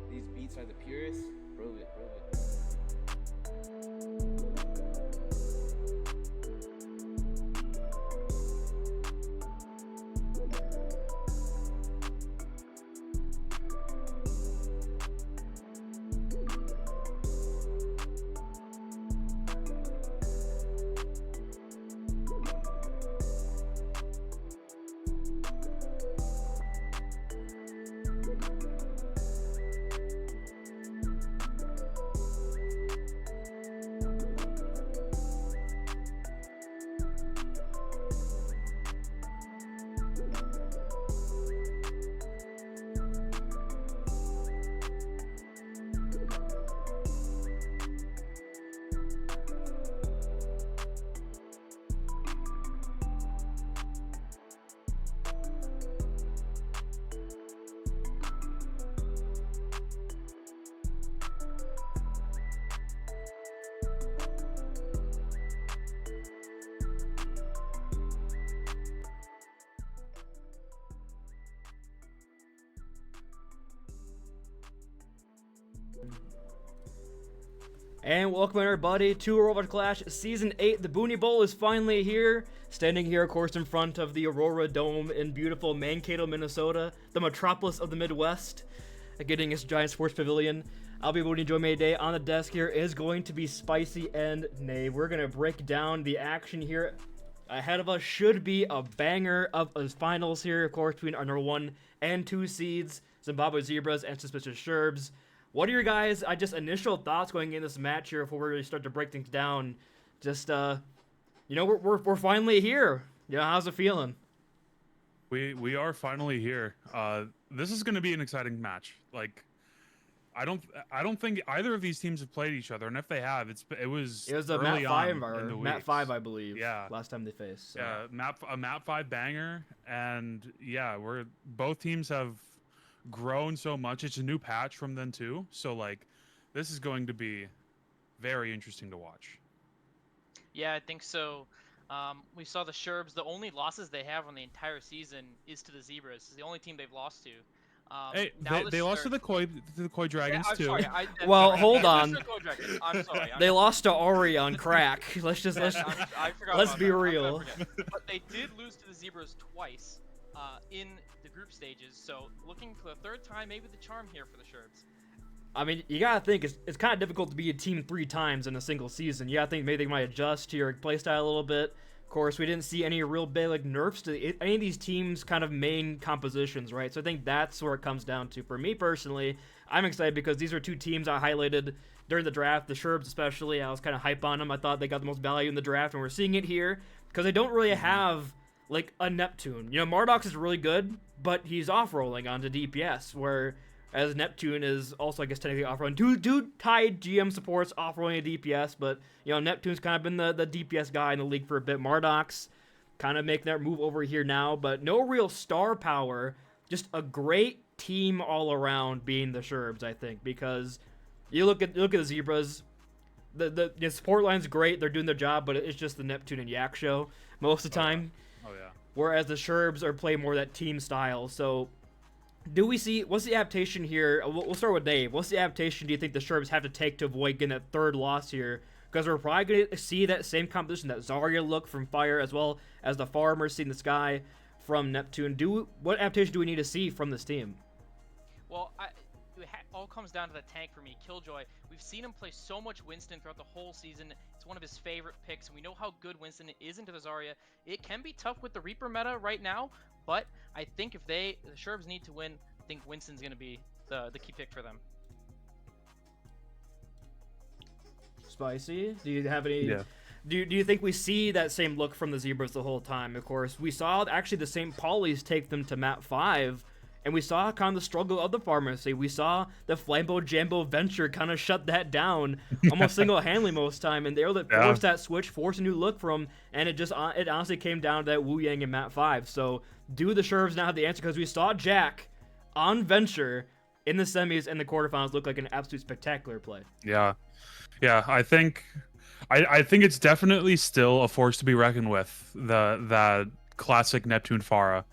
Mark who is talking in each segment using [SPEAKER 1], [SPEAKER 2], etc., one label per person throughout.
[SPEAKER 1] These beats are the purest. Prove it, prove it.
[SPEAKER 2] And welcome everybody to Overwatch Clash Season 8. The BOON1E Bowl is finally here. Standing here, of course, in front of the Aurora Dome in beautiful Mankato, Minnesota, the metropolis of the Midwest, getting its giant sports pavilion. I'll be able to enjoy my day. On the desk here is going to be spicy and nay. We're going to break down the action here. Ahead of us should be a banger of finals here, of course, between our number 1 and 2 seeds, Zimbabwe Zebras and Suspicious Sherbs. What are your guys' initial thoughts going in this match here before we really start to break things down? Just we're finally here. Yeah, how's it feeling?
[SPEAKER 3] We are finally here. This is going to be an exciting match. Like, I don't think either of these teams have played each other, and if they have, it was
[SPEAKER 2] a
[SPEAKER 3] early
[SPEAKER 2] map 5, I believe.
[SPEAKER 3] Yeah,
[SPEAKER 2] last time they faced. So.
[SPEAKER 3] Yeah, a map 5 banger, and yeah, both teams have grown so much. It's a new patch from then too, so like this is going to be very interesting to watch.
[SPEAKER 4] Yeah, I think so. We saw the Sherbs. The only losses they have on the entire season is to the Zebras. It's the only team they've lost to.
[SPEAKER 3] Hey, they lost to the Koi Dragons too.
[SPEAKER 4] Sorry,
[SPEAKER 2] well, hold on.
[SPEAKER 4] I'm sorry.
[SPEAKER 2] They lost to Ori on crack. let's be real.
[SPEAKER 4] But they did lose to the Zebras twice in the group stages. So looking for the third time, maybe the charm here for the Sherbs.
[SPEAKER 2] I mean, you gotta think it's kind of difficult to be a team 3 times in a single season. You gotta think maybe they might adjust to your playstyle a little bit. Of course, we didn't see any real big nerfs to any of these teams' kind of main compositions, right? So I think that's where it comes down to. For me personally, I'm excited because these are 2 teams I highlighted during the draft. The Sherbs especially, I was kind of hype on them. I thought they got the most value in the draft, and we're seeing it here because they don't really have like a Neptune. You know, Mardox is really good, but he's off-rolling onto DPS, whereas Neptune is also, I guess, technically off-rolling. Dude tied GM supports off-rolling a DPS, but, you know, Neptune's kind of been the DPS guy in the league for a bit. Mardox kind of making that move over here now, but no real star power, just a great team all around being the Sherbs, I think, because you look at the Zebras, the support line's great, they're doing their job, but it's just the Neptune and Yak show most of the time.
[SPEAKER 3] Oh yeah.
[SPEAKER 2] Whereas the Sherbs are playing more that team style. So, what's the adaptation here? We'll start with Dave. What's the adaptation do you think the Sherbs have to take to avoid getting that 3rd loss here? Because we're probably going to see that same composition, that Zarya look from Fire, as well as the Farmer seeing the Sky from Neptune. What adaptation do we need to see from this team?
[SPEAKER 4] Well, it all comes down to the tank for me, Killjoy. We've seen him play so much Winston throughout the whole season. It's one of his favorite picks, and we know how good Winston is into the Zarya. It can be tough with the Reaper meta right now, but I think if the Sherbs need to win, I think Winston's going to be the key pick for them.
[SPEAKER 2] Spicy, do you have any?
[SPEAKER 3] Yeah.
[SPEAKER 2] Do you think we see that same look from the Zebras the whole time? Of course, we saw actually the same polys take them to map 5. And we saw kind of the struggle of the pharmacy. We saw the Flambo Jambo venture kind of shut that down almost single-handedly most time. And they were able to force that switch, force a new look from, and it honestly came down to that Wu Yang in map 5. So do the Sherbs now have the answer? Because we saw Jack on venture in the semis and the quarterfinals looked like an absolute spectacular play.
[SPEAKER 3] Yeah, I think it's definitely still a force to be reckoned with. The classic Neptune Pharah.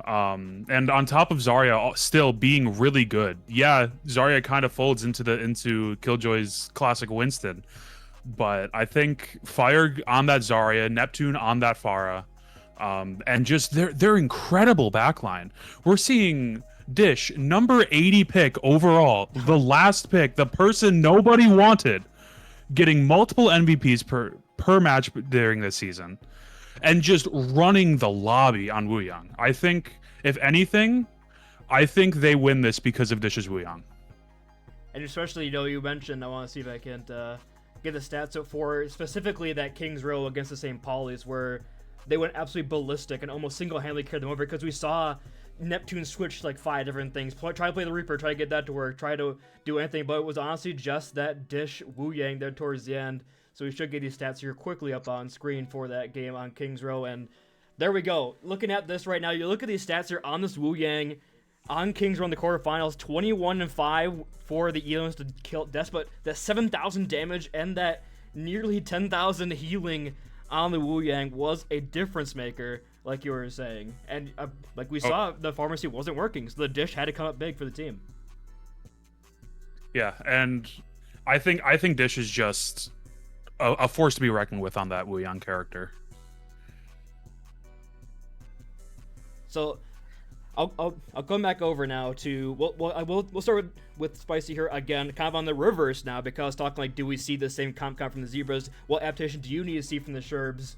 [SPEAKER 3] And on top of Zarya still being really good. Yeah, Zarya kind of folds into Killjoy's classic Winston. But I think Fire on that Zarya, Neptune on that Pharah, and just their incredible backline. We're seeing Dish, number 80 pick overall, the last pick, the person nobody wanted, getting multiple MVPs per match during this season, and just running the lobby on Wuyang. I think, if anything, I think they win this because of Dish's Wuyang.
[SPEAKER 2] And especially, you mentioned, I want to see if I can get the stats up for specifically that King's Row against the St. Pauli's, where they went absolutely ballistic and almost single-handedly carried them over, because we saw Neptune switch like 5 different things, try to play the Reaper, try to get that to work, try to do anything, but it was honestly just that Dish Wuyang there towards the end. So we should get these stats here quickly up on screen for that game on King's Row, and there we go. Looking at this right now, you look at these stats here on this Wuyang on King's Row in the quarterfinals, 21-5 for the Elam's to kill Despot, that 7,000 damage and that nearly 10,000 healing on the Wuyang was a difference maker, like you were saying. And like we saw, the pharmacy wasn't working, so the Dish had to come up big for the team.
[SPEAKER 3] Yeah, and I think Dish is just a force to be reckoned with on that Wuyang character.
[SPEAKER 2] So I'll come back over now to we'll start with Spicy here again, kind of on the reverse now, because talking like, do we see the same comp from the Zebras? What adaptation do you need to see from the Sherbs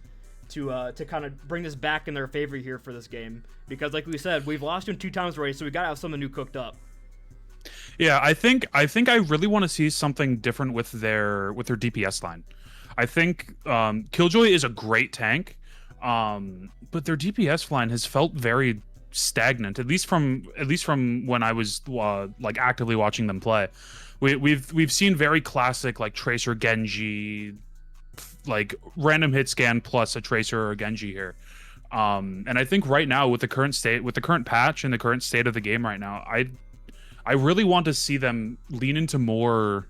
[SPEAKER 2] to kind of bring this back in their favor here for this game? Because like we said, we've lost them 2 times already, so we gotta have something new cooked up.
[SPEAKER 3] Yeah, I think I really want to see something different with their DPS line. I think Killjoy is a great tank, but their DPS line has felt very stagnant, at least from when I was like actively watching them play. We've seen very classic like Tracer Genji, like random hit scan plus a Tracer or a Genji here. And I think right now with the current patch and the current state of the game right now, I really want to see them lean into more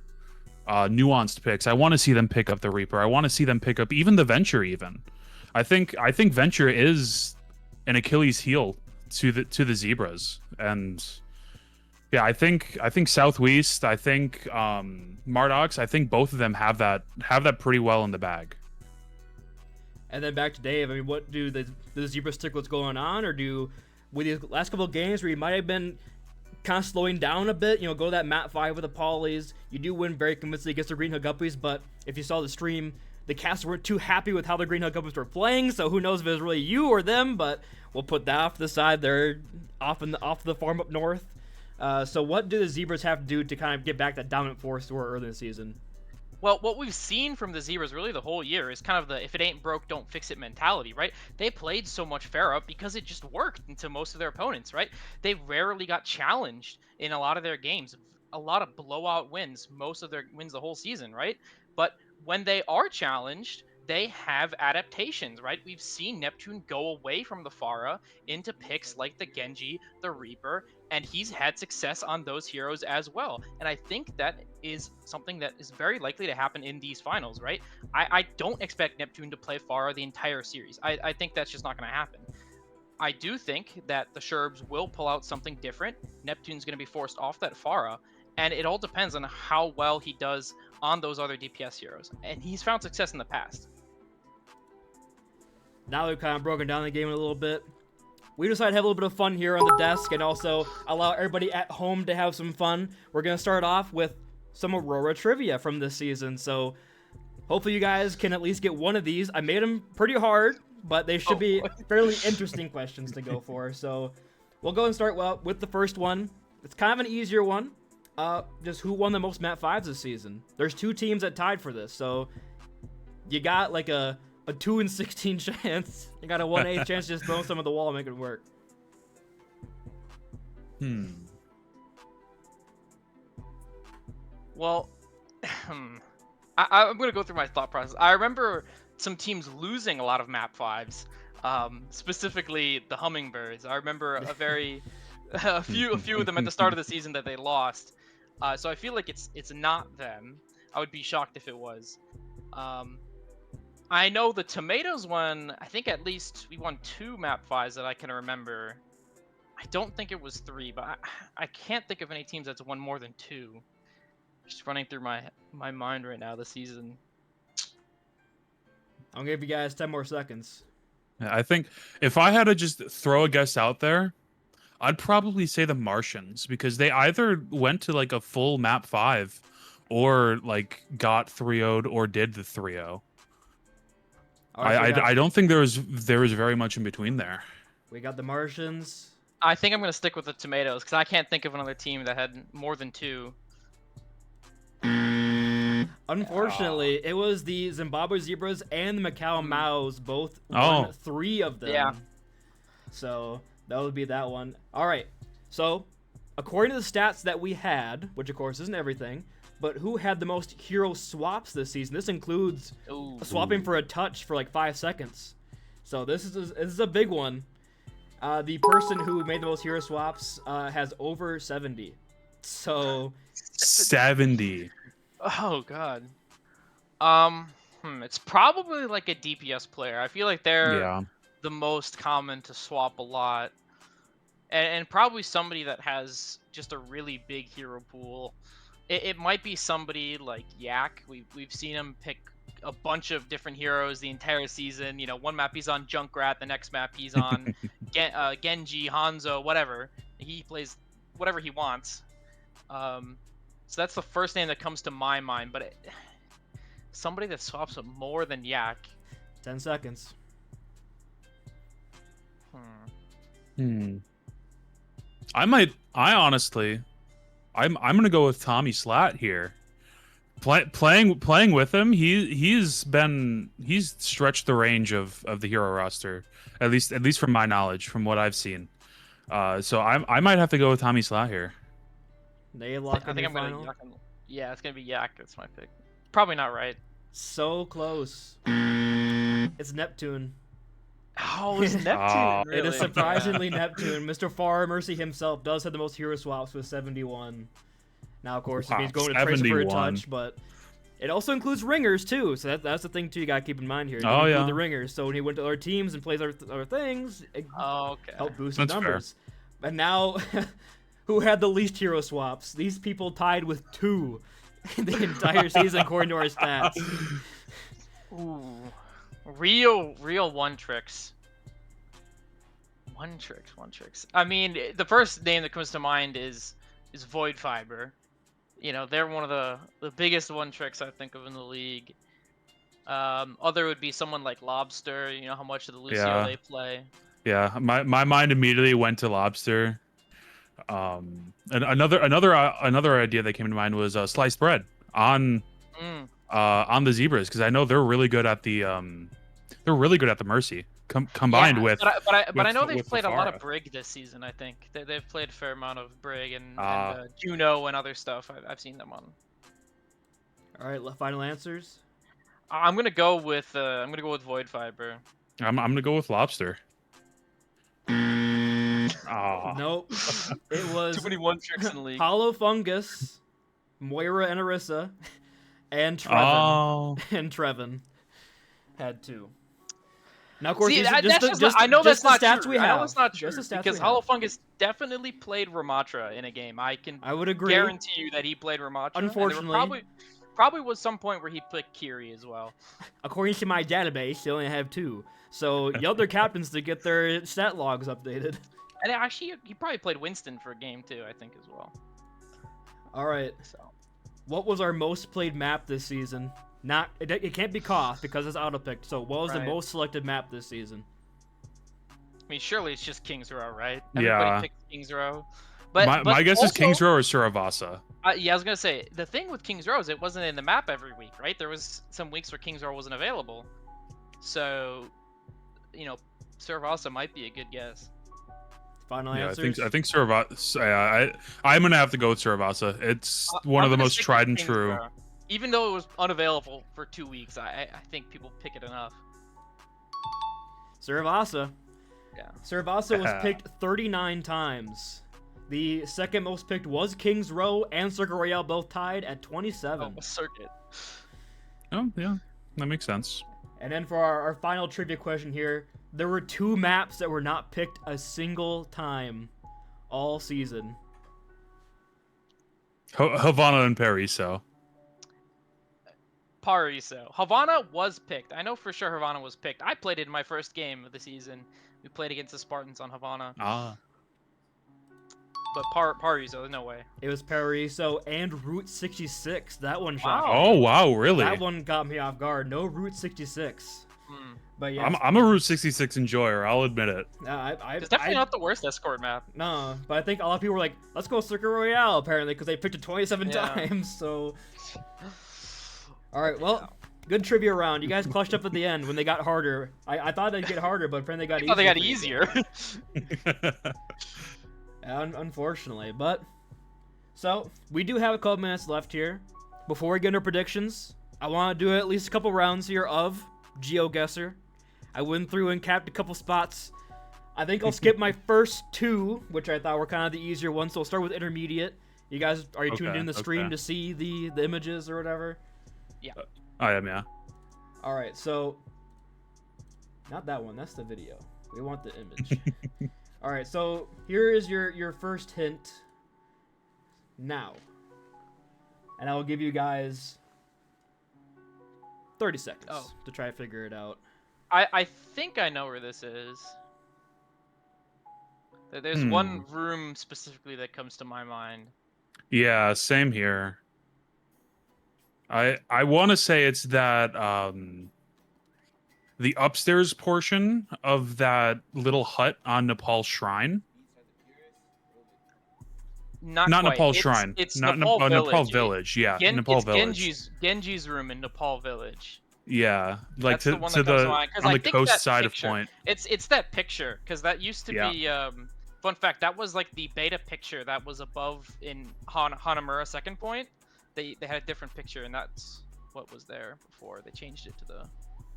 [SPEAKER 3] nuanced picks. I want to see them pick up the Reaper. I want to see them pick up even the Venture. Even I think Venture is an Achilles heel to the Zebras. And yeah, I think Southwest, I think Mardox, I think both of them have that pretty well in the bag.
[SPEAKER 2] And then back to Dave. I mean, what do the Zebras stick what's going on, or do with these last couple of games where you might have been kind of slowing down a bit, go to that map 5 with the Polys, you do win very convincingly against the Green Hook Guppies, but if you saw the stream, the cast weren't too happy with how the Green Hook Guppies were playing, so who knows if it was really you or them, but we'll put that off to the side. They're off the farm up north. So what do the Zebras have to do to kind of get back that dominant force to where early in the season?
[SPEAKER 4] Well, what we've seen from the Zebras really the whole year is kind of the if it ain't broke, don't fix it mentality, right? They played so much Pharah because it just worked into most of their opponents, right? They rarely got challenged in a lot of their games. A lot of blowout wins, most of their wins the whole season, right? But when they are challenged, they have adaptations, right? We've seen Neptune go away from the Pharah into picks like the Genji, the Reaper, and he's had success on those heroes as well. And I think that is something that is very likely to happen in these finals, right? I don't expect Neptune to play Pharah the entire series. I think that's just not going to happen. I do think that the Sherbs will pull out something different. Neptune's going to be forced off that Pharah, and it all depends on how well he does on those other DPS heroes. And he's found success in the past.
[SPEAKER 2] Now we've kind of broken down the game a little bit. We decided to have a little bit of fun here on the desk and also allow everybody at home to have some fun. We're going to start off with some Aurora trivia from this season. So hopefully you guys can at least get one of these. I made them pretty hard, but they should be fairly interesting questions to go for. So we'll go and start with the first one. It's kind of an easier one. Just who won the most Map 5s this season? There's 2 teams that tied for this. So you got like a 2 in 16 chance. You got a 1/8 chance to just throw some at the wall and make it work.
[SPEAKER 4] Well, I'm going to go through my thought process. I remember some teams losing a lot of Map 5s, specifically the Hummingbirds. I remember a very a few of them at the start of the season that they lost. So I feel like it's not them. I would be shocked if it was. I know the Tomatoes one. I think at least we won 2 map 5s that I can remember. I don't think it was 3, but I can't think of any teams that's won more than 2. Just running through my mind right now this season.
[SPEAKER 2] I'll give you guys 10 more seconds.
[SPEAKER 3] Yeah, I think if I had to just throw a guess out there, I'd probably say the Martians, because they either went to like a full map 5 or like got 3-0'd or did the 3-0.
[SPEAKER 2] All right,
[SPEAKER 3] I don't think there was very much in between there.
[SPEAKER 2] we got the Martians.
[SPEAKER 4] I think I'm gonna stick with the Tomatoes because I can't think of another team that had more than 2.
[SPEAKER 2] Unfortunately, it was the Zimbabwe Zebras and the Macau Maus, both
[SPEAKER 3] Oh.
[SPEAKER 2] won 3 of them.
[SPEAKER 4] Yeah.
[SPEAKER 2] So that would be that one. All right. So according to the stats that we had, which of course isn't everything, but who had the most hero swaps this season? This includes
[SPEAKER 4] Ooh.
[SPEAKER 2] swapping for a touch for like 5 seconds. So this is a big one. The person who made the most hero swaps has over 70. So
[SPEAKER 3] 70.
[SPEAKER 4] Oh god. It's probably like a DPS player. I feel like they're
[SPEAKER 3] Yeah.
[SPEAKER 4] the most common to swap a lot, and probably somebody that has just a really big hero pool. It might be somebody like Yak. We've seen him pick a bunch of different heroes the entire season. You know, one map he's on Junkrat, the next map he's on Genji, Hanzo, whatever. He plays whatever he wants. So that's the first name that comes to my mind. But somebody that swaps more than Yak.
[SPEAKER 2] 10 seconds.
[SPEAKER 3] I'm gonna go with Tommy Slat here. Playing with him, he's stretched the range of the hero roster, at least from my knowledge, from what I've seen. So I might have to go with Tommy Slat here.
[SPEAKER 2] They lock
[SPEAKER 4] I
[SPEAKER 2] on
[SPEAKER 4] think
[SPEAKER 2] your
[SPEAKER 4] I'm gonna
[SPEAKER 2] final.
[SPEAKER 4] Yak. Yeah, it's gonna be Yak. That's my pick. Probably not right.
[SPEAKER 2] So close. It's Neptune.
[SPEAKER 4] Oh, it's Neptune.
[SPEAKER 3] Oh.
[SPEAKER 4] Really?
[SPEAKER 2] It is surprisingly Neptune. Mr. Far Mercy himself does have the most hero swaps with 71. Now, of course, if he's going to Tracer for a
[SPEAKER 3] 71.
[SPEAKER 2] touch, but it also includes ringers too. So that's the thing too. You gotta keep in mind here.
[SPEAKER 3] Oh, yeah.
[SPEAKER 2] The ringers. So when he went to other teams and plays other things, it
[SPEAKER 4] Oh, okay.
[SPEAKER 2] helped boost
[SPEAKER 3] That's
[SPEAKER 2] his numbers. But now, who had the least hero swaps? These people tied with 2 the entire season according to our stats.
[SPEAKER 4] Ooh, real one tricks. One tricks. I mean, the first name that comes to mind is Void Fiber. You know, they're one of the biggest one tricks I think of in the league. Other would be someone like Lobster. You know how much of the Lucio
[SPEAKER 3] Yeah.
[SPEAKER 4] they play.
[SPEAKER 3] Yeah, my mind immediately went to Lobster. And another idea that came to mind was sliced bread on the Zebras, because I know they're really good at the Mercy combined
[SPEAKER 4] Yeah,
[SPEAKER 3] with.
[SPEAKER 4] but I know
[SPEAKER 3] with-
[SPEAKER 4] they've
[SPEAKER 3] with
[SPEAKER 4] played a lot of
[SPEAKER 3] Lafara.
[SPEAKER 4] Brig this season. I think they've played a fair amount of Brig and
[SPEAKER 3] Ah.
[SPEAKER 4] Juno and other stuff. I've seen them on.
[SPEAKER 2] All right, final answers.
[SPEAKER 4] I'm gonna go with Void Fiber.
[SPEAKER 3] I'm gonna go with Lobster. Oh.
[SPEAKER 2] Nope. It was
[SPEAKER 4] Too many one tricks in the league.
[SPEAKER 2] Hollow Fungus, Moira and Orisa, and Trevin.
[SPEAKER 3] Oh.
[SPEAKER 2] And Trevin had 2. Now, of course,
[SPEAKER 4] See,
[SPEAKER 2] these are
[SPEAKER 4] that's
[SPEAKER 2] just
[SPEAKER 4] I know
[SPEAKER 2] just
[SPEAKER 4] that's
[SPEAKER 2] the
[SPEAKER 4] not
[SPEAKER 2] stats
[SPEAKER 4] true.
[SPEAKER 2] we have.
[SPEAKER 4] I know that's not true
[SPEAKER 2] Just the stats
[SPEAKER 4] because
[SPEAKER 2] we
[SPEAKER 4] Hollow
[SPEAKER 2] have.
[SPEAKER 4] Fungus definitely played Ramatra in a game. I
[SPEAKER 2] would agree.
[SPEAKER 4] guarantee you that he played Ramatra. and there were
[SPEAKER 2] Unfortunately.
[SPEAKER 4] probably was some point where he picked Kiri as well.
[SPEAKER 2] According to my database, they only have 2. So yell their captains to get their stat logs updated.
[SPEAKER 4] And actually, he probably played Winston for a game too. I think as well.
[SPEAKER 2] All right.
[SPEAKER 4] So
[SPEAKER 2] What was our most played map this season? It can't be Koth because it's auto-picked. So what was the
[SPEAKER 4] Right.
[SPEAKER 2] most selected map this season?
[SPEAKER 4] I mean, surely it's just King's Row, right?
[SPEAKER 3] Yeah.
[SPEAKER 4] Everybody picks King's Row. But
[SPEAKER 3] my guess is
[SPEAKER 4] also-
[SPEAKER 3] King's Row or Suravasa.
[SPEAKER 4] Yeah, I was gonna say the thing with King's Row is it wasn't in the map every week, right? There was some weeks where King's Row wasn't available, so you know, Suravasa might be a good guess.
[SPEAKER 2] Final
[SPEAKER 3] Yeah,
[SPEAKER 2] answers?
[SPEAKER 3] I think Suravasa. I'm gonna have to go with Suravasa. It's one
[SPEAKER 4] I'm
[SPEAKER 3] of the
[SPEAKER 4] gonna
[SPEAKER 3] most
[SPEAKER 4] stick with
[SPEAKER 3] tried and
[SPEAKER 4] King's
[SPEAKER 3] true.
[SPEAKER 4] Row. Even though it was unavailable for 2 weeks, I think people pick it enough.
[SPEAKER 2] Suravasa.
[SPEAKER 4] Yeah.
[SPEAKER 2] Suravasa was picked 39 times. The second most picked was Kings Row and Circuit Royale, both tied at 27.
[SPEAKER 4] Oh, circuit.
[SPEAKER 3] Oh, yeah. That makes sense.
[SPEAKER 2] And then for our final trivia question here, there were 2 maps that were not picked a single time all season.
[SPEAKER 3] Havana and Paraiso.
[SPEAKER 4] Paraiso. Havana was picked. I know for sure Havana was picked. I played it in my first game of the season. We played against the Spartans on Havana.
[SPEAKER 3] Ah.
[SPEAKER 4] But Paraiso, there's no way.
[SPEAKER 2] It was Paraiso and Route 66. That one shot.
[SPEAKER 4] Wow.
[SPEAKER 3] Oh, wow, really?
[SPEAKER 2] That one got me off guard. No Route 66. But yeah,
[SPEAKER 3] I'm a Route 66 enjoyer, I'll admit it.
[SPEAKER 4] It's definitely not the worst escort map.
[SPEAKER 2] No, but I think a lot of people were like, let's go Circuit Royale, apparently, because they picked it 27
[SPEAKER 4] Yeah.
[SPEAKER 2] times, so... Alright, well, good trivia round. You guys clutched up at the end when they got harder. I thought they'd get harder, but apparently they got easier.
[SPEAKER 4] Oh, they got
[SPEAKER 2] for you.
[SPEAKER 4] easier.
[SPEAKER 2] Unfortunately, but... So, we do have a couple minutes left here. Before we get into predictions, I want to do at least a couple rounds here of GeoGuessr. I went through and capped a couple spots. I think I'll skip my first 2, which I thought were kind of the easier ones, so I'll start with intermediate. You guys, are you tuned in the stream to see the images or whatever?
[SPEAKER 4] Yeah.
[SPEAKER 3] I am, yeah.
[SPEAKER 2] Alright, so... Not that one, that's the video. We want the image. Alright, so here is your first hint now. And I will give you guys 30 seconds to try to figure it out.
[SPEAKER 4] I think I know where this is. There's one room specifically that comes to my mind.
[SPEAKER 3] Yeah, same here. I want to say it's that the upstairs portion of that little hut on Nepal Shrine.
[SPEAKER 4] Not
[SPEAKER 3] Not
[SPEAKER 4] quite.
[SPEAKER 3] Nepal Shrine.
[SPEAKER 4] It's
[SPEAKER 3] not
[SPEAKER 4] Nepal Village.
[SPEAKER 3] Nepal Village. Yeah, Nepal
[SPEAKER 4] it's
[SPEAKER 3] Village.
[SPEAKER 4] Genji's room in Nepal Village.
[SPEAKER 3] Yeah, like
[SPEAKER 4] That's the one that comes to mind, 'cause
[SPEAKER 3] on
[SPEAKER 4] I
[SPEAKER 3] the
[SPEAKER 4] think
[SPEAKER 3] coast
[SPEAKER 4] that
[SPEAKER 3] side
[SPEAKER 4] picture-
[SPEAKER 3] of Point.
[SPEAKER 4] It's that picture, because that used to be fun fact, that was like the beta picture that was above in Hanamura second point. They had a different picture, and that's what was there before they changed it to the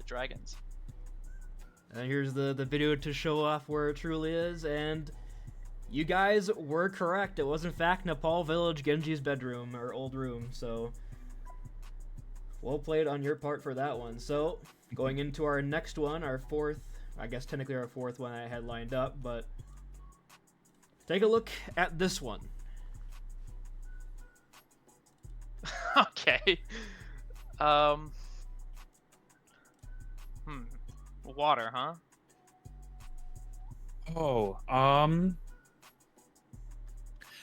[SPEAKER 4] dragons.
[SPEAKER 2] And here's the video to show off where it truly is, and you guys were correct. It was in fact Nepal Village, Genji's bedroom, or old room, so well played on your part for that one. So, going into our next one, our fourth, I guess technically our fourth one I had lined up, but take a look at this one.
[SPEAKER 4] Okay. Water, huh?
[SPEAKER 3] Oh,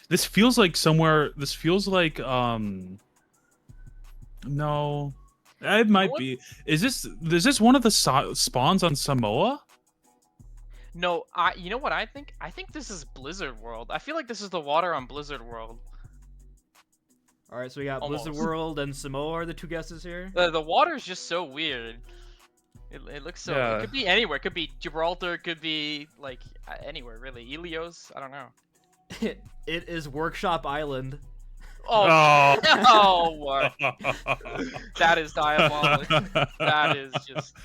[SPEAKER 3] this feels like somewhere. This feels like no, it might be. Is this one of the spawns on Samoa?
[SPEAKER 4] No, you know what I think? I think this is Blizzard World. I feel like this is the water on Blizzard World.
[SPEAKER 2] All right, so we got
[SPEAKER 4] Almost.
[SPEAKER 2] Blizzard World and Samoa are the 2 guesses here.
[SPEAKER 4] The water's just so weird. It looks so.
[SPEAKER 3] Yeah.
[SPEAKER 4] It could be anywhere. It could be Gibraltar. It could be like anywhere really. Ilios. I don't know.
[SPEAKER 2] It is Workshop Island.
[SPEAKER 4] Oh, oh. That is diabolic. That is just.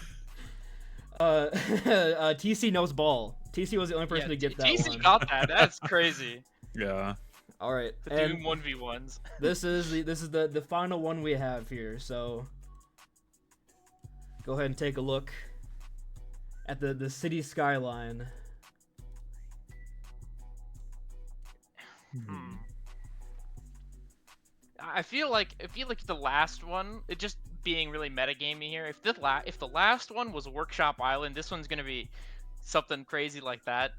[SPEAKER 2] TC knows ball. TC was the only person to get that
[SPEAKER 4] TC
[SPEAKER 2] one.
[SPEAKER 4] got that. That's crazy.
[SPEAKER 3] Yeah.
[SPEAKER 2] All right,
[SPEAKER 4] The
[SPEAKER 2] and
[SPEAKER 4] Doom 1v1s.
[SPEAKER 2] this is the final one we have here. So go ahead and take a look at the city skyline.
[SPEAKER 4] I feel like the last one, it just being really metagamey here. If the last one was Workshop Island, this one's gonna be something crazy like that.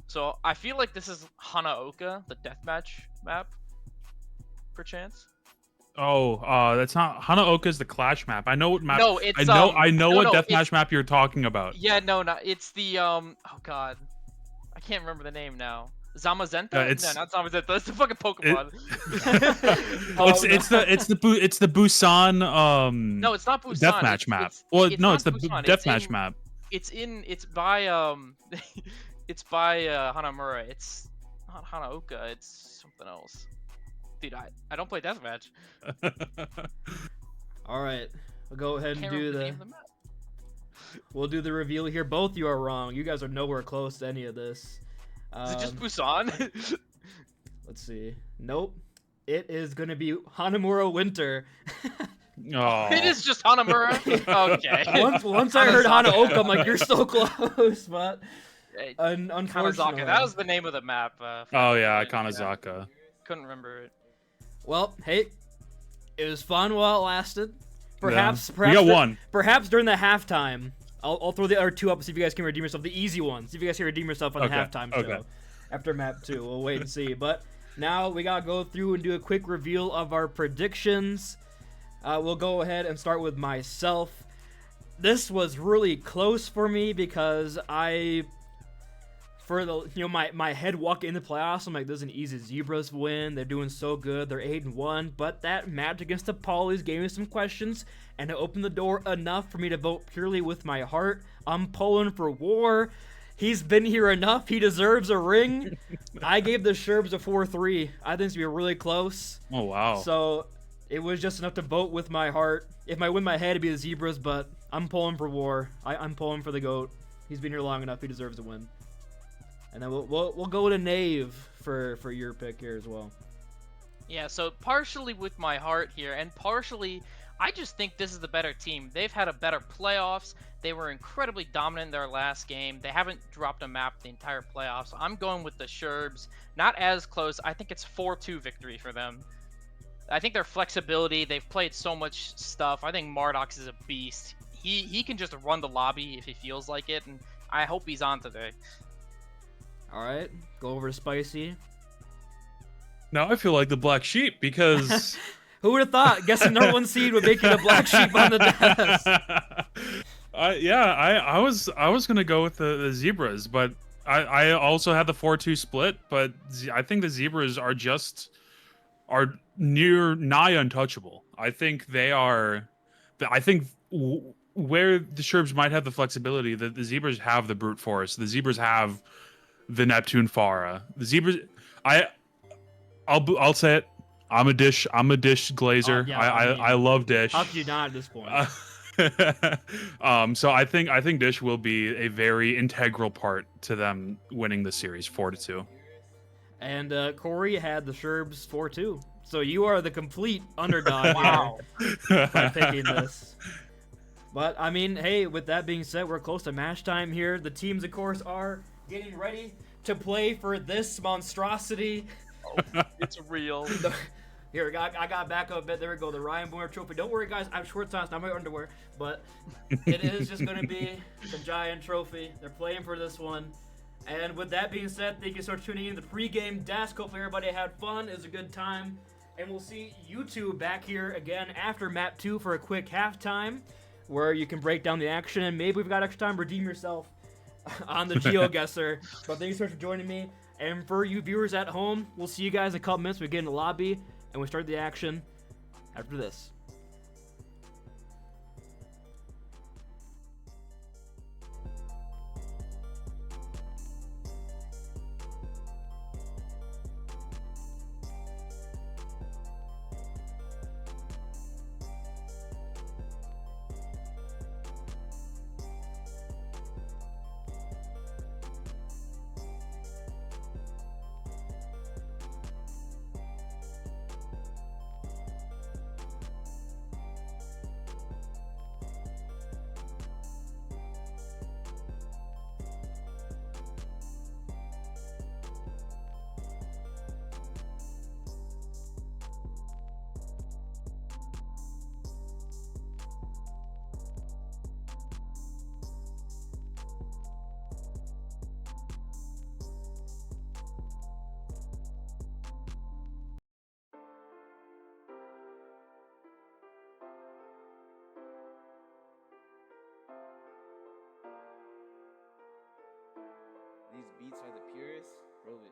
[SPEAKER 4] So I feel like this is Hanaoka, the deathmatch map, perchance.
[SPEAKER 3] Oh, that's not Hanaoka's the Clash map. I know what map.
[SPEAKER 4] No, it's
[SPEAKER 3] I know what
[SPEAKER 4] no,
[SPEAKER 3] deathmatch map you're talking about.
[SPEAKER 4] Yeah, no, it's the oh god, I can't remember the name now. Zamazenta?
[SPEAKER 3] it's-
[SPEAKER 4] No, not Zamazenta. That's the fucking Pokemon.
[SPEAKER 3] It's the Busan
[SPEAKER 4] No, it's not Busan.
[SPEAKER 3] deathmatch map.
[SPEAKER 4] It's
[SPEAKER 3] No,
[SPEAKER 4] not
[SPEAKER 3] it's the
[SPEAKER 4] Busan.
[SPEAKER 3] deathmatch map.
[SPEAKER 4] It's by it's by Hanamura. It's not Hanaoka. It's something else. Dude, I don't play deathmatch.
[SPEAKER 2] All right, we'll go ahead and
[SPEAKER 4] Can't
[SPEAKER 2] do
[SPEAKER 4] remember the
[SPEAKER 2] the.
[SPEAKER 4] name of the map.
[SPEAKER 2] We'll do the reveal here. Both you are wrong. You guys are nowhere close to any of this.
[SPEAKER 4] Is it just Busan?
[SPEAKER 2] Let's see. Nope. It is going to be Hanamura Winter.
[SPEAKER 3] Oh.
[SPEAKER 4] It is just Hanamura? Okay.
[SPEAKER 2] Once I heard Hanaoka, I'm like, you're so close, but unfortunately.
[SPEAKER 4] Kanazaka, that was the name of the map.
[SPEAKER 3] Oh yeah, Kanazaka.
[SPEAKER 4] Couldn't remember it.
[SPEAKER 2] Well, hey, it was fun while it lasted. Perhaps
[SPEAKER 3] we got one.
[SPEAKER 2] Perhaps during the halftime, I'll throw the other two up and see if you guys can redeem yourself. The easy ones. See if you guys can redeem yourself on the halftime show. After map 2, we'll wait and see. But now we gotta go through and do a quick reveal of our predictions. We'll go ahead and start with myself. This was really close for me because my head walking in the playoffs, I'm like, this is an easy Zebras win. They're doing so good. They're 8-1. But that match against the Polys gave me some questions, and it opened the door enough for me to vote purely with my heart. I'm pulling for War. He's been here enough. He deserves a ring. I gave the Sherbs a 4-3. I think it's going to be really close.
[SPEAKER 3] Oh, wow.
[SPEAKER 2] So it was just enough to vote with my heart. If I win my head, it'd be the Zebras, but I'm pulling for War. I'm pulling for the GOAT. He's been here long enough. He deserves a win. And then we'll go to Nave for your pick here as well.
[SPEAKER 4] Yeah, so partially with my heart here, and partially I just think this is the better team. They've had a better playoffs. They were incredibly dominant in their last game. They haven't dropped a map the entire playoffs. I'm going with the Sherbs. Not as close. I think it's 4-2 victory for them. I think their flexibility, they've played so much stuff. I think Mardox is a beast. He can just run the lobby if he feels like it, and I hope he's on today.
[SPEAKER 2] All right, go over to Spicy.
[SPEAKER 3] Now I feel like the black sheep because
[SPEAKER 2] who would have thought? Guessing number 1 seed would make you the black sheep on the desk.
[SPEAKER 3] I was gonna go with the Zebras, but I also had the 4-2 split. But I think the Zebras are nigh untouchable. I think they are. I think where the Sherbs might have the flexibility, the Zebras have the brute force. The Zebras have the Neptune Pharah. The Zebras, I'll say it. I'm a dish glazer.
[SPEAKER 2] Oh, yeah,
[SPEAKER 3] I love Dish.
[SPEAKER 2] How could you not at this point?
[SPEAKER 3] So I think Dish will be a very integral part to them winning the series 4-2.
[SPEAKER 2] And Corey had the Sherbs 4-2. So you are the complete underdog
[SPEAKER 4] Wow.
[SPEAKER 2] by picking this. But I mean, hey, with that being said, we're close to match time here. The teams, of course, are getting ready to play for this monstrosity.
[SPEAKER 4] Oh, it's real.
[SPEAKER 2] Here, I got back up a bit. There we go. The Ryan Booner Trophy. Don't worry, guys. I'm short times, not my underwear. But it is just going to be the giant trophy. They're playing for this one. And with that being said, thank you so much for tuning in to the pregame desk. Hopefully everybody had fun. It was a good time. And we'll see you two back here again after map 2 for a quick halftime, where you can break down the action. And maybe we've got extra time. Redeem yourself on the GeoGuessr. But thank you so much for joining me. And for you viewers at home, we'll see you guys in a couple minutes. We get in the lobby and we start the action after this.
[SPEAKER 1] These beats are the purest. Prove it.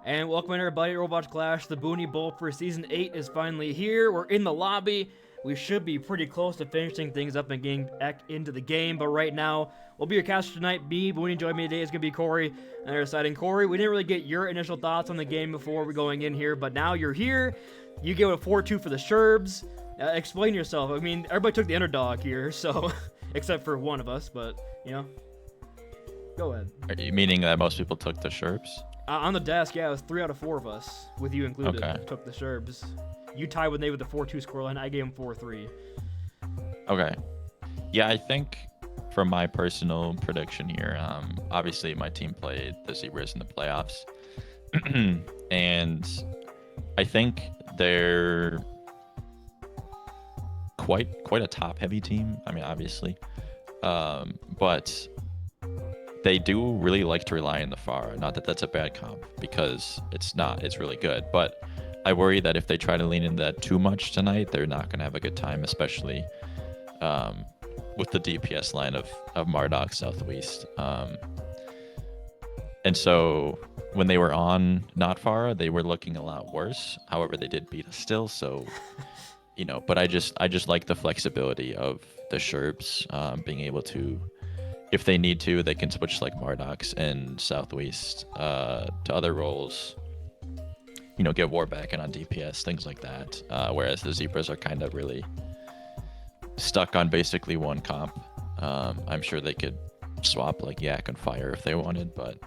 [SPEAKER 2] And welcome everybody to Overwatch Clash. The BOON1E Bowl for Season 8 is finally here. We're in the lobby. We should be pretty close to finishing things up and getting back into the game. But right now, we'll be your caster tonight. BOON1E joining me today is going to be Corey. And they're deciding, Corey, we didn't really get your initial thoughts on the game before we're going in here. But now you're here. You gave it a 4-2 for the Sherbs. Explain yourself. I mean, everybody took the underdog here, so except for one of us. But, you know, go ahead.
[SPEAKER 5] Are you meaning that most people took the Sherbs?
[SPEAKER 2] On the desk, yeah, it was 3 out of 4 of us, with you included,
[SPEAKER 5] Okay.
[SPEAKER 2] took the Sherbs. You tied with Nate with the 4-2 scoreline. I gave him 4-3.
[SPEAKER 5] Okay. Yeah, I think from my personal prediction here, obviously my team played the Zebras in the playoffs. And I think they're quite a top-heavy team. I mean, obviously. But they do really like to rely on the Pharah. Not that that's a bad comp, because it's not. It's really good. But I worry that if they try to lean into that too much tonight, they're not going to have a good time, especially with the DPS line of Marduk Southwest. And so when they were on not Pharah, they were looking a lot worse. However, they did beat us still. So, you know, but I just like the flexibility of the Sherbs being able to, if they need to, they can switch like Mardox and Southwest to other roles. You know, get War back in on DPS, things like that. Whereas the Zebras are kind of really stuck on basically one comp. I'm sure they could swap like Yak and Fire if they wanted, but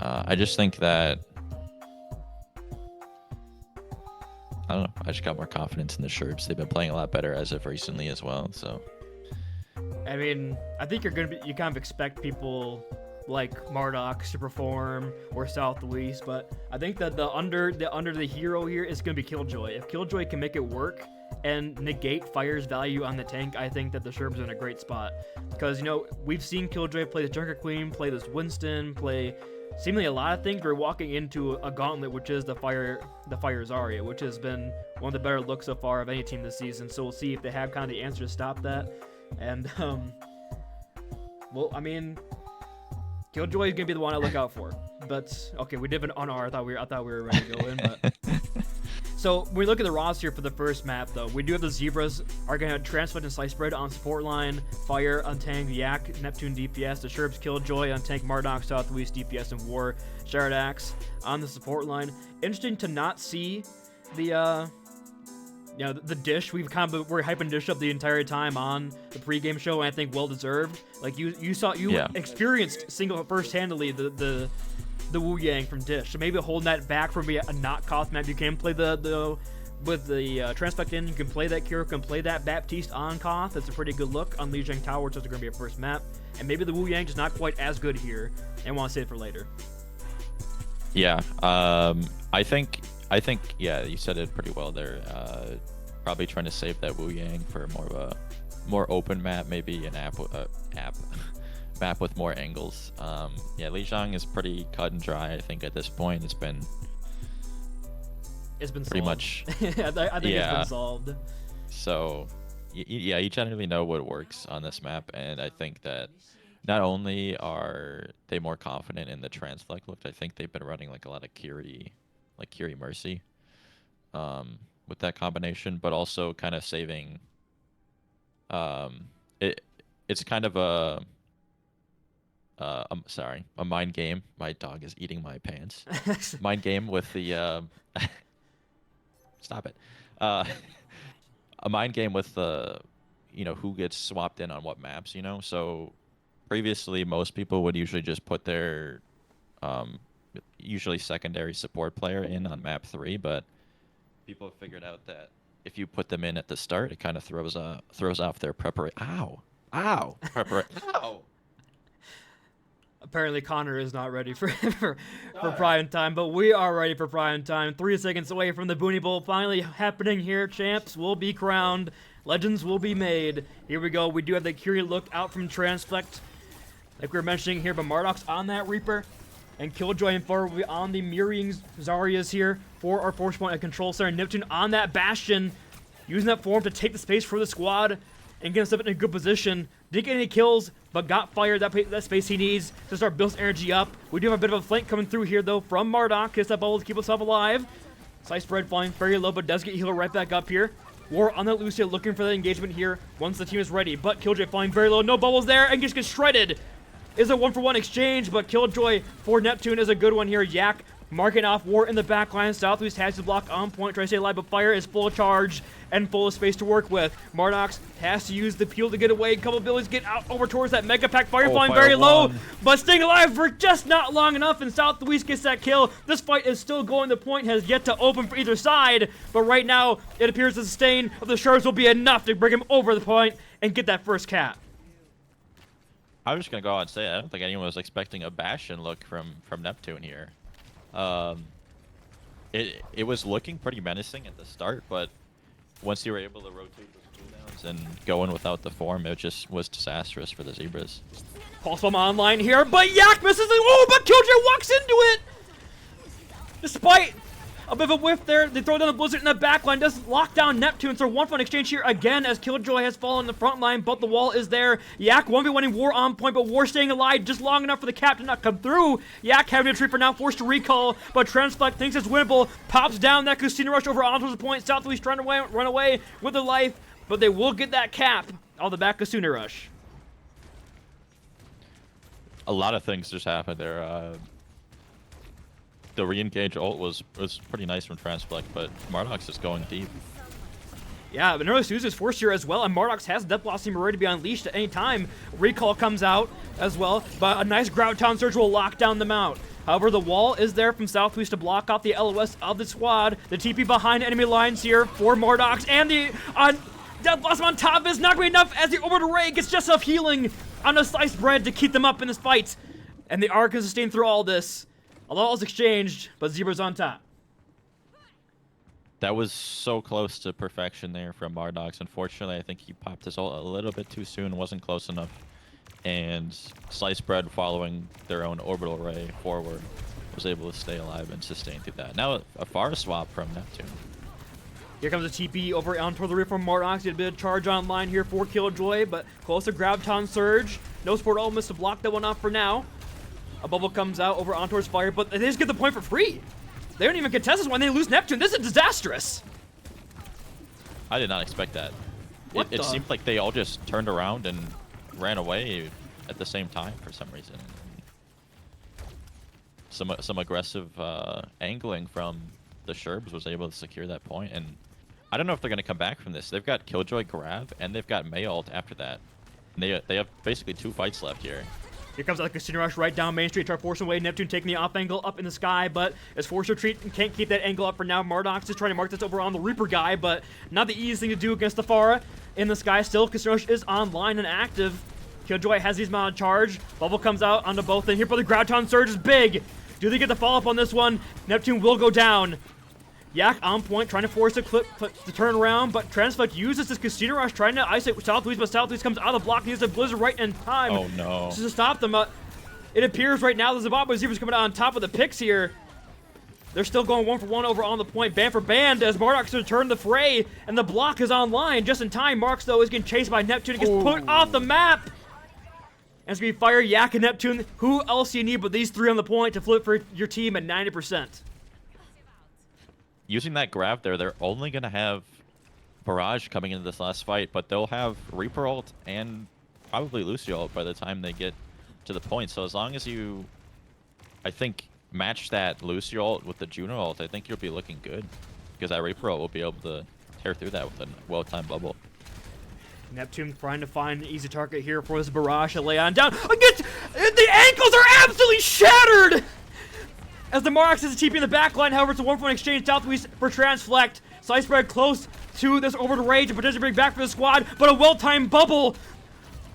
[SPEAKER 5] I just think that, I don't know, I just got more confidence in the Sherbs. They've been playing a lot better as of recently as well, so.
[SPEAKER 2] I mean, I think you kind of expect people like Mardox to perform or Southwest, but I think that the under the hero here is going to be Killjoy. If Killjoy can make it work and negate Fire's value on the tank, I think that the Sherbs are in a great spot. Because, you know, we've seen Killjoy play the Junker Queen, play this Winston, play seemingly a lot of things. We're walking into a gauntlet, which is the Fire Zarya, which has been one of the better looks so far of any team this season. So we'll see if they have kind of the answer to stop that. And, well, I mean, Killjoy is gonna be the one I look out for. But okay, we did an on R. I thought we were ready to go in. But so when we look at the roster for the first map, though, we do have the Zebras are gonna have Transfoot and Slice Spread on support line, Fire on tank, Yak, Neptune DPS, the Sherbs Killjoy on tank, Marduk Southwest DPS, and War Sharadax on the support line. Interesting to not see the you know, the dish. We're hyping dish up the entire time on the pregame show, and I think well deserved. Like you experienced first-handedly the Wu Yang from dish. So maybe holding that back from a not Koth map. You can play with the Transfect in. You can play that Kira, can play that Baptiste on Koth. That's a pretty good look on Lijiang Tower, which is going to be a first map. And maybe the Wu Yang is not quite as good here, and want to save it for later.
[SPEAKER 5] Yeah, I think yeah, you said it pretty well there. Probably trying to save that Wu Yang for more open map, maybe an map with more angles. Yeah, Lijiang is pretty cut and dry. I think at this point it's been pretty
[SPEAKER 2] solved.
[SPEAKER 5] much.
[SPEAKER 2] I think it's been solved.
[SPEAKER 5] So yeah, you generally know what works on this map, and I think that not only are they more confident in the Transflect look, I think they've been running like a lot of Kiri Mercy with that combination, but also kind of saving it's kind of a mind game. My dog is eating my pants. Mind game with the stop it. A mind game with the, you know, who gets swapped in on what maps, you know. So previously most people would usually just put their usually secondary support player in on map 3, but people have figured out that if you put them in at the start, it kind of throws off their preparation. Ow!
[SPEAKER 2] Apparently Connor is not ready for prime time, but we are ready for prime time. 3 seconds away from the BOON1E Bowl finally happening here. Champs will be crowned. Legends will be made. Here we go. We do have the Curie look out from Transflect, like we were mentioning here, but Marduk's on that Reaper. And Killjoy and Far will be on the mirroring Zaryas here for our force point at Control Center. Neptune on that Bastion, using that form to take the space for the squad. and get himself in a good position. Didn't get any kills, but got fired that space he needs to start building energy up. We do have a bit of a flank coming through here, though, from Marduk. Hits that bubble to keep himself alive. Slice Bread flying very low, but does get healed right back up here. War on that Lucio, looking for the engagement here once the team is ready. But Killjoy flying very low, no bubbles there, and just gets shredded. Is a 1-for-1 exchange, but Killjoy for Neptune is a good one here. Yak marking off War in the back line. Southwest has the block on point, trying to stay alive, but Fire is full charge and full of space to work with. Mardox has to use the peel to get away. A couple abilities get out over towards that Mega Pack. Fire flying very low, but staying alive for just not long enough, and Southwest gets that kill. This fight is still going. The point has yet to open for either side, but right now it appears the sustain of the Sherbs will be enough to bring him over the point and get that first cap.
[SPEAKER 5] I was just gonna go out and say I don't think anyone was expecting a Bastion look from Neptune here. It was looking pretty menacing at the start, but once you were able to rotate those cooldowns and go in without the form, it just was disastrous for the Zebras.
[SPEAKER 2] Pulse Bomb online here, but Yak misses it. Oh, but Killjoy walks into it! Despite a bit of a whiff there, they throw down the Blizzard in the back line, does lock down Neptune, so 1-for-1 exchange here again as Killjoy has fallen in the front line, but the wall is there. Yak 1v1ing War on point, but War staying alive just long enough for the cap to not come through. Yak having a retreat for now, forced to recall, but Transflect thinks it's winnable, pops down that Casino Rush over onto the point. Southwest trying to run away with their life, but they will get that cap on the back Casino Rush.
[SPEAKER 5] A lot of things just happened there. The re-engage ult was pretty nice from Transflect, but Mardox is going deep.
[SPEAKER 2] Yeah, but Nerlus uses force here as well, and Mardox has Death Blossom ready to be unleashed at any time. Recall comes out as well, but a nice Graviton Surge will lock down the mount. However, the wall is there from Southwest to block off the LOS of the squad. The TP behind enemy lines here for Mardox, and the Death Blossom on top is not going to be enough as the Orbital Ray gets just enough healing on a Sliced Bread to keep them up in this fight. And the Arc is sustained through all this. A lot was exchanged, but Zebra's on top.
[SPEAKER 5] That was so close to perfection there from Mardox. Unfortunately, I think he popped his ult a little bit too soon, wasn't close enough. And Sliced Bread, following their own orbital ray forward, was able to stay alive and sustain through that. Now a far swap from Neptune.
[SPEAKER 2] Here comes a TP over onto the rear from Mardox. He had a bit of charge online here for Killjoy, but close to Graviton Surge. No support elements to block that one off for now. A bubble comes out over on towards Fire, but they just get the point for free. They don't even contest this one. They lose Neptune. This is disastrous.
[SPEAKER 5] I did not expect that. It seemed like they all just turned around and ran away at the same time for some reason. Some aggressive angling from the Sherbs was able to secure that point, and I don't know if they're going to come back from this. They've got Killjoy grab, and they've got May ult after that. And they have basically 2 fights left here.
[SPEAKER 2] Here comes that Casino Rush right down Main Street, try to force away. Neptune taking the off angle up in the sky, but is forced to retreat and can't keep that angle up for now. Mardox is trying to mark this over on the Reaper guy, but not the easiest thing to do against the Pharah in the sky. Still, Casino Rush is online and active. Killjoy has these mount charge. Bubble comes out onto both, and here for the Graviton Surge is big. Do they get the follow-up on this one? Neptune will go down. Yak on point, trying to force the clip to turn around, but Transflect uses this Casino Rush, trying to isolate Southwest, but Southwest comes out of the block and uses a Blizzard right in time.
[SPEAKER 5] Oh no.
[SPEAKER 2] Just to stop them. It appears right now the Zimbabwe Zebras coming out on top of the picks here. They're still going 1-for-1 over on the point, band for band, as Mardox return the fray, and the block is online just in time. Marks, though, is getting chased by Neptune and gets put off the map. And it's going to be Fire, Yak, and Neptune. Who else do you need but these 3 on the point to flip for your team at 90%?
[SPEAKER 5] Using that grab there, they're only going to have Barrage coming into this last fight, but they'll have Reaper ult and probably Lucio ult by the time they get to the point. So as long as you, I think, match that Lucio ult with the Juno ult, I think you'll be looking good, because that Reaper ult will be able to tear through that with a well-timed bubble.
[SPEAKER 2] Neptune trying to find an easy target here for this Barrage to lay on down. Against, the ankles are absolutely shattered! As the Mardox is a TP in the back line, however, it's a 1-for-1 exchange Southwest for Transflect. Slice Bread close to this Orbital Rage to potentially bring back for the squad, but a well-timed bubble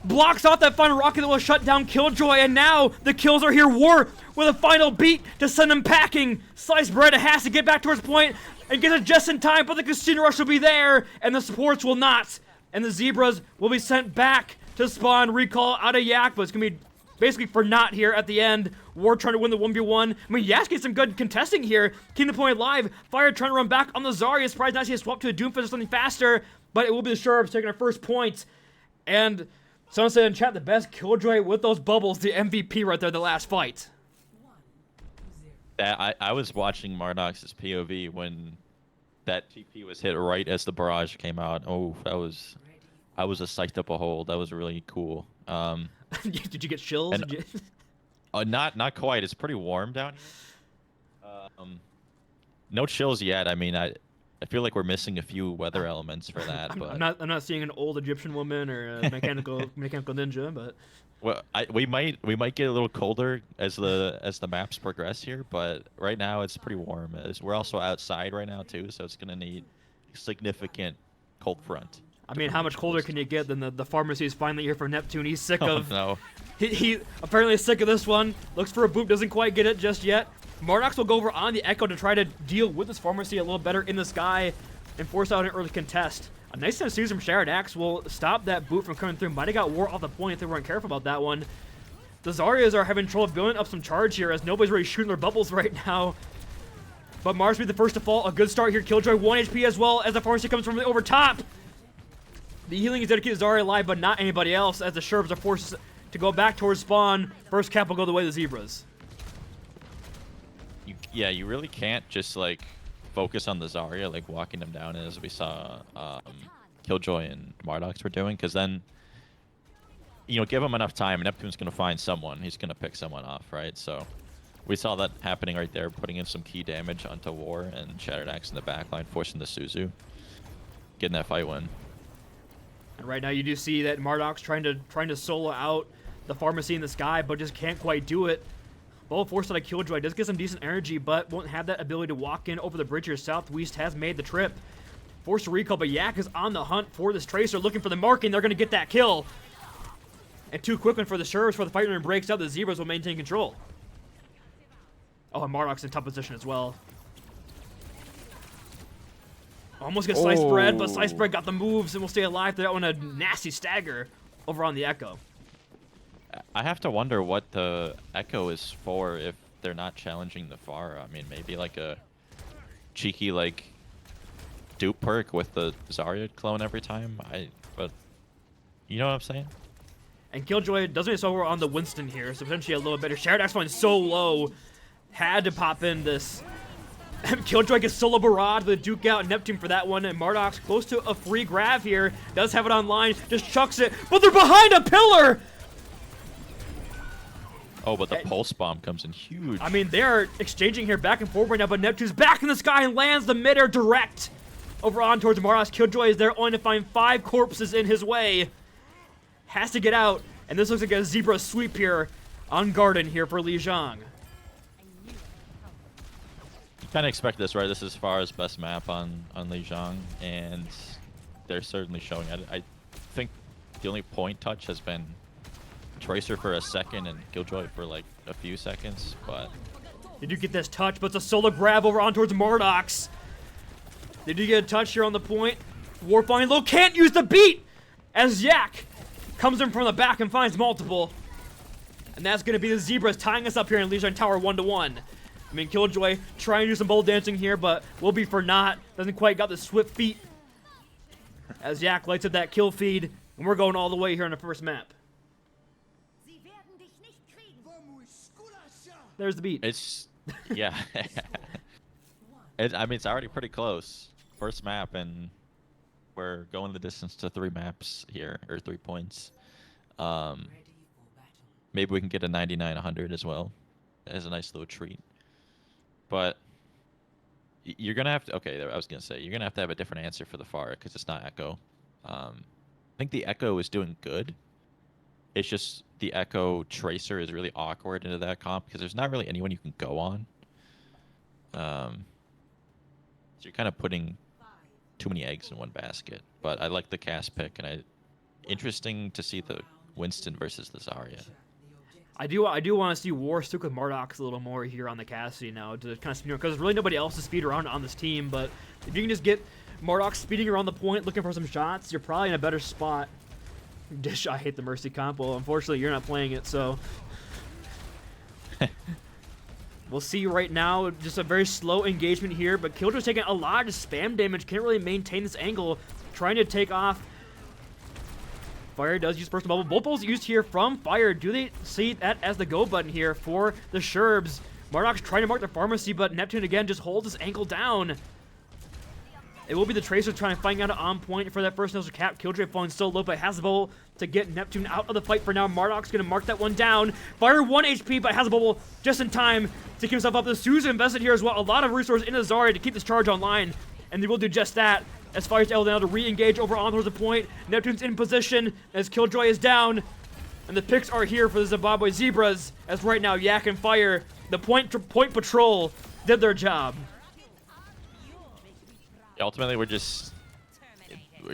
[SPEAKER 2] blocks off that final rocket that will shut down Killjoy, and now the kills are here. War with a final beat to send them packing. Slice Bread has to get back towards point and get it just in time, but the Casino Rush will be there, and the supports will not. And the Zebras will be sent back to spawn. Recall out of Yak, but it's going to be basically for naught here at the end. War trying to win the 1v1. I mean, Yak's getting some good contesting here. Keeping the point alive. Fire trying to run back on the Zarya. Surprised not to see a swap to a Doomfist or something faster, but it will be the Sherbs taking our first point And someone said in chat, the best Killjoy with those bubbles, the MVP right there, the last fight.
[SPEAKER 5] I was watching Marnox's POV when that TP was hit right as the barrage came out. Oh, I was a psyched up a hole. That was really cool.
[SPEAKER 2] Did you get chills?
[SPEAKER 5] And, not quite. It's pretty warm down here. No chills yet. I mean, I feel like we're missing a few weather elements for that. But
[SPEAKER 2] I'm not seeing an old Egyptian woman or a mechanical ninja, but
[SPEAKER 5] well, we might get a little colder as the maps progress here, but right now it's pretty warm. We're also outside right now too, so it's gonna need significant cold front.
[SPEAKER 2] I mean, how much colder can you get than the pharmacy is finally here for Neptune? He's sick
[SPEAKER 5] Oh
[SPEAKER 2] of.
[SPEAKER 5] no.
[SPEAKER 2] He apparently is sick of this one. Looks for a boop, doesn't quite get it just yet. Marnox will go over on the Echo to try to deal with this pharmacy a little better in the sky and force out an early contest. A nice sense from Sherbs will stop that boot from coming through. Might have got War off the point if they weren't careful about that one. The Zaryas are having trouble building up some charge here as nobody's really shooting their bubbles right now. But Mars will be the first to fall. A good start here. Killjoy 1 HP as well as the pharmacy comes from the over top. The healing is there to keep Zarya alive, but not anybody else as the Sherbs are forced to go back towards spawn. First cap will go the way of the Zebras.
[SPEAKER 5] You really can't just like focus on the Zarya, like walking them down as we saw Killjoy and Mardox were doing, because then give him enough time and Neptune's gonna find someone. He's gonna pick someone off, right? So we saw that happening right there, putting in some key damage onto War and Shattered Axe in the backline, forcing the Suzu, getting that fight win.
[SPEAKER 2] And right now you do see that Mardox trying to solo out the pharmacy in the sky, but just can't quite do it. Both forced out of Killjoy does get some decent energy, but won't have that ability to walk in over the bridge here. Southwest has made the trip. Forced to recall, but Yak is on the hunt for this Tracer, looking for the marking. They're going to get that kill. And too quick one for the Sherbs for the fight and breaks out. The Zebras will maintain control. Oh, and Mardox in tough position as well. Almost gets Slice Bread, but Slice Bread got the moves and will stay alive through that one. A nasty stagger over on the Echo.
[SPEAKER 5] I have to wonder what the Echo is for if they're not challenging the Pharah. I mean, maybe like a cheeky like dupe perk with the Zarya clone every time. But you know what I'm saying?
[SPEAKER 2] And Killjoy doesn't get over on the Winston here, so potentially a little better. Shattered Axe is so low, had to pop in this. Killjoy gets solo barrage with a Duke out Neptune for that one, and Mardox close to a free grab here. Does have it online, just chucks it, but they're behind a pillar!
[SPEAKER 5] Oh, but the pulse bomb comes in huge.
[SPEAKER 2] I mean, they're exchanging here back and forth right now, but Neptune's back in the sky and lands the mid-air direct over on towards Mardox. Killjoy is there only to find 5 corpses in his way. Has to get out, and this looks like a Zebra sweep here on Garden here for Li Zhang.
[SPEAKER 5] You kind of expect this, right? This is Farah's best map on Li Zhang, and they're certainly showing it. I think the only point touch has been Tracer for a second and Killjoy for like a few seconds, but
[SPEAKER 2] They do get this touch, but it's a solo grab over on towards Mardox. They do get a touch here on the point. Warfind low can't use the beat as Yak comes in from the back and finds multiple. And that's going to be the Zebras tying us up here in Li Zhang Tower 1-1. I mean, Killjoy trying to do some bowl dancing here, but will be for naught. Doesn't quite got the swift feet as Yak lights up that kill feed. And we're going all the way here on the first map. There's the beat.
[SPEAKER 5] it's yeah. I mean, it's already pretty close. First map, and we're going the distance to 3 maps here, or 3 points. Maybe we can get a 99-100 as well, as a nice little treat. But you're gonna have to. Okay, I was gonna say you're gonna have to have a different answer for the Pharah because it's not Echo. I think the Echo is doing good. It's just the Echo Tracer is really awkward into that comp because there's not really anyone you can go on. So you're kind of putting too many eggs in one basket. But I like the cast pick, and interesting to see the Winston versus the Zarya.
[SPEAKER 2] I do want to see War stick with Mardox a little more here on the Cassidy now to kind of speed around, because there's really nobody else to speed around on this team. But if you can just get Mardox speeding around the point, looking for some shots, you're probably in a better spot. Dish, I hate the Mercy comp. Well, unfortunately, you're not playing it, so we'll see right now. Just a very slow engagement here, but Killjoy's taking a lot of spam damage. Can't really maintain this angle. Trying to take off Fire does use personal bubble. Both balls used here from Fire. Do they see that as the go button here for the Sherbs? Marduk's trying to mark the pharmacy, but Neptune again just holds his ankle down. It will be the Tracer trying to find out on point for that first initial cap. Killjoy falling so low, but has the bubble to get Neptune out of the fight for now. Marduk's going to mark that one down. Fire 1 HP, but has a bubble just in time to keep himself up. The Susan invested here as well. A lot of resources in Zarya to keep this charge online, and they will do just that. As Fire's able now to re-engage over on towards the point. Neptune's in position as Killjoy is down. And the picks are here for the Zimbabwe Zebras. As right now, Yak and Fire, the point patrol, did their job.
[SPEAKER 5] Ultimately,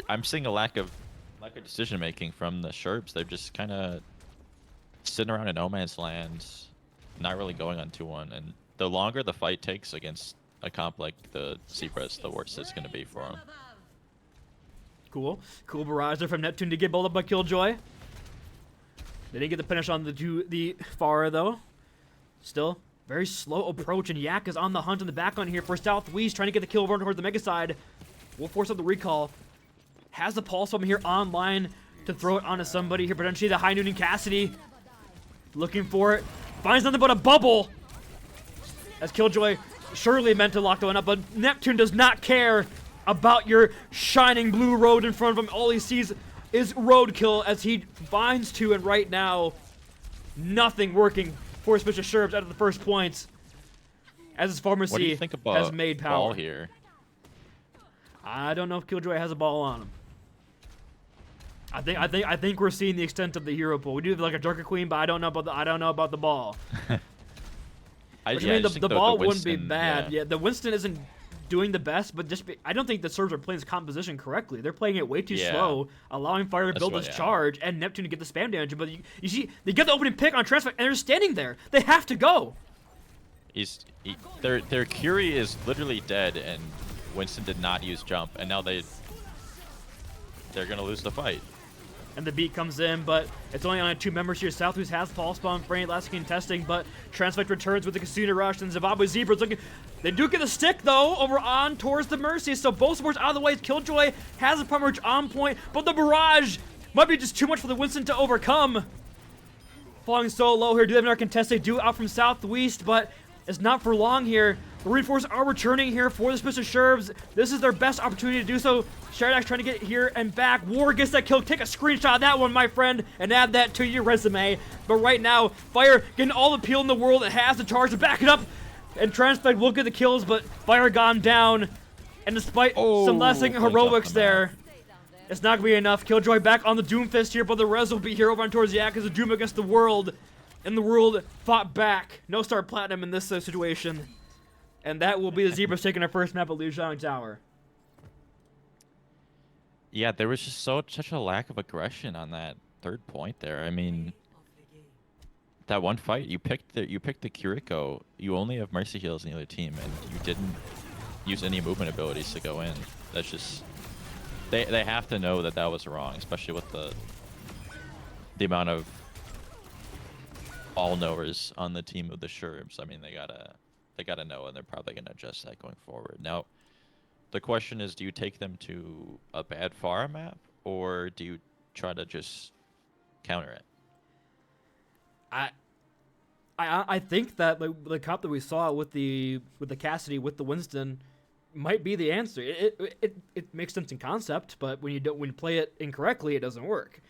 [SPEAKER 5] I'm seeing a lack of decision making from the Sherbs. They're just kind of sitting around in no man's land, not really going on 2-1. And the longer the fight takes against a comp like the Zebras, the worse it's going to be for them.
[SPEAKER 2] Cool barrage there from Neptune to get bowled up by Killjoy. They didn't get the finish on the Pharah though. Still, very slow approach, and Yak is on the hunt in the back on here for Southwest, trying to get the kill over towards the Mega side. Will force up the recall. Has the Pulse Bomb here online to throw it onto somebody here, potentially the High Noon and Cassidy. Looking for it. Finds nothing but a bubble. As Killjoy surely meant to lock the one up, but Neptune does not care about your shining blue road in front of him. All he sees is roadkill as he finds 2, and right now, nothing working for Mr. Sherbs out of the first points. As his pharmacy
[SPEAKER 5] What do you think about
[SPEAKER 2] has made power
[SPEAKER 5] ball here?
[SPEAKER 2] I don't know if Killjoy has a ball on him. I think we're seeing the extent of the hero pool. We do have like a Joker Queen, but I don't know about the ball.
[SPEAKER 5] I
[SPEAKER 2] mean,
[SPEAKER 5] just think
[SPEAKER 2] the ball wouldn't
[SPEAKER 5] Winston,
[SPEAKER 2] be bad. Yeah, the Winston isn't doing the best, but I don't think the Serbs are playing this composition correctly. They're playing it way too slow, allowing Fire to build this charge and Neptune to get the spam damage. But you see, they get the opening pick on transfer, and they're standing there. They have to go.
[SPEAKER 5] Their Curie is literally dead, and Winston did not use jump, and now they're gonna lose the fight.
[SPEAKER 2] And the beat comes in, but it's only on 2 members here. Southwest has Pulse Bomb, Frame, last game testing, but Transfect returns with the Casino Rush, and Zimbabwe Zebras looking. They do get the stick, though, over on towards the Mercy, so both supports out of the way. Killjoy has a Pummerage on point, but the barrage might be just too much for the Winston to overcome. Falling so low here. Do have another contest. They do out from Southwest, but it's not for long here. The reinforcements are returning here for the Mr. Sherbs. This is their best opportunity to do so. Shardak's trying to get here and back. War gets that kill. Take a screenshot of that one, my friend, and add that to your resume. But right now, Fire getting all the peel in the world. It has the charge to back it up. And Transfect will get the kills, but Fire gone down. And despite some lasting heroics there, it's not going to be enough. Killjoy back on the Doomfist here, but the res will be here over on towards Yak as a Doom against the world. And the world fought back. No star platinum in this situation. And that will be the Zebras taking their first map at Liujiang Tower.
[SPEAKER 5] Yeah, there was just such a lack of aggression on that third point there. I mean, that one fight, you picked the Kiriko. You only have Mercy heals in the other team, and you didn't use any movement abilities to go in. That's just they have to know that was wrong, especially with the amount of all-knowers on the team of the Sherbs. I mean, they gotta know, and they're probably gonna adjust that going forward. Now, the question is, do you take them to a bad Pharah map, or do you try to just counter it?
[SPEAKER 2] I think that the comp that we saw with the Cassidy with the Winston might be the answer. It makes sense in concept, but when you play it incorrectly, it doesn't work.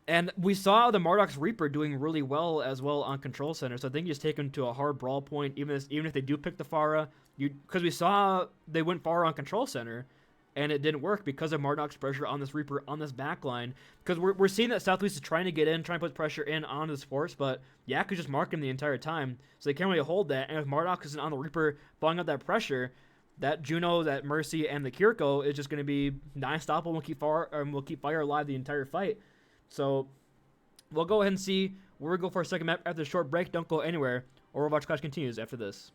[SPEAKER 2] And we saw the Marduk's Reaper doing really well as well on Control Center, so I think you just take them to a hard brawl point, even if they do pick the Pharah. Because we saw they went Pharah on Control Center, and it didn't work because of Marduk's pressure on this Reaper on this backline. Because we're seeing that Southwest is trying to get in, trying to put pressure in on the sports, but Yak is just marking the entire time, so they can't really hold that. And if Marduk isn't on the Reaper following up that pressure, that Juno, that Mercy, and the Kiriko is just going to be non-stoppable and will keep Fire alive the entire fight. So we'll go ahead and see where we go for our second map after a short break. Don't go anywhere. Overwatch Clash continues after this.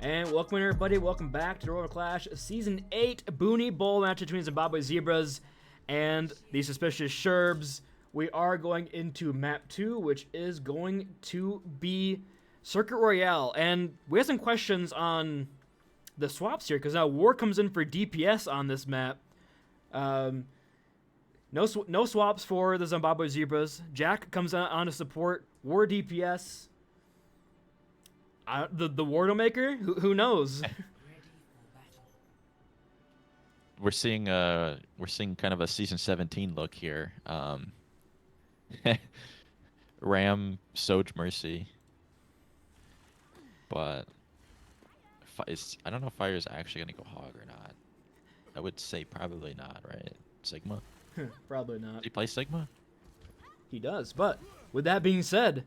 [SPEAKER 2] And welcome everybody, welcome back to the Aurora Clash Season 8 BOON1E Bowl match between Zimbabwe Zebras and the suspicious Sherbs. We are going into map 2, which is going to be Circuit Royale. And we have some questions on the swaps here, because now War comes in for DPS on this map. No swaps for the Zimbabwe Zebras. Jack comes on to support War DPS. The Wardomaker? Who knows?
[SPEAKER 5] We're seeing kind of a season 17 look here. Ram, Soj, Mercy, but I don't know if Fire is actually gonna go hog or not. I would say probably not, right? Sigma?
[SPEAKER 2] Probably not.
[SPEAKER 5] Does he play Sigma?
[SPEAKER 2] He does, but with that being said,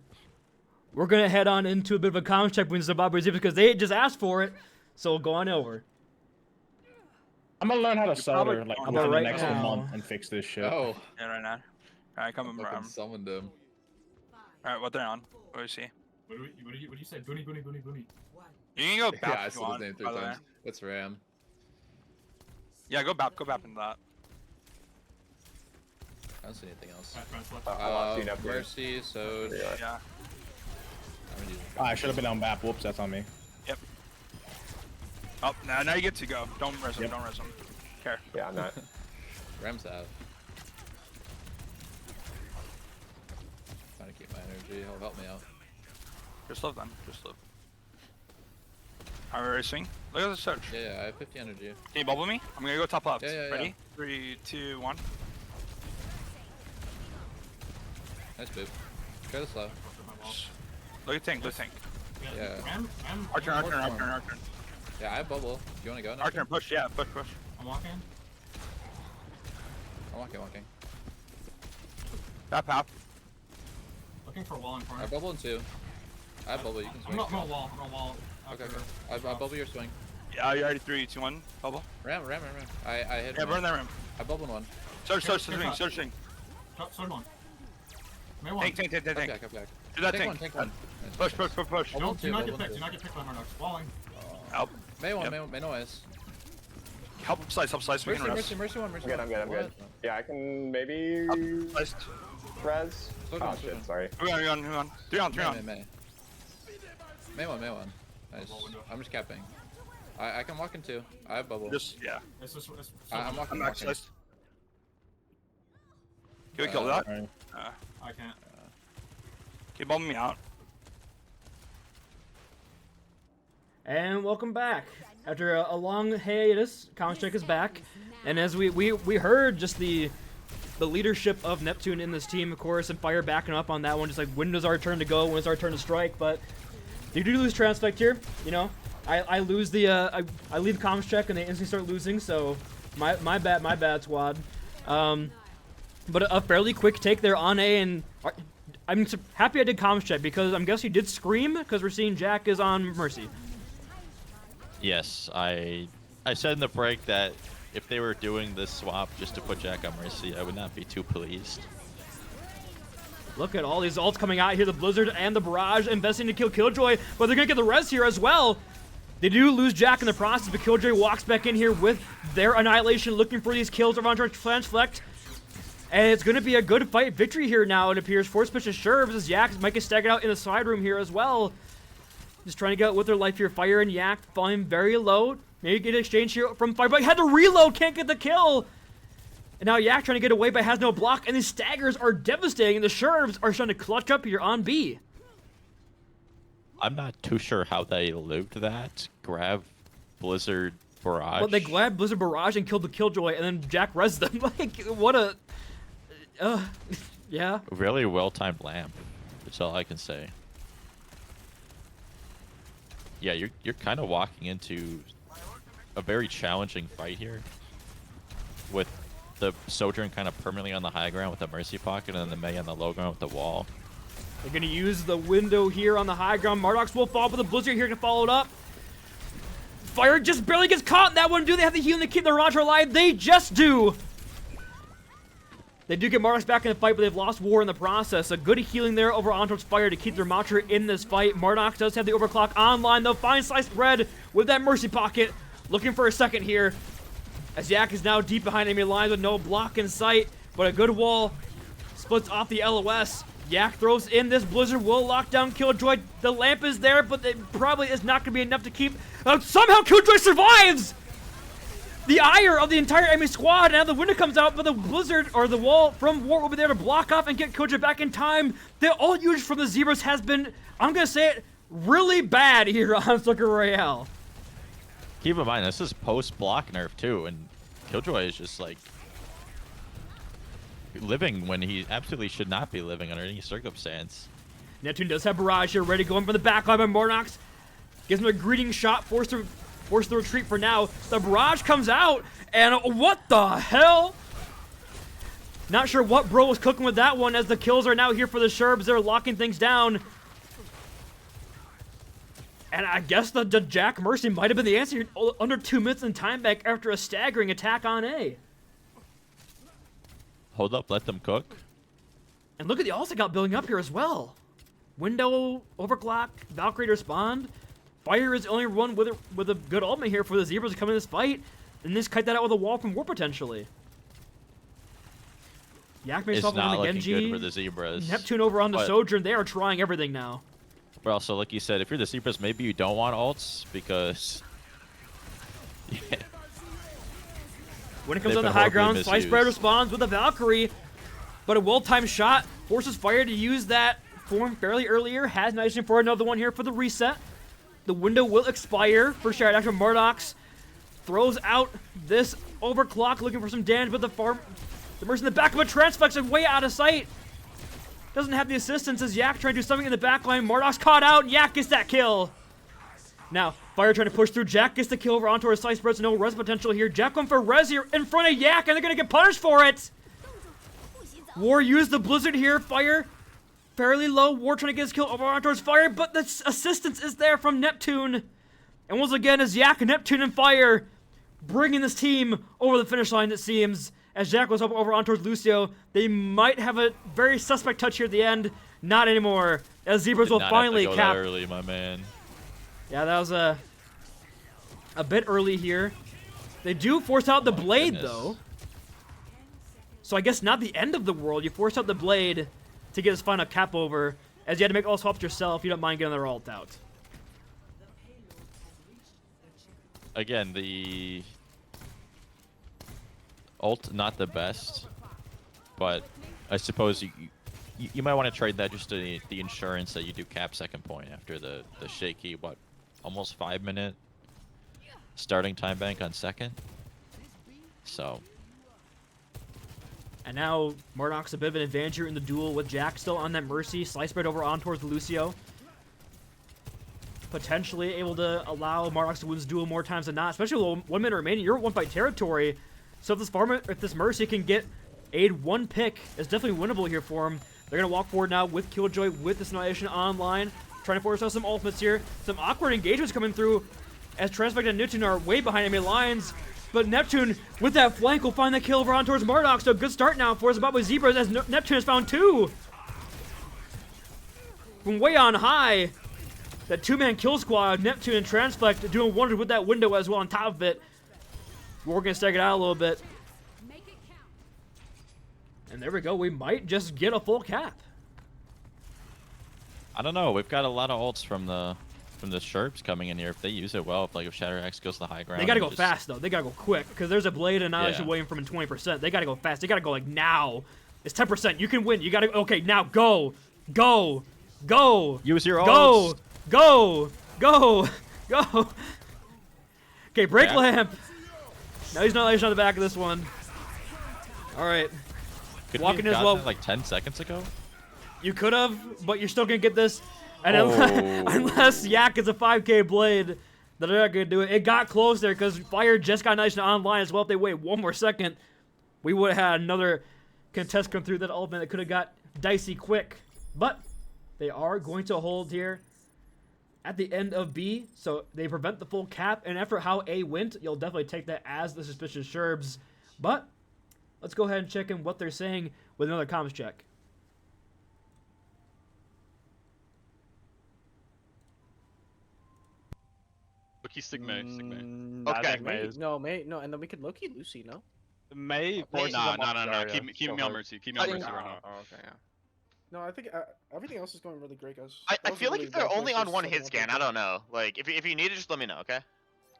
[SPEAKER 2] we're going to head on into a bit of a comms check between Zimbabwe Zebras because they just asked for it, so we'll go on over.
[SPEAKER 6] I'm going to learn how to solder like within
[SPEAKER 2] right
[SPEAKER 6] the next
[SPEAKER 2] now.
[SPEAKER 6] month and fix this shit.
[SPEAKER 1] Oh,
[SPEAKER 7] Yeah, right now. Alright, come
[SPEAKER 1] I
[SPEAKER 7] around.
[SPEAKER 1] summoned him.
[SPEAKER 7] Alright, what they're on? What is he?
[SPEAKER 8] What do you say? Boony.
[SPEAKER 7] You can go back
[SPEAKER 1] Yeah, I
[SPEAKER 7] if you
[SPEAKER 1] said his
[SPEAKER 7] want,
[SPEAKER 1] name 3
[SPEAKER 7] by the way.
[SPEAKER 1] times. What's Ram?
[SPEAKER 7] Yeah, go back into that.
[SPEAKER 1] I don't see anything else.
[SPEAKER 8] Mercy.
[SPEAKER 1] Mercy, so
[SPEAKER 7] Yeah.
[SPEAKER 6] I should have been on BAP. Whoops, that's on me.
[SPEAKER 7] Yep. Oh, now you get to go. Don't res him,
[SPEAKER 6] Yep.
[SPEAKER 7] don't res him. Care.
[SPEAKER 8] Yeah, I'm not.
[SPEAKER 1] Ram's out. Trying to keep my energy. He'll help me out.
[SPEAKER 7] Just live then. Just live. Alright, racing. Look at the search.
[SPEAKER 1] Yeah, I have 50 energy.
[SPEAKER 7] Can you bubble me? I'm gonna go top left.
[SPEAKER 1] Yeah.
[SPEAKER 7] Ready? 3, 2, 1.
[SPEAKER 1] Nice boop. Try the slow.
[SPEAKER 7] Look at tank, look at tank.
[SPEAKER 1] Yeah.
[SPEAKER 7] Archer.
[SPEAKER 1] Yeah, I have bubble. Do you want to go now?
[SPEAKER 7] Archer, push, yeah, push.
[SPEAKER 8] I'm walking.
[SPEAKER 1] I'm walking.
[SPEAKER 7] That path.
[SPEAKER 8] Looking for a wall in
[SPEAKER 1] I
[SPEAKER 8] front.
[SPEAKER 1] have bubble in 2. I have bubble. You can
[SPEAKER 8] I'm
[SPEAKER 1] swing.
[SPEAKER 8] not gonna wall.
[SPEAKER 1] Okay. I bubble your swing.
[SPEAKER 7] Yeah, you already 3, 2, 1. Bubble.
[SPEAKER 1] Ram. I hit.
[SPEAKER 7] Yeah, burn that rim.
[SPEAKER 1] I bubble in 1.
[SPEAKER 7] Search,
[SPEAKER 8] Sword
[SPEAKER 7] swing.
[SPEAKER 8] Sword one. May one.
[SPEAKER 7] Tank.
[SPEAKER 1] Come back.
[SPEAKER 7] Do that
[SPEAKER 1] Take
[SPEAKER 7] tank.
[SPEAKER 1] one.
[SPEAKER 7] Push.
[SPEAKER 1] Bubble
[SPEAKER 8] Do not get
[SPEAKER 1] two.
[SPEAKER 8] picked. Do not get picked by Mardox. Walling.
[SPEAKER 7] Help.
[SPEAKER 1] May one.
[SPEAKER 7] Yep.
[SPEAKER 1] May noise.
[SPEAKER 7] Help slice. We can rest.
[SPEAKER 1] Mercy one.
[SPEAKER 9] I'm good. Yeah, I can maybe
[SPEAKER 7] Sliced.
[SPEAKER 9] res. Oh shit, sorry.
[SPEAKER 7] Who on? 3 on.
[SPEAKER 1] May one. Nice. I'm just capping. I can walk in 2. I have bubble.
[SPEAKER 7] Yeah.
[SPEAKER 1] I'm walking.
[SPEAKER 7] I'm max sliced. Can we kill that?
[SPEAKER 6] Alright.
[SPEAKER 8] I can't.
[SPEAKER 7] Keep bombing me out.
[SPEAKER 2] And welcome back. After a long hiatus, Counter-Strike is back. And as we heard just the leadership of Neptune in this team, of course, and Fire backing up on that one, just like when is our turn to go, when is our turn to strike, but they do lose Transfect here, you know. I lose the, I leave comms check and they instantly start losing, so my bad squad. But a fairly quick take there on A, and I'm happy I did comms check because I'm guessing you did scream because we're seeing Jack is on Mercy.
[SPEAKER 5] Yes, I said in the break that if they were doing this swap just to put Jack on Mercy, I would not be too pleased.
[SPEAKER 2] Look at all these ults coming out here, the Blizzard and the Barrage investing to kill Killjoy, but they're gonna get the res here as well. They do lose Jack in the process, but Killjoy walks back in here with their Annihilation, looking for these kills around Transfect. And it's going to be a good fight victory here now, it appears, for suspicious Sherbs, as Yak might get staggered out in the side room here as well. Just trying to get out with their life here. Fire and Yak falling very low. Maybe get an exchange here from Fire, but he had to reload, can't get the kill. And now Yak trying to get away, but has no block, and these staggers are devastating, and the Sherbs are trying to clutch up here on B.
[SPEAKER 5] I'm not too sure how they lived that. Grab Blizzard Barrage.
[SPEAKER 2] Well, they grabbed Blizzard Barrage and killed the Killjoy, and then Jack res them. Like, what a... yeah.
[SPEAKER 5] Really well-timed lamp. That's all I can say. Yeah, you're kind of walking into a very challenging fight here, with the Sojourn kind of permanently on the high ground with the Mercy Pocket, and then the Mei on the low ground with the wall.
[SPEAKER 2] They're going to use the window here on the high ground. Mardox will fall, but the Blizzard here to follow it up. Fire just barely gets caught in that one. Do they have the heal to keep the Roger alive? They just do. They do get Mardox back in the fight, but they've lost War in the process. A good healing there over onto's Fire to keep their Matra in this fight. Mardox does have the overclock online, though. Fine sliced red with that Mercy Pocket. Looking for a second here, as Yak is now deep behind enemy lines with no block in sight, but a good wall splits off the LOS. Yak throws in this Blizzard, will lock down Killjoy. The lamp is there, but it probably is not going to be enough to keep... somehow Killjoy survives! The ire of the entire enemy squad. Now the window comes out, but the Blizzard, or the wall from War, will be there to block off and get Killjoy back in time. The ult usage from the Zebras has been, I'm going to say it, really bad here on Soccer Royale.
[SPEAKER 5] Keep in mind, this is post-block nerf, too, and Killjoy is just, like, living when he absolutely should not be living under any circumstance.
[SPEAKER 2] Neptune does have Barrage here, ready to go in for the backline by Mornox. Gives him a greeting shot, force the retreat for now. The Barrage comes out, and what the hell? Not sure what Bro was cooking with that one, as the kills are now here for the Sherbs. They're locking things down. And I guess the Jack Mercy might have been the answer under 2 minutes in time back after a staggering attack on A.
[SPEAKER 5] Hold up, let them cook.
[SPEAKER 2] And look at the ults that got building up here as well. Window, overclock, Valkyrie to respond. Fire is the only one with a good ultimate here for the Zebras to come in this fight. And just kite that out with a wall from War potentially. Yak makes off on the Genji.
[SPEAKER 5] Good for the Zebras.
[SPEAKER 2] Neptune over on the Sojourn. They are trying everything now.
[SPEAKER 5] But also, like you said, if you're the Zebras, maybe you don't want ults because... Yeah.
[SPEAKER 2] When it comes on the high ground, Slice Spread responds with a Valkyrie, but a well-timed shot forces Fire to use that form fairly earlier. Has nice for another one here for the reset. The window will expire for Shard after Mardox throws out this overclock, looking for some damage, but the Mercy in the back of a Transflex is way out of sight. Doesn't have the assistance as Yak trying to do something in the back line. Mardox caught out, and Yak gets that kill. Now, Fire trying to push through. Jack gets the kill over onto our Slice Spreads. No res potential here. Jack going for res here in front of Yak, and they're going to get punished for it. War used the Blizzard here. Fire fairly low. War trying to get his kill over onto his Fire, but the assistance is there from Neptune. And once again, as Yak, Neptune, and Fire bringing this team over the finish line, it seems. As Jack goes up over on towards Lucio, they might have a very suspect touch here at the end. Not anymore. As Zebras will finally cap.
[SPEAKER 5] That early, my man.
[SPEAKER 2] Yeah, that was a bit early here. They do force out the blade, though. So I guess not the end of the world. You force out the blade to get his final cap over, as you had to make all swaps yourself. You don't mind getting their ult out.
[SPEAKER 5] Again, the ult not the best, but I suppose you might want to trade that just to the insurance that you do cap second point after the shaky almost 5-minute starting time bank on second. So.
[SPEAKER 2] And now Murdoch's a bit of an advantage here in the duel with Jack still on that Mercy. Slice spread over on towards Lucio. Potentially able to allow Murdoch to win this duel more times than not, especially with 1 minute remaining. You're at 1 fight territory. So if this Mercy can get aid 1 pick, it's definitely winnable here for him. They're going to walk forward now with Killjoy, with this Annihilation online. Trying to force out some ultimates here. Some awkward engagements coming through as Transfect and Neptune are way behind enemy lines. But Neptune, with that flank, will find the kill over on towards Murdoch. So good start now for Zimbabwe Zebras as Neptune has found 2. From way on high, that 2-man kill squad, Neptune and Transfect doing wonders with that window as well on top of it. We're going to stagger it out a little bit. And there we go. We might just get a full cap.
[SPEAKER 5] I don't know. We've got a lot of ults from the Sherbs coming in here. If they use it well, if Shatter Axe goes to the high ground.
[SPEAKER 2] They got to go fast, though. They got to go quick. Because there's a Blade and Annihilation waiting for him in 20%. They got to go fast. They got to go, like, now. It's 10%. You can win. You got to... Okay, now go. Go. Go.
[SPEAKER 5] Use your ults.
[SPEAKER 2] Go. Go. Go. Go. Okay, break lamp. Now he's not on the back of this one. All right.
[SPEAKER 5] Could walking as well. Like 10 seconds ago.
[SPEAKER 2] You could have, but you're still gonna get this. And unless Yak is a 5K blade, they're not gonna do it. It got close there because Fire just got nice and online as well. If they wait 1 more second, we would have had another contest come through that ultimate that could have got dicey quick. But they are going to hold here at the end of B, so they prevent the full cap. And after how A went, you'll definitely take that as the suspicious Sherbs. But Let's go ahead and check in what they're saying with another comms check.
[SPEAKER 10] Loki stick May. Stick May.
[SPEAKER 7] Okay.
[SPEAKER 6] No, May. No, and then we could Loki Lucy, no?
[SPEAKER 10] May. Nah. Keep me on Mercy. Keep me on Mercy right now.
[SPEAKER 9] Okay, yeah.
[SPEAKER 6] No, I think everything else is going really great, guys.
[SPEAKER 11] I feel like if they're only on one hit scan, I don't know. Like if you need it, just let me know, okay?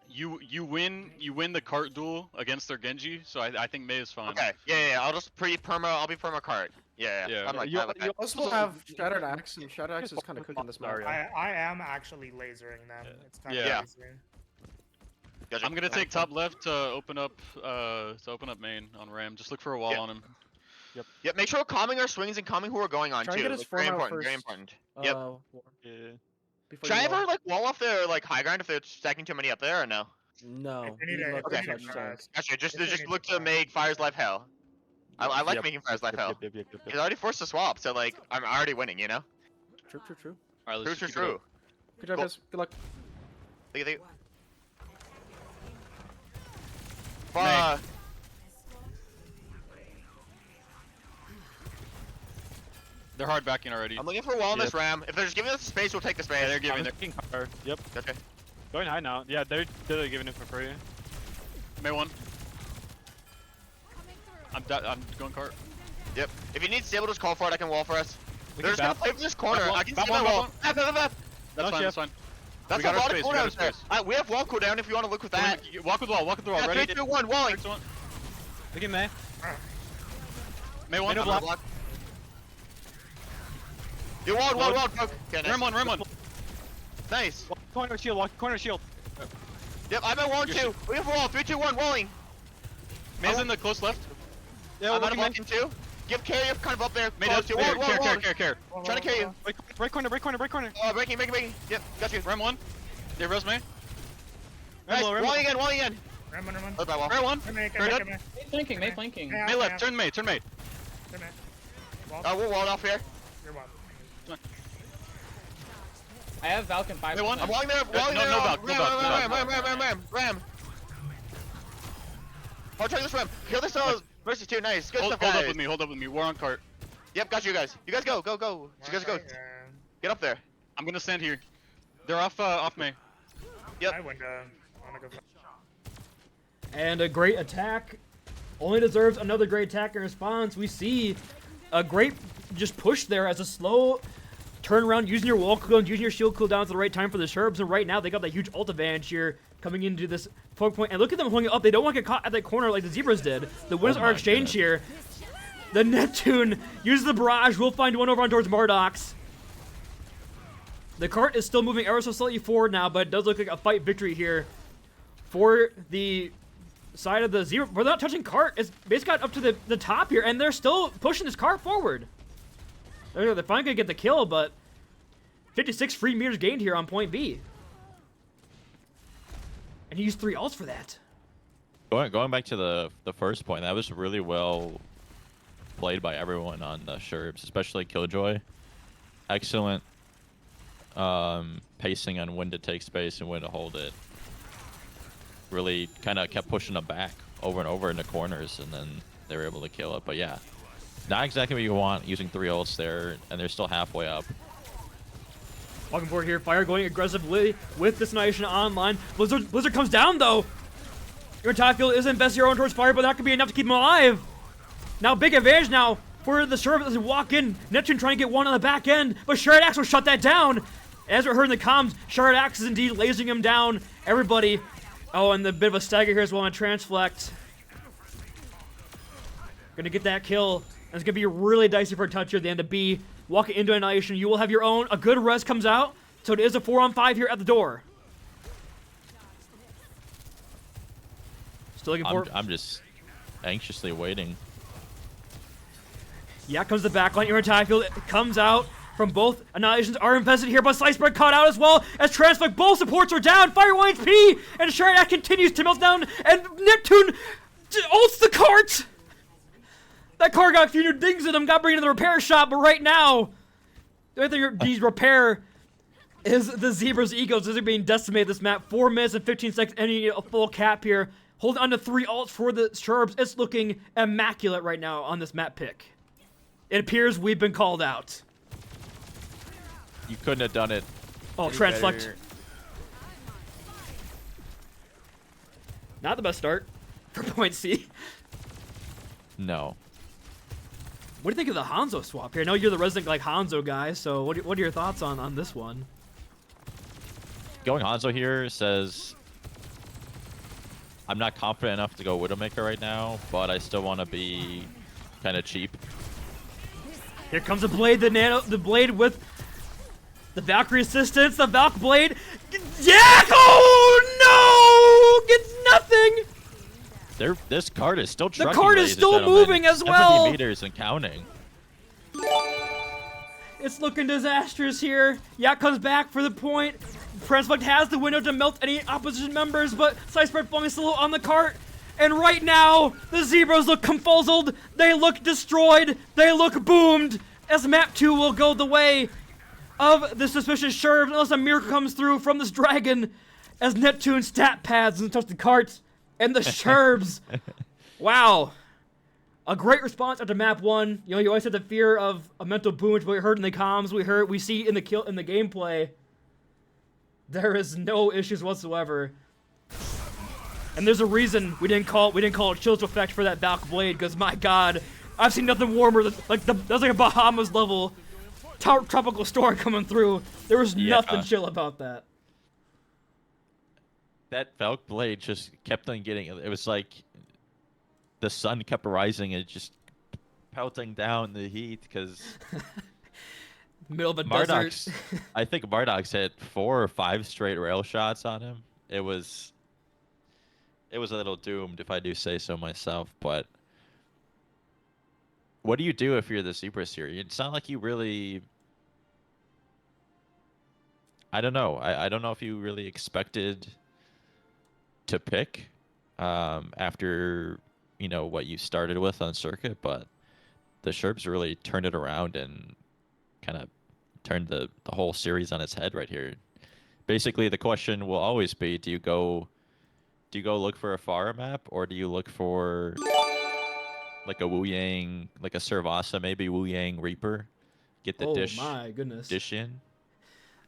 [SPEAKER 10] You win the cart duel against their Genji, so I think May is fine.
[SPEAKER 11] Okay. Yeah. I'll just I'll be perma cart. Yeah. I'm like,
[SPEAKER 6] You also have Shattered Axe, and Shattered Axe is kind of cooking this map.
[SPEAKER 12] I am actually lasering them. It's kind
[SPEAKER 10] Yeah.
[SPEAKER 12] of lasering.
[SPEAKER 11] Gotcha.
[SPEAKER 10] I'm gonna take top left to open up main on Ram. Just look for a wall on him.
[SPEAKER 11] Yep. Make sure we're calming our swings and calming who we're going on
[SPEAKER 6] Try
[SPEAKER 11] too.
[SPEAKER 6] and get his
[SPEAKER 11] Like, very
[SPEAKER 6] form out
[SPEAKER 11] important. Very
[SPEAKER 6] first.
[SPEAKER 11] important. Yep.
[SPEAKER 10] Yeah.
[SPEAKER 11] Try and have like wall off their like high ground if they're stacking too many up there or no.
[SPEAKER 6] No.
[SPEAKER 12] They need
[SPEAKER 6] you
[SPEAKER 12] to-
[SPEAKER 6] look
[SPEAKER 12] they
[SPEAKER 6] at
[SPEAKER 12] need to
[SPEAKER 6] touch
[SPEAKER 12] try.
[SPEAKER 6] zones.
[SPEAKER 11] Gotcha. Just look to make Fire's life hell. I like making Fire's life hell. He's already forced a swap, so like I'm already winning, you know.
[SPEAKER 6] True.
[SPEAKER 10] All right, let's
[SPEAKER 11] True.
[SPEAKER 10] keep it up.
[SPEAKER 6] Good job,
[SPEAKER 11] Cool.
[SPEAKER 6] guys. Good luck.
[SPEAKER 11] Thank you.
[SPEAKER 10] They're hard backing already.
[SPEAKER 11] I'm looking for a wall on this Ram. If they're just giving us the space, we'll take the space.
[SPEAKER 10] Yeah, they're giving their
[SPEAKER 13] King cover. Yep.
[SPEAKER 11] Okay.
[SPEAKER 13] Going high now. Yeah, they're giving it for free.
[SPEAKER 10] May one. I'm going cart.
[SPEAKER 11] Yep. If you need stable, just call for it. I can wall for us.
[SPEAKER 13] We
[SPEAKER 11] They're
[SPEAKER 13] can
[SPEAKER 11] just gonna
[SPEAKER 13] bap.
[SPEAKER 11] play for this corner.
[SPEAKER 10] Bap
[SPEAKER 11] I can
[SPEAKER 10] bap
[SPEAKER 11] see
[SPEAKER 10] one,
[SPEAKER 11] my
[SPEAKER 10] bap
[SPEAKER 11] wall.
[SPEAKER 10] one.
[SPEAKER 11] Bap.
[SPEAKER 10] That's fine. That's fine.
[SPEAKER 11] That's
[SPEAKER 10] We got
[SPEAKER 11] a
[SPEAKER 10] our
[SPEAKER 11] lot of
[SPEAKER 10] space, we
[SPEAKER 11] corner
[SPEAKER 10] got
[SPEAKER 11] out there.
[SPEAKER 10] our space.
[SPEAKER 11] We have wall cooldown if you want to look with that.
[SPEAKER 10] Walk with the wall. Walk with the wall.
[SPEAKER 11] Yeah,
[SPEAKER 10] Ready?
[SPEAKER 11] 3, 2, 1, walling.
[SPEAKER 10] Next one.
[SPEAKER 13] Look at May.
[SPEAKER 10] May one.
[SPEAKER 13] May no block.
[SPEAKER 11] You walled, broke. Okay,
[SPEAKER 10] Ram
[SPEAKER 11] nice.
[SPEAKER 10] one.
[SPEAKER 11] Nice.
[SPEAKER 13] Corner shield. Walk corner shield.
[SPEAKER 11] Yep, I'm at wall 2. We have wall. 3, 2, 1, walling.
[SPEAKER 10] May's in the close left.
[SPEAKER 13] Yeah,
[SPEAKER 11] I'm out
[SPEAKER 13] we're
[SPEAKER 11] of
[SPEAKER 13] looking
[SPEAKER 11] walking 2. Give carry up kind of up there.
[SPEAKER 10] May
[SPEAKER 11] Close
[SPEAKER 10] does.
[SPEAKER 11] to wall.
[SPEAKER 10] Care.
[SPEAKER 11] Trying to carry you.
[SPEAKER 13] Break corner.
[SPEAKER 11] Breaking. Yep, got you.
[SPEAKER 10] Ram one. Yeah, Rose May.
[SPEAKER 11] Nice.
[SPEAKER 13] Ram
[SPEAKER 11] Walling again.
[SPEAKER 12] Ram.
[SPEAKER 11] That's my wall.
[SPEAKER 10] Ram one.
[SPEAKER 12] May
[SPEAKER 13] Flanking. May flanking.
[SPEAKER 10] May left. Turn May.
[SPEAKER 11] We're walled off here.
[SPEAKER 12] You're one.
[SPEAKER 13] I have Valken 5.
[SPEAKER 10] May one.
[SPEAKER 11] I'm walling there. Walling
[SPEAKER 10] no,
[SPEAKER 11] there.
[SPEAKER 10] no back, no back.
[SPEAKER 11] Ram. I'll try this Ram. Kill this versus 2. Nice. Good
[SPEAKER 10] Hold
[SPEAKER 11] stuff, guys.
[SPEAKER 10] up with me. We're on cart.
[SPEAKER 11] Yep, got you guys. You guys go. You guys go. Get up there.
[SPEAKER 10] I'm gonna stand here. They're off May.
[SPEAKER 11] Yep.
[SPEAKER 12] I wanna go.
[SPEAKER 2] And a great attack only deserves another great attack in response. We see a great just push there as a slow turnaround, using your wall cooldown, using your shield cooldown at the right time for the Sherbs. And right now they got that huge ult advantage here coming into this poke point. And look at them holding it up. They don't want to get caught at that corner like the Zebras did. The winners are exchanged here. The Neptune uses the barrage. We'll find one over on towards Mardox. The cart is still moving ever so slightly forward now, but it does look like a fight victory here for the side of the Zebra. We're not touching cart. It's basically got up to the top here, and they're still pushing this cart forward. They're finally gonna get the kill, but 56 free meters gained here on point B. And he used 3 ults for that.
[SPEAKER 5] Going back to the first point, that was really well played by everyone on the Sherbs, especially Killjoy. Excellent pacing on when to take space and when to hold it. Really kind of kept pushing them back over and over into corners, and then they were able to kill it. But yeah, not exactly what you want using 3 ults there, and they're still halfway up.
[SPEAKER 2] Walking forward here, Fire going aggressively with this Nation online. Blizzard comes down though. Your top field isn't best hero towards Fire, but that could be enough to keep him alive. Now big advantage now for the Sherbs as they walk in. Neptune trying to get one on the back end, but Shard Axe will shut that down. As we heard in the comms, Shard Axe is indeed lasering him down. Everybody. Oh, and the bit of a stagger here as well on Transflect. Gonna get that kill. And it's gonna be really dicey for a touch here at the end of B. Walking into Annihilation, you will have your own. A good res comes out, so it is a 4-on-5 here at the door. Still looking for.
[SPEAKER 5] I'm just anxiously waiting.
[SPEAKER 2] Yeah, comes the backline. Your attack field comes out from both. Annihilations are infested here, but Slicebread caught out as well as Transflect. Both supports are down. Fire 1 HP, and Shard continues to melt down, and Neptune ults the cart. That car got a few new dings in him, got bring to the repair shop, but right now, I think these repair is the Zebra's egos. These are being decimated this map. 4 minutes and 15 seconds, ending a full cap here. holding on to 3 ults for the Sherbs. It's looking immaculate right now on this map pick. It appears we've been called out.
[SPEAKER 5] You couldn't have done it.
[SPEAKER 2] Oh,
[SPEAKER 5] any
[SPEAKER 2] Transflect.
[SPEAKER 5] better.
[SPEAKER 2] Not the best start for point C.
[SPEAKER 5] No.
[SPEAKER 2] What do you think of the Hanzo swap here? I know you're the resident like Hanzo guy, so what are your thoughts on this one?
[SPEAKER 5] Going Hanzo here says I'm not confident enough to go Widowmaker right now, but I still want to be kind of cheap.
[SPEAKER 2] Here comes the blade, the blade with the Valkyrie assistance, the Valk blade. Yeah! Oh no! Gets nothing.
[SPEAKER 5] This card is still trucking.
[SPEAKER 2] The card is
[SPEAKER 5] ladies and
[SPEAKER 2] still
[SPEAKER 5] gentlemen.
[SPEAKER 2] moving as
[SPEAKER 5] 70
[SPEAKER 2] well.
[SPEAKER 5] meters and counting.
[SPEAKER 2] It's looking disastrous here. Yak comes back for the point. Transflect has the window to melt any opposition members, but Slicebright falling slow on the cart. And right now, the Zebras look confuzzled. They look destroyed. They look boomed. As map 2 will go the way of the suspicious Sherbs, unless a miracle comes through from this dragon. As Neptune stat pads and touch the cart. And the Sherbs. Wow. A great response after map 1. You know, you always had the fear of a mental boom, which we heard in the comms. We see in the gameplay. There is no issues whatsoever. And there's a reason we didn't call it Chills Effect for that Valk blade, because my god, I've seen nothing warmer than that's like a Bahamas level tropical storm coming through. There was nothing chill about that.
[SPEAKER 5] That Valk blade just kept on getting. It was like the sun kept rising and just pelting down the heat because
[SPEAKER 2] middle of a
[SPEAKER 5] Mardox.
[SPEAKER 2] desert.
[SPEAKER 5] I think Mardox hit 4 or 5 straight rail shots on him. It was a little doomed, if I do say so myself. But what do you do if you're the Zebra series? It's not like you really. I don't know. I don't know if you really expected to pick after what you started with on circuit, but the Sherbs really turned it around and kind of turned the whole series on its head right here. Basically, the question will always be: do you go look for a Pharah map, or do you look for like a Wu Yang, like a Servasa, maybe Wu Yang Reaper, get the
[SPEAKER 2] my goodness.
[SPEAKER 5] dish in?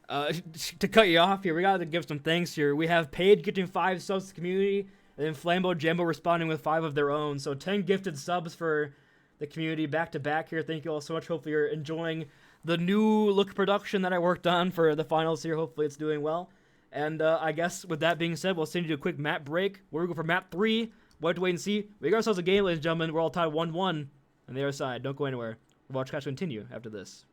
[SPEAKER 2] To cut you off here, we gotta give some thanks here. We have Paige gifting 5 subs to the community, and then Flambo Jambo responding with 5 of their own. So 10 gifted subs for the community back to back here. Thank you all so much. Hopefully you're enjoying the new look production that I worked on for the finals here. Hopefully it's doing well. And I guess with that being said, we'll send you to a quick map break. We're going to go for map 3. We'll have to wait and see. We got ourselves a game, ladies and gentlemen. We're all tied 1-1 on the other side. Don't go anywhere. We'll watch Cash continue after this.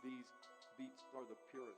[SPEAKER 14] These beats are the purest.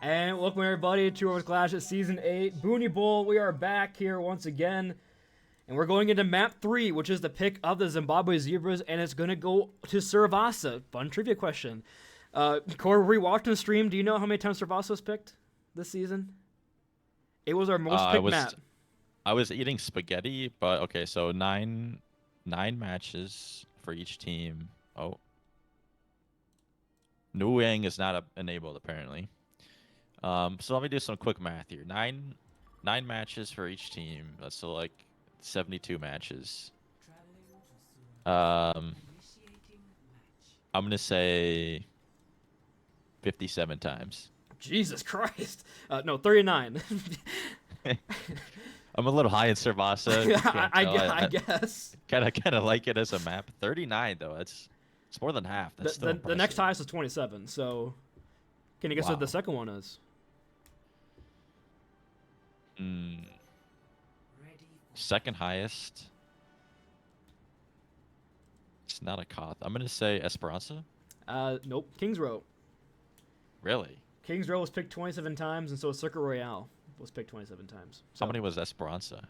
[SPEAKER 2] And welcome everybody to Overwatch Clash at Season 8 BOON1E Bowl. We are back here once again, and we're going into Map 3, which is the pick of the Zimbabwe Zebras, and it's going to go to Servasa. Fun trivia question. Corey, were we watching the stream? Do you know how many times Servasa was picked this season? It was our most picked map.
[SPEAKER 5] I was eating spaghetti, but okay, so nine matches for each team. Oh. Nuang is not enabled, apparently. So let me do some quick math here. Nine matches for each team. That's so like 72 matches. I'm gonna say 57 times.
[SPEAKER 2] Jesus Christ! No, 39.
[SPEAKER 5] I'm a little high in Servasa.
[SPEAKER 2] I guess.
[SPEAKER 5] Kind of like it as a map. 39 though. It's more than half. That's
[SPEAKER 2] The next highest is 27. So, can you guess what the second one is?
[SPEAKER 5] Second highest. It's not a Koth. I'm gonna say Esperanza.
[SPEAKER 2] Nope. Kings Row.
[SPEAKER 5] Really?
[SPEAKER 2] Kings Row was picked 27 times, and so Circuit Royale was picked 27 times. So,
[SPEAKER 5] how many was Esperanza?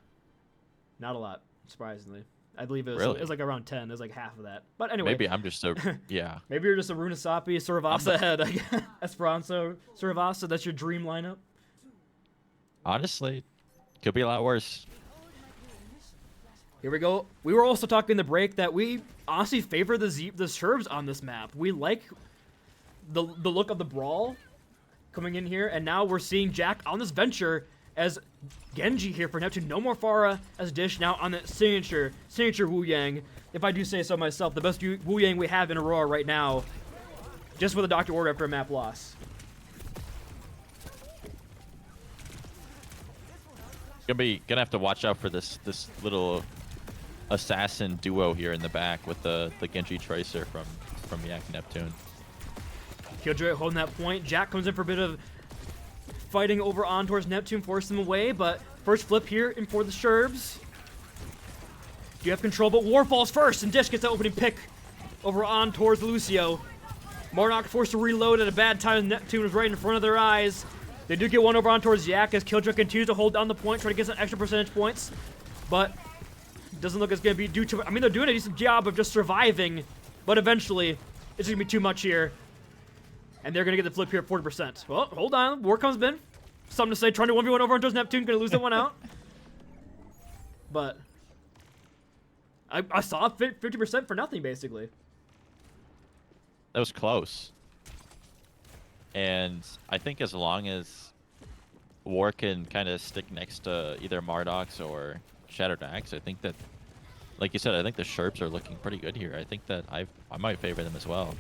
[SPEAKER 2] Not a lot, surprisingly. I believe it
[SPEAKER 5] was
[SPEAKER 2] like around 10. There's like half of that. But anyway.
[SPEAKER 5] Maybe I'm just yeah.
[SPEAKER 2] Maybe you're just a Runasapi Servasa head. Esperanza, Servasa, that's your dream lineup.
[SPEAKER 5] Honestly, could be a lot worse.
[SPEAKER 2] Here we go. We were also talking in the break that we honestly favor the Sherbs on this map. We like the look of the brawl coming in here, and now we're seeing Jack on this venture as Genji here for Neptune. No more Pharah as Dish now on the signature Wu Yang. If I do say so myself, the best Wu Yang we have in Aurora right now, just with a Dr. Order after a map loss.
[SPEAKER 5] Gonna have to watch out for this little assassin duo here in the back with the Genji Tracer from Yak Neptune.
[SPEAKER 2] Killjoy holding that point. Jack comes in for a bit of fighting over on towards Neptune, force them away, but first flip here in for the Sherbs. You have control, but War falls first, and Dish gets the opening pick over on towards Lucio. Marnock forced to reload at a bad time. Neptune was right in front of their eyes. They do get one over on towards Yak as Killjoy continues to hold down the point, try to get some extra percentage points, but doesn't look as going to be due to it. I mean, they're doing a decent job of just surviving, but eventually it's going to be too much here. And they're going to get the flip here at 40%. Well, hold on. War comes in. Something to say. Trying to 1v1 over on towards Neptune. Going to lose that one out. But I saw 50% for nothing, basically.
[SPEAKER 5] That was close. And I think as long as War can kind of stick next to either Mardox or Shattered Axe, I think that, like you said, I think the Sherbs are looking pretty good here. I think that I might favor them as well.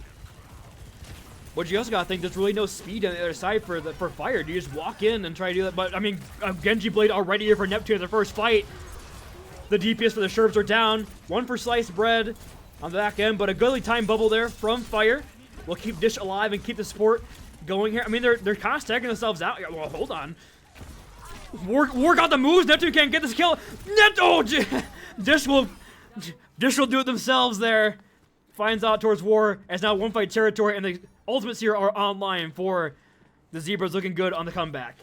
[SPEAKER 2] But you also gotta think there's really no speed on the other side for Fire. Do you just walk in and try to do that? But I mean, Genji Blade already here for Neptune in the first fight. The DPS for the Sherbs are down. One for Sliced Bread on the back end, but a goodly time bubble there from Fire will keep Dish alive and keep the support going here. I mean, they're kind of stacking themselves out. Well, hold on. War got the moves. Neptune can't get this kill. Dish will do it themselves there. Finds out towards War as now one fight territory, and the ultimates here are online for the Zebras, looking good on the comeback.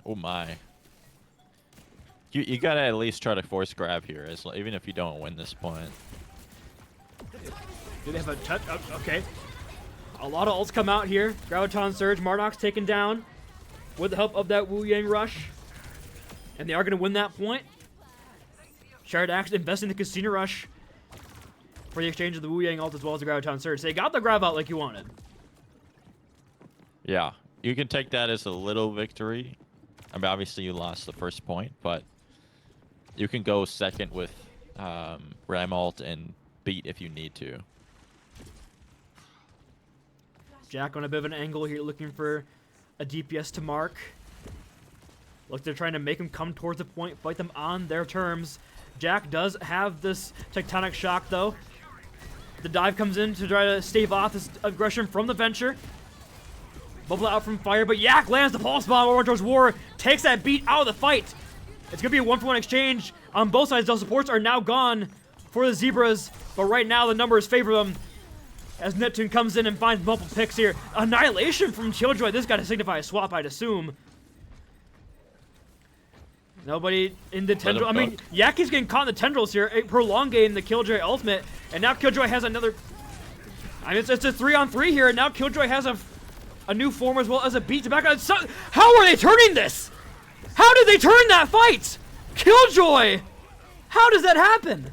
[SPEAKER 5] Oh my. You gotta at least try to force grab here, even if you don't win this point.
[SPEAKER 2] Do they have a touch? Oh, okay. A lot of ults come out here. Graviton Surge. Marnock's taken down with the help of that Wu Yang rush. And they are going to win that point. Shattered Axe investing in the Casino Rush for the exchange of the Wu Yang ult as well as the Graviton Surge. So they got the grab out like you wanted.
[SPEAKER 5] Yeah, you can take that as a little victory. I mean, obviously you lost the first point, but you can go second with Ram ult and beat if you need to.
[SPEAKER 2] Jack on a bit of an angle here, looking for a DPS to mark. Look, they're trying to make him come towards the point, fight them on their terms. Jack does have this Tectonic Shock, though. The dive comes in to try to stave off this aggression from the Venture. Bubble out from Fire, but Yak lands the Pulse Bomb over towards War, takes that beat out of the fight. It's going to be a 1-for-1 exchange on both sides. Those supports are now gone for the Zebras, but right now the numbers favor them. As Neptune comes in and finds multiple picks here. Annihilation from Killjoy. This got to signify a swap, I'd assume. Nobody in the tendril. I mean, Yaki's getting caught in the tendrils here, prolongating the Killjoy ultimate. And now Killjoy has another... I mean, it's a 3-on-3 here, and now Killjoy has a new form as well as a beat to back on. So, how are they turning this? How did they turn that fight? Killjoy! How does that happen?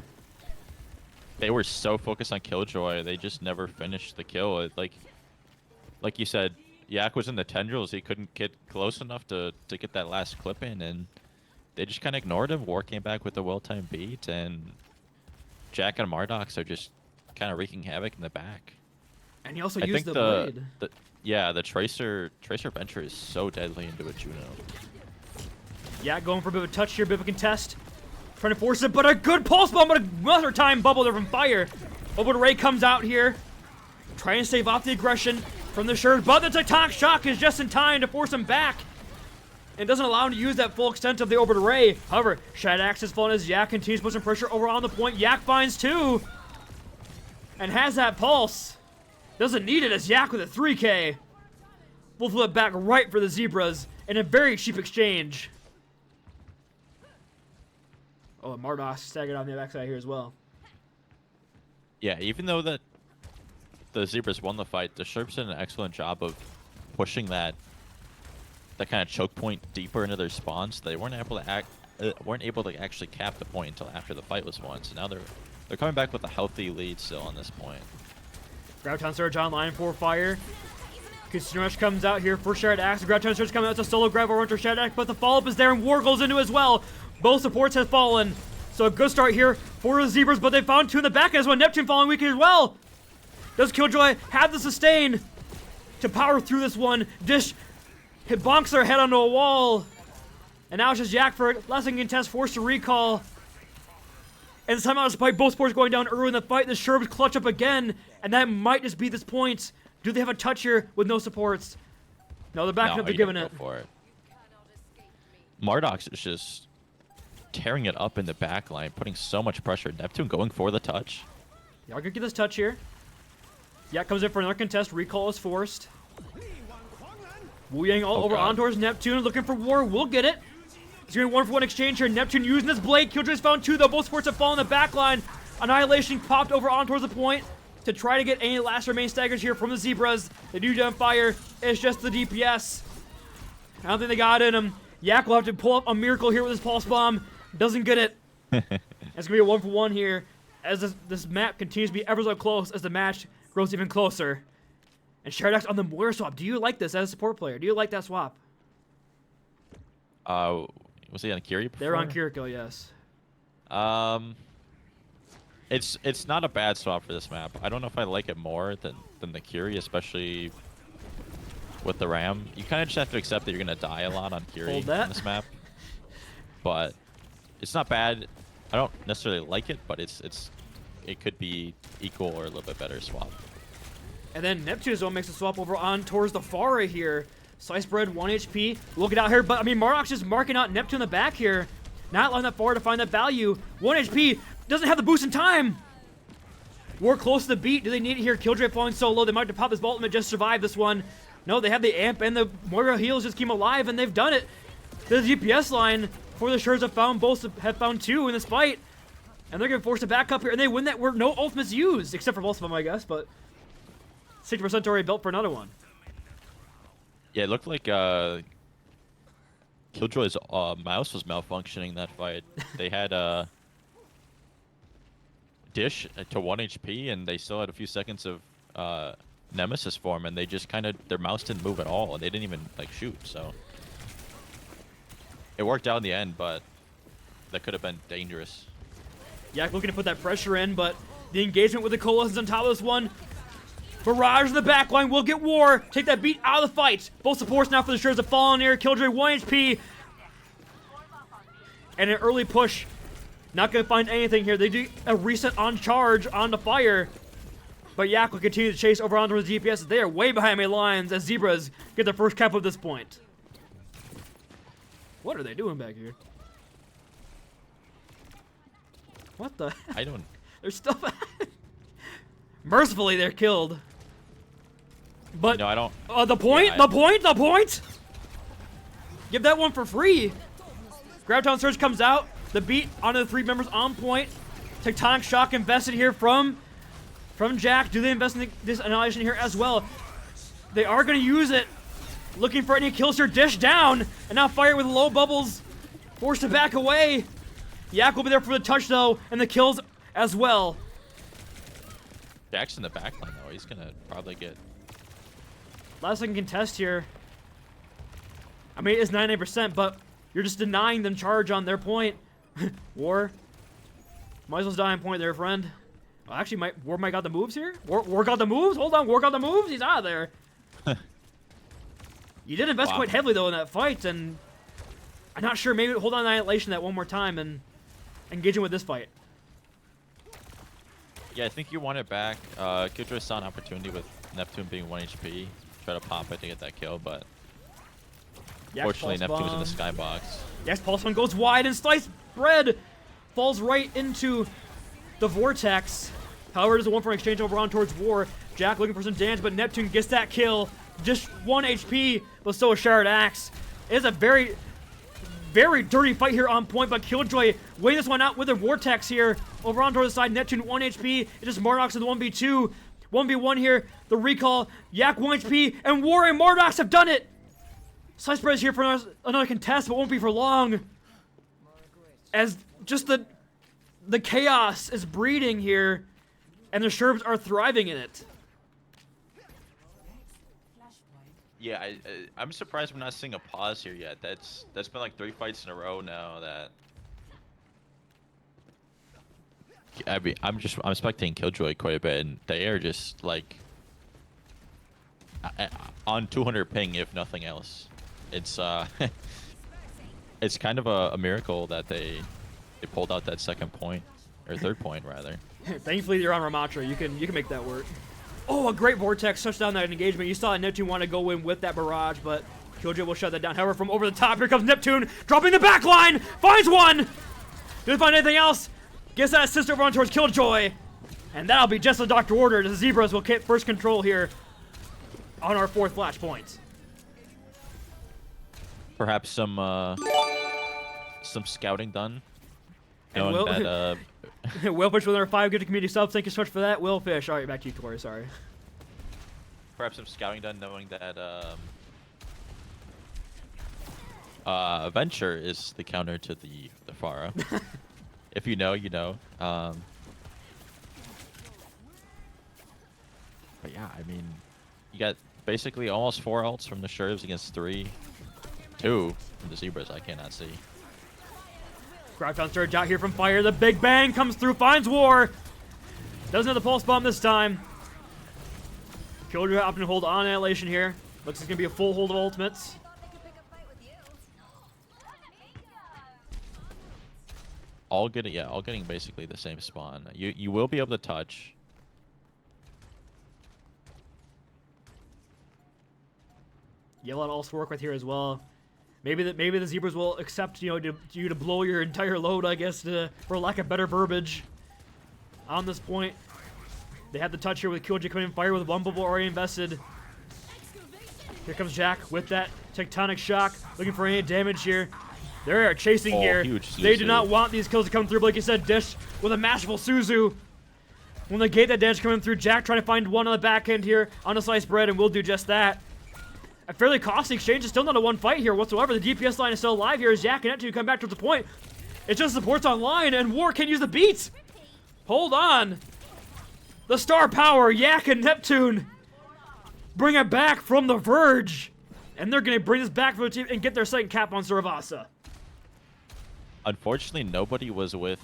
[SPEAKER 5] They were so focused on Killjoy, they just never finished the kill. Like you said, Yak was in the tendrils. He couldn't get close enough to get that last clip in, and they just kind of ignored him. War came back with a well-timed beat, and Jack and Mardox are just kind of wreaking havoc in the back.
[SPEAKER 2] And he also used the blade.
[SPEAKER 5] The Tracer Venture is so deadly into a Juno.
[SPEAKER 2] Yak going for a bit of a touch here, bit of a contest. Trying to force it, but a good pulse bomb, but another time bubble there from Fire. Overwatch comes out here, trying to save off the aggression from the Sherbs, but the Tectonic Shock is just in time to force him back. And doesn't allow him to use that full extent of the Orbital Ray. However, Shadow Axe is falling as Yak continues to put some pressure over on the point. Yak finds 2. And has that pulse. Doesn't need it as Yak with a 3K. We'll flip back right for the Zebras in a very cheap exchange. Oh, and Mardos staggered on the backside here as well.
[SPEAKER 5] Yeah, even though the Zebras won the fight, the Sherbs did an excellent job of pushing that kind of choke point deeper into their spawns. They weren't able to actually cap the point until after the fight was won. So now they're coming back with a healthy lead still on this point.
[SPEAKER 2] Graviton Surge online for Fire. Casino Rush comes out here for Shared Axe. Graviton Surge coming out to solo grab over into Shared Axe, but the follow-up is there and War goes into as well. Both supports have fallen. So a good start here for the Zebras, but they found 2 in the back as well. Neptune falling weak as well. Does Killjoy have the sustain to power through this one? Dish bonks their head onto a wall. And now it's just Yak for lasting contest, forced to recall. And somehow despite both supports going down early in the fight, the Sherbs clutch up again. And that might just be this point. Do they have a touch here with no supports? No, they're backing up, they're giving it.
[SPEAKER 5] For it. Mardox is just tearing it up in the back line, putting so much pressure. Neptune going for the touch.
[SPEAKER 2] Y'all gonna get this touch here. Yak comes in for another contest. Recall is forced. Wu Yang all over on towards Neptune, looking for War. We'll get it. He's going 1-for-1 exchange here. Neptune using his blade. Killjoy's found 2 though. Both supports have fallen in the back line. Annihilation popped over on towards the point to try to get any last remaining staggers here from the Zebras. They do jump fire. It's just the DPS. I don't think they got it in him. Yak will have to pull up a miracle here with his pulse bomb. Doesn't get it. It's going to be a 1-for-1 here as this map continues to be ever so close as the match grows even closer. And Sharax on the Moira swap. Do you like this as a support player? Do you like that swap?
[SPEAKER 5] Was he on Kiri before?
[SPEAKER 2] They're on Kiriko, yes.
[SPEAKER 5] It's not a bad swap for this map. I don't know if I like it more than the Kiri, especially with the Ram. You kind of just have to accept that you're going to die a lot on Kiri on this map. But it's not bad. I don't necessarily like it, but it could be equal or a little bit better swap.
[SPEAKER 2] And then Neptune as well makes a swap over on towards the Pharah here. Slice Bread, 1 HP. Look it out here, but I mean, Mardox just marking out Neptune in the back here. Not allowing that Pharah to find that value. 1 HP, doesn't have the boost in time. War close to the beat. Do they need it here? Killjoy falling so low, they might have to pop this ultimate just survive this one. No, they have the amp and the Moira heals just keep alive, and they've done it. The GPS line for the Sherbs have found 2 in this fight. And they're going to force it back up here, and they win that where no ultimates used, except for both of them, I guess, but 60% already built for another one.
[SPEAKER 5] Yeah, it looked like Killjoy's mouse was malfunctioning that fight. They had Dish to 1 HP, and they still had a few seconds of Nemesis form, and they just their mouse didn't move at all, and they didn't even shoot. So it worked out in the end, but that could have been dangerous.
[SPEAKER 2] Yak looking to put that pressure in, but the engagement with the Colos is on top of this one. Barrage in the backline will get War. Take that beat out of the fight. Both supports now for the Sherbs have fallen here. Killjoy 1 HP. And an early push. Not going to find anything here. They do a reset on charge on the Fire. But Yak will continue to chase over onto the GPS. They are way behind my lines as Zebras get their first cap at this point. What are they doing back here? What the?
[SPEAKER 5] I don't.
[SPEAKER 2] There's stuff. Mercifully, they're killed. But
[SPEAKER 5] No, I don't.
[SPEAKER 2] the point,
[SPEAKER 5] Yeah,
[SPEAKER 2] the point. Give that one for free. Graviton Surge comes out. The beat onto the 3 members on point. Tectonic Shock invested here from Jack. Do they invest in this Annihilation here as well? They are going to use it. Looking for any kills here. Dish down. And now Fire with low bubbles. Forced to back away. Yak will be there for the touch though. And the kills as well.
[SPEAKER 5] Jack's in the backline though. He's gonna probably get.
[SPEAKER 2] Last second contest here. I mean, it's 99%, but you're just denying them charge on their point. War. Might as well die on point there, friend. Well, actually, War might got the moves here. War got the moves? Hold on, War got the moves? He's out of there. You did invest quite heavily, though, in that fight, and I'm not sure. Maybe hold on Annihilation that one more time and engage him with this fight.
[SPEAKER 5] Yeah, I think you want it back. Killjoy saw an opportunity with Neptune being 1 HP. Try to pop it to get that kill, but fortunately Neptune was in the skybox.
[SPEAKER 2] Yes, Pulse Bomb goes wide and Sliced Bread falls right into the Vortex. However, there's a 1 for an exchange over on towards War. Jack looking for some damage, but Neptune gets that kill. Just 1 HP, but still a Shard Axe. It is a very, very dirty fight here on point, but Killjoy weighing this one out with a Vortex here. Over on towards the side, Neptune 1 HP. It just Mordox in the 1v2. 1v1 here. The recall. Yak 1 HP, and War and Mordox have done it. Slice Bread is here for another contest, but won't be for long. As just the chaos is breeding here, and the Sherbs are thriving in it.
[SPEAKER 5] Yeah, I'm surprised we're not seeing a pause here yet. That's been like 3 fights in a row now that. I mean, I'm spectating Killjoy quite a bit, and they are just like on 200 ping, if nothing else. It's it's kind of a miracle that they pulled out that 2nd point or 3rd point rather.
[SPEAKER 2] Thankfully, you're on Ramatra. You can make that work. Oh, a great Vortex touchdown that engagement. You saw Neptune want to go in with that barrage, but Killjoy will shut that down. However, from over the top, here comes Neptune, dropping the back line, finds one. Didn't find anything else. Gets that assist over on towards Killjoy, and that'll be just a Dr. Order. The Zebras will get first control here on our 4th flashpoint.
[SPEAKER 5] Perhaps some scouting done.
[SPEAKER 2] And Willfish with our 5 good community subs. Thank you so much for that, Willfish. All right, back to you, Corey. Sorry.
[SPEAKER 5] Perhaps some scouting done, knowing that Venture is the counter to the Pharah. If you know, you know. But yeah, I mean, you got basically almost 4 ults from the Sherbs against 3. 2 from the Zebras. I cannot see.
[SPEAKER 2] Graviton Surge out here from Fire. The Big Bang comes through, finds War. Doesn't have the Pulse Bomb this time. Killjoy opting to hold on Annihilation here. Looks like it's going to be a full hold of ultimates.
[SPEAKER 5] All getting basically the same spawn. You will be able to touch.
[SPEAKER 2] You have a lot of ults to work with here as well. Maybe the Zebras will accept you to blow your entire load, I guess, for lack of better verbiage. On this point, they had the touch here with Killjoy coming in Fire with one bubble already invested. Here comes Jack with that Tectonic Shock, looking for any damage here. They're chasing here. They do not want these kills to come through, but like you said, Dish with a masterful Suzu. When they gate that damage coming through, Jack trying to find one on the back end here on the Sliced Bread, and will do just that. A fairly costly exchange. Is still not a 1 fight here whatsoever. The DPS line is still alive here as Jack and Neptune come back to the point. It's just supports online, and War can use the beats. Hold on. The star power, Yak and Neptune, bring it back from the verge. And they're going to bring this back for the team and get their 2nd cap on Suravasa.
[SPEAKER 5] Unfortunately, nobody was with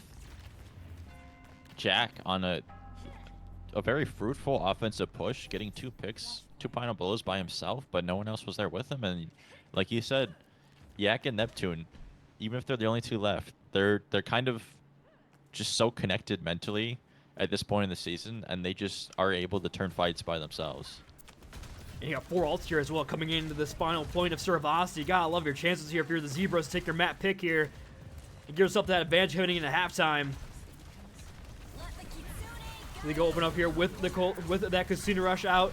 [SPEAKER 5] Jack on a very fruitful offensive push, getting 2 picks, 2 final blows by himself, but no one else was there with him. And like you said, Yak and Neptune, even if they're the only 2 left, they're kind of just so connected mentally at this point in the season, and they just are able to turn fights by themselves.
[SPEAKER 2] And you got 4 ults here as well coming into this final point of Suravasa. You gotta love your chances here if you're the Zebras to take your map pick here and give yourself that advantage heading into halftime. They go open up here with that Casino Rush out.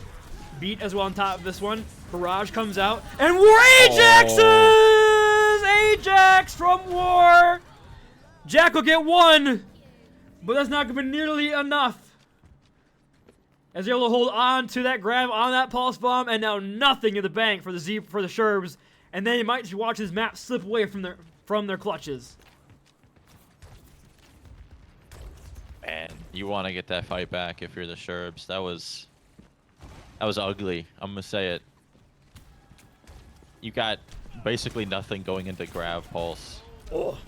[SPEAKER 2] Beat as well on top of this one. Barrage comes out. And War Ajaxes! Ajax from War! Jack will get one, but that's not going to be nearly enough. As they're able to hold on to that grab on that pulse bomb, and now nothing in the bank for the Sherbs. And then you might just watch this map slip away from their clutches.
[SPEAKER 5] Man, you want to get that fight back if you're the Sherbs. That was ugly. I'm gonna say it. You got basically nothing going into grab pulse.
[SPEAKER 2] Oh.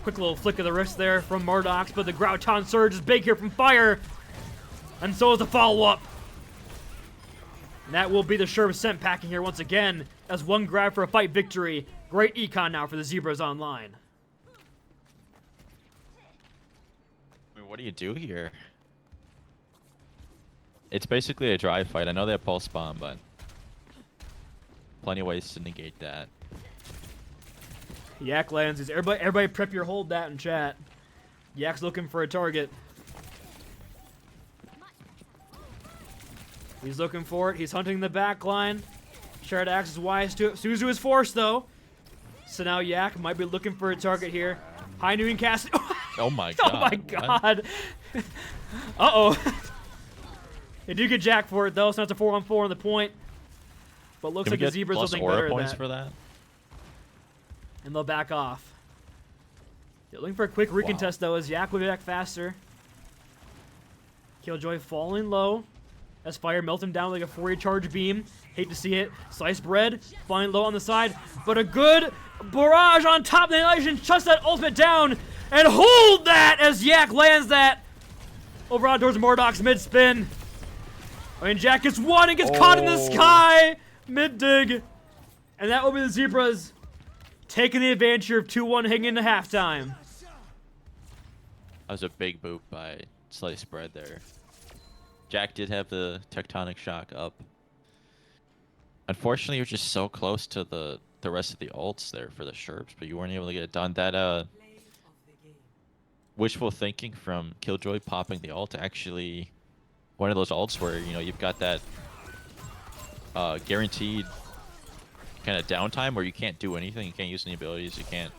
[SPEAKER 2] Quick little flick of the wrist there from Murdoch, but the Grouton Surge is big here from Fire. And so is the follow-up. And that will be the Sherbs sent packing here once again as one grab for a fight victory. Great econ now for the Zebras online.
[SPEAKER 5] I mean, what do you do here? It's basically a dry fight. I know they have pulse bomb, but plenty of ways to negate that.
[SPEAKER 2] Yak lands. Everybody prep your hold that in chat. Yak's looking for a target. He's looking for it. He's hunting the back line. Shard Axe is wise to it. Suzu is forced, though. So now Yak might be looking for a target here. High noon cast.
[SPEAKER 5] Oh my god.
[SPEAKER 2] Oh my god. Uh-oh. They do get Jack for it, though, so it's a 4-on-4 on the point. But looks like the Zebras will think better
[SPEAKER 5] points
[SPEAKER 2] of
[SPEAKER 5] for that.
[SPEAKER 2] And they'll back off. They're looking for a quick recontest, though, as Yak will be back faster. Killjoy falling low as Fire melts him down like a 4-year charge beam. Hate to see it. Sliced bread, falling low on the side. But a good barrage on top of the Annihilation. Shuts that ultimate down. And hold that as Yak lands that over on towards Murdoch's mid-spin. I mean, Jack gets one and gets caught in the sky. Mid-dig. And that will be the Zebras taking the advantage here of 2-1 heading into halftime.
[SPEAKER 5] That was a big boot by Sliced Bread there. Jack did have the tectonic shock up. Unfortunately, you're just so close to the rest of the ults there for the Sherbs, but you weren't able to get it done. That wishful thinking from Killjoy popping the ult actually one of those ults where, you know, you've got that guaranteed kind of downtime where you can't do anything, you can't use any abilities, you can't.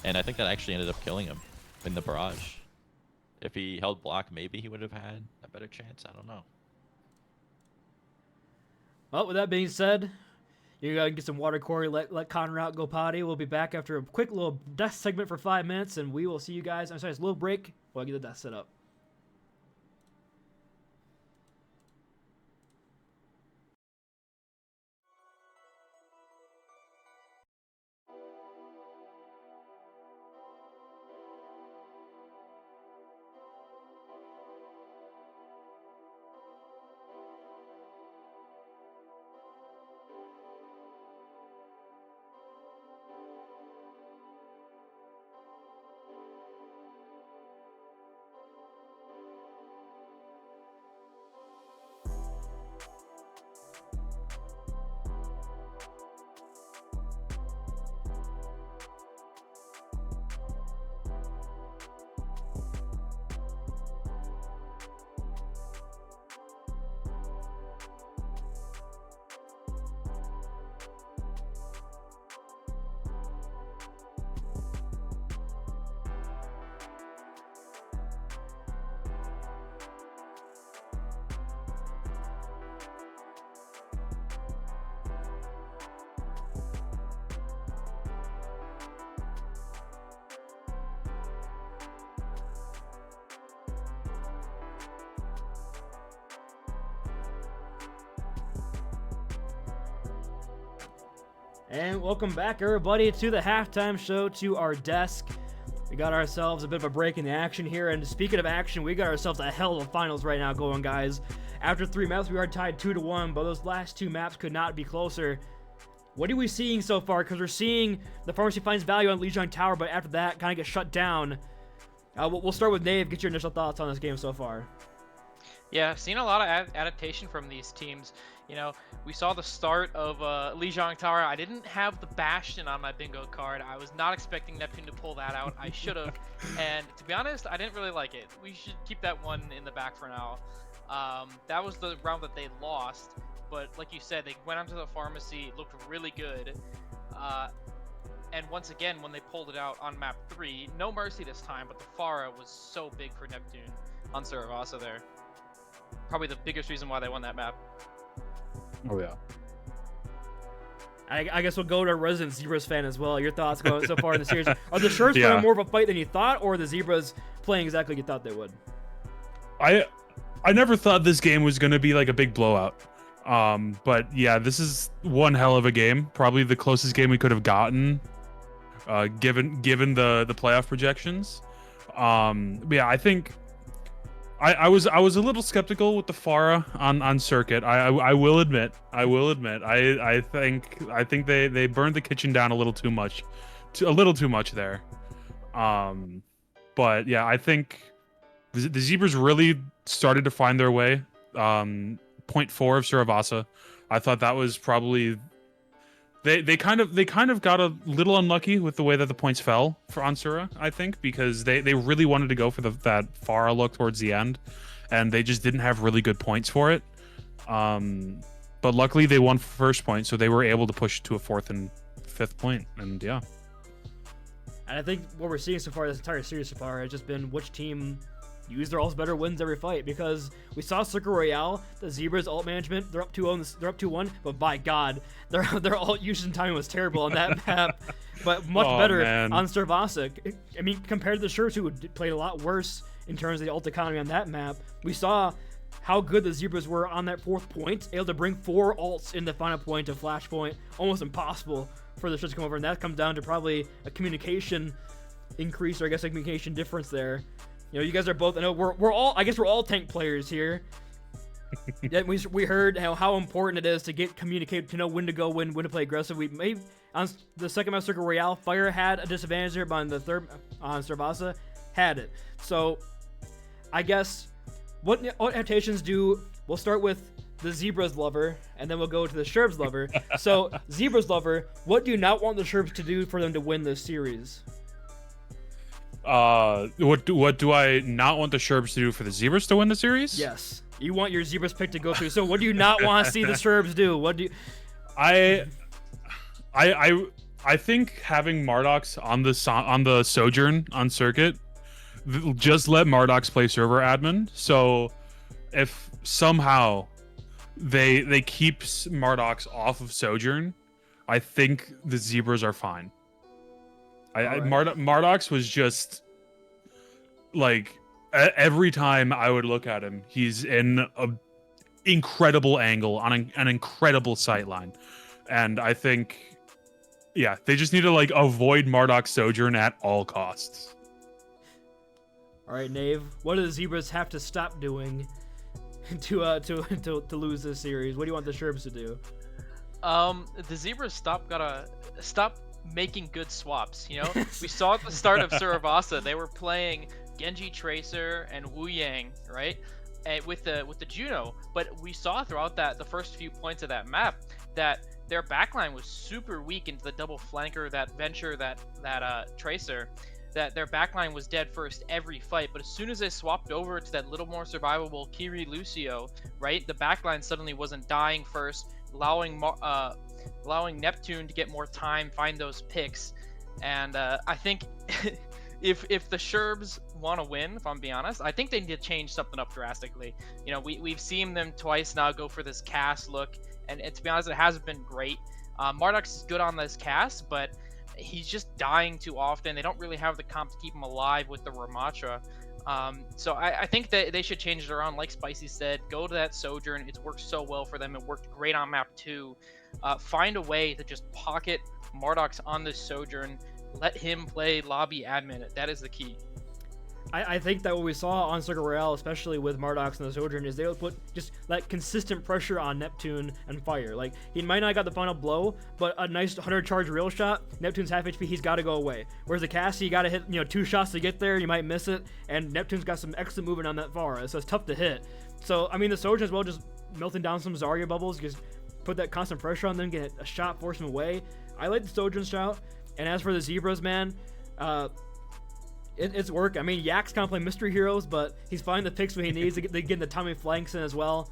[SPEAKER 5] And I think that actually ended up killing him in the barrage. If he held block, maybe he would have had a better chance. I don't know.
[SPEAKER 2] Well, with that being said, you gotta get some water, Corey. Let Connor out, go potty. We'll be back after a quick little death segment for 5 minutes, and we will see you guys. I'm sorry, it's a little break while I get the death set up. And welcome back, everybody, to the halftime show, to our desk. We got ourselves a bit of a break in the action here, and speaking of action, we got ourselves a hell of a finals right now going, guys. After 3 maps, we are tied 2-1, but those last 2 maps could not be closer. What are we seeing so far? Because we're seeing the Pharmacy finds value on Lijiang Tower, but after that, kind of get shut down. We'll start with Nave. Get your initial thoughts on this game so far.
[SPEAKER 4] Yeah, I've seen a lot of adaptation from these teams. You know, we saw the start of Lijiang Tower. I didn't have the Bastion on my bingo card. I was not expecting Neptune to pull that out. I should have. And to be honest, I didn't really like it. We should keep that one in the back for now. That was the round that they lost. But like you said, they went onto the pharmacy, looked really good. And once again, when they pulled it out on map 3, no mercy this time, but the Pharah was so big for Neptune on Saravasa there. Probably the biggest reason why they won that map.
[SPEAKER 3] Oh yeah.
[SPEAKER 2] I guess we'll go to a resident Zebras fan as well. Your thoughts going so far in the series? Are the Sherbs
[SPEAKER 3] Yeah.
[SPEAKER 2] playing more of a fight than you thought, or are the Zebras playing exactly like you thought they would?
[SPEAKER 3] I never thought this game was gonna be like a big blowout. But yeah, this is one hell of a game. Probably the closest game we could have gotten, given the playoff projections. But yeah, I think I was a little skeptical with the Pharah on circuit. I will admit. I think they burned the kitchen down a little too much, there. But yeah, I think the Zebras really started to find their way. 0.4 of Saravasa. I thought that was probably they kind of got a little unlucky with the way that the points fell for Ansura, I think, because they really wanted to go for that Pharah look towards the end, and they just didn't have really good points for it. But luckily they won first point, so they were able to push to a 4th and 5th point, and yeah.
[SPEAKER 2] And I think what we're seeing so far this entire series so far has just been which team use their ults better wins every fight, because we saw Circle Royale, the Zebras ult management, they're up 2-0, they're up 2-1, but by God, their ult usage and timing was terrible on that map, but much better on Saravasa. I mean, compared to the Sherbs, who played a lot worse in terms of the ult economy on that map, we saw how good the Zebras were on that 4th point, able to bring 4 ults in the final point to Flashpoint, almost impossible for the Sherbs to come over, and that comes down to probably a communication increase, or I guess a communication difference there. You know, you guys are both. I know we're all tank players here. Yeah, we heard how important it is to communicate, to know when to go, when to play aggressive. We maybe on the second match, Circle Royale, Fire had a disadvantage there, but on the third on Saravasa had it. So I guess what adaptations do? We'll start with the Zebras lover, and then we'll go to the Sherbs lover. So Zebras lover, what do you not want the Sherbs to do for them to win this series?
[SPEAKER 3] What do I not want the Sherbs to do for the Zebras to win the series?
[SPEAKER 2] Yes, you want your Zebras pick to go through. So what do you not want to see the Sherbs do? What do you?
[SPEAKER 3] I think having Mardox on the Sojourn on circuit, just let Mardox play server admin. So if somehow they keep Mardox off of Sojourn, I think the Zebras are fine. Mardox was just like every time I would look at him, he's in an incredible angle on an incredible sight line, and I think, yeah, they just need to like avoid Mardox Sojourn at all costs.
[SPEAKER 2] All right, Nave, what do the Zebras have to stop doing to lose this series? What do you want the Sherbs to do?
[SPEAKER 4] The Zebras gotta stop making good swaps. You know, we saw at the start of Saravasa, they were playing Genji Tracer and Wu Yang, right? And with the Juno, but we saw throughout the first few points of that map that their backline was super weak into the double flanker, that Venture, that Tracer, that their backline was dead first every fight. But as soon as they swapped over to that little more survivable Kiri Lucio, right, the backline suddenly wasn't dying first, allowing Neptune to get more time, find those picks. And I think if the Sherbs want to win, if I'm being honest, I think they need to change something up drastically. You know, we've seen them twice now go for this cast look, and to be honest, it hasn't been great. Mardox is good on this cast, but he's just dying too often. They don't really have the comp to keep him alive with the Ramatra. So I think that they should change it around. Like Spicy said, go to that Sojourn. It's worked so well for them. It worked great on map 2. Find a way to just pocket Mardox on this Sojourn. Let him play lobby admin. That is the key.
[SPEAKER 2] I think that what we saw on Circle Royale, especially with Mardox and the Sojourn, is they would put just that consistent pressure on Neptune and Fire. Like, he might not have got the final blow, but a nice 100 charge real shot, Neptune's half HP, he's got to go away. Whereas the Cassie, you got to hit 2 shots to get there, you might miss it, and Neptune's got some excellent movement on that Pharah, so it's tough to hit. So I mean, the Sojourn as well, just melting down some Zarya bubbles, just put that constant pressure on them, get a shot, force them away. I like the Sojourn shout. And as for the Zebras, man, it's work. I mean, Yak's kind of playing mystery heroes, but he's finding the picks when he needs. They get the timing flanks in as well.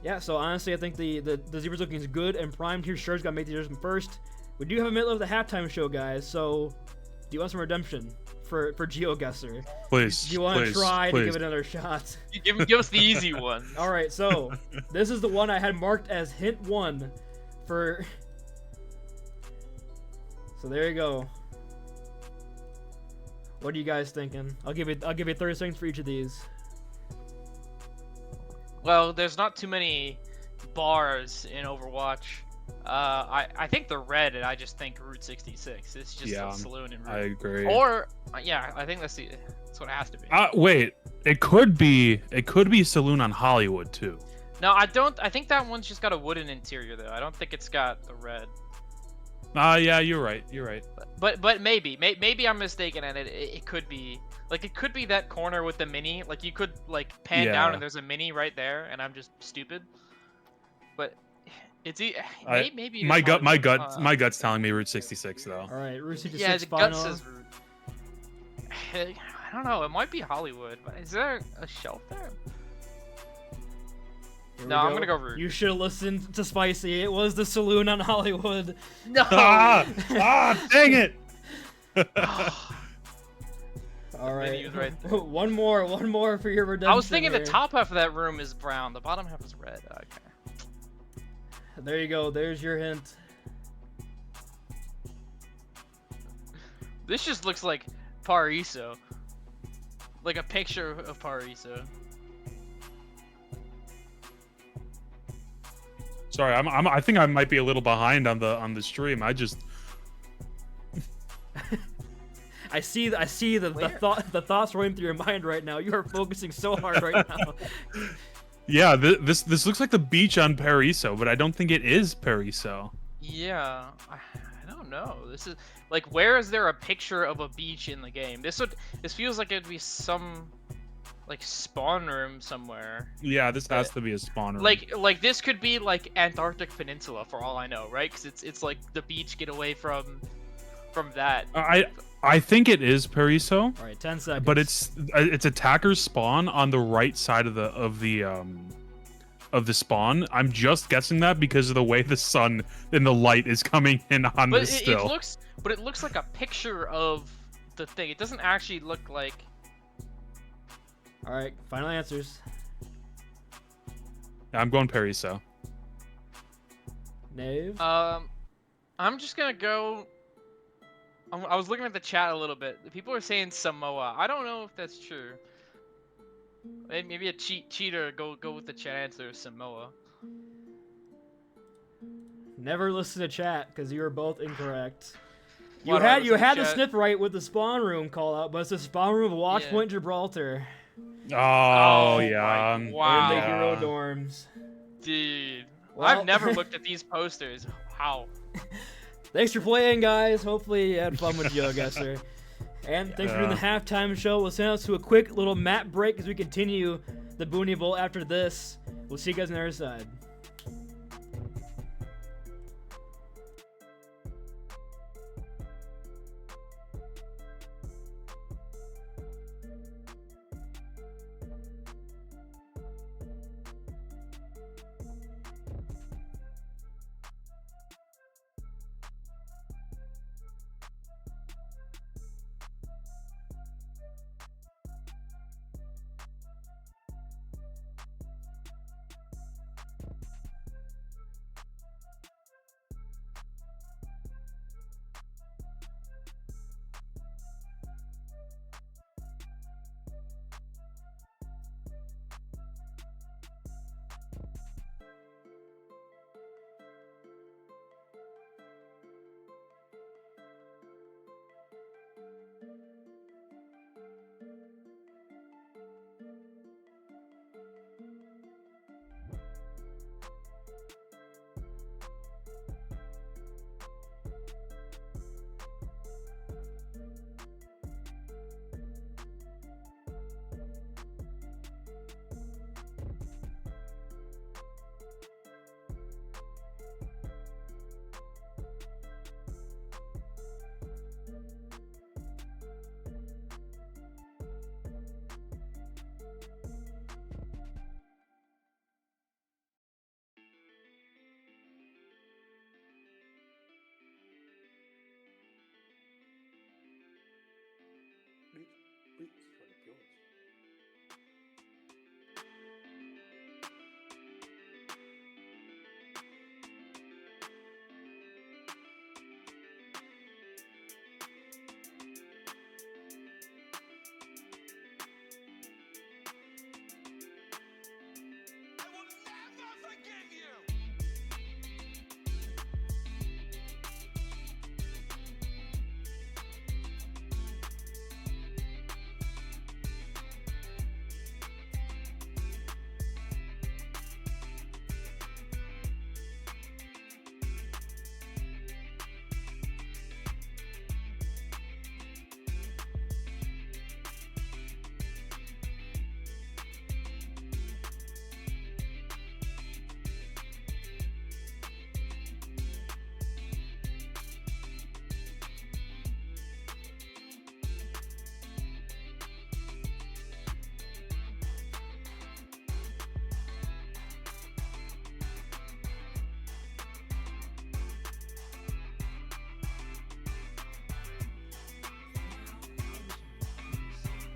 [SPEAKER 2] Yeah, so honestly, I think the Zebras looking is good and primed here. Sherbs got to make the decision first. We do have a middle of the halftime show, guys. So, do you want some redemption for GeoGuessr?
[SPEAKER 3] Please.
[SPEAKER 2] Do you want to try
[SPEAKER 3] please.
[SPEAKER 2] to give it another shot?
[SPEAKER 4] Give us the easy one.
[SPEAKER 2] All right, so this is the one I had marked as hint 1 for. So there you go. What are you guys thinking? I'll give you 30 seconds for each of these.
[SPEAKER 4] Well, there's not too many bars in Overwatch. I think the red, and I just think Route 66. It's just a saloon in Route.
[SPEAKER 3] I agree.
[SPEAKER 4] Or yeah, I think that's what it has to be.
[SPEAKER 3] Wait, it could be saloon on Hollywood too.
[SPEAKER 4] No, I don't. I think that one's just got a wooden interior though. I don't think it's got the red.
[SPEAKER 3] Yeah, you're right.
[SPEAKER 4] But maybe I'm mistaken, and it could be like it could be that corner with the mini. Like you could like pan down and there's a mini right there, and I'm just stupid. But it's maybe
[SPEAKER 3] my gut's telling me Route 66 though.
[SPEAKER 2] All right, Route 66
[SPEAKER 4] yeah, the
[SPEAKER 2] final.
[SPEAKER 4] gut says Route. I don't know. It might be Hollywood, but is there a shelf there? No, I'm gonna go Route.
[SPEAKER 2] You should have listened to Spicy. It was the saloon on Hollywood.
[SPEAKER 4] No.
[SPEAKER 3] Dang it.
[SPEAKER 2] All right.
[SPEAKER 4] He was right.
[SPEAKER 2] one more for your redemption.
[SPEAKER 4] I was thinking
[SPEAKER 2] here.
[SPEAKER 4] the top half of that room is brown. The bottom half is red. Okay.
[SPEAKER 2] There you go. There's your hint.
[SPEAKER 4] This just looks like Paraiso. Like a picture of Paraiso.
[SPEAKER 3] Sorry, I think I might be a little behind on the stream. I just
[SPEAKER 2] I see the thoughts rolling through your mind right now. You are focusing so hard right now.
[SPEAKER 3] Yeah, this looks like the beach on Paraiso, but I don't think it is Paraiso.
[SPEAKER 4] Yeah, I don't know. This is like, where is there a picture of a beach in the game? This feels like it'd be some like spawn room somewhere.
[SPEAKER 3] Yeah, this has to be a spawn room.
[SPEAKER 4] Like this could be like Antarctic Peninsula for all I know, right? Because it's like the beach get away from that.
[SPEAKER 3] I think it is Paraiso.
[SPEAKER 2] All right, 10 seconds.
[SPEAKER 3] But it's attackers spawn on the right side of the spawn. I'm just guessing that because of the way the sun and the light is coming in on this still.
[SPEAKER 4] It looks like a picture of the thing. It doesn't actually look like.
[SPEAKER 2] All right, final answers.
[SPEAKER 3] I'm going Paraiso.
[SPEAKER 2] Nave.
[SPEAKER 4] I'm just gonna go. I was looking at the chat a little bit. People are saying Samoa. I don't know if that's true. Maybe a cheater go with the chat answer Samoa.
[SPEAKER 2] Never listen to chat because you were both incorrect. You
[SPEAKER 4] Why
[SPEAKER 2] had
[SPEAKER 4] don't I listen
[SPEAKER 2] the
[SPEAKER 4] to
[SPEAKER 2] snip right with the spawn room call out, but it's the spawn room of Watchpoint Gibraltar.
[SPEAKER 3] Oh yeah.
[SPEAKER 4] Wow.
[SPEAKER 2] In the Hero dorms.
[SPEAKER 4] Dude,
[SPEAKER 2] Well,
[SPEAKER 4] I've never looked at these posters. Wow.
[SPEAKER 2] Thanks for playing, guys. Hopefully you had fun with GeoGuessr. And thanks for doing the halftime show. We'll send us to a quick little map break as we continue the BOON1E Bowl after this. We'll see you guys on the other side.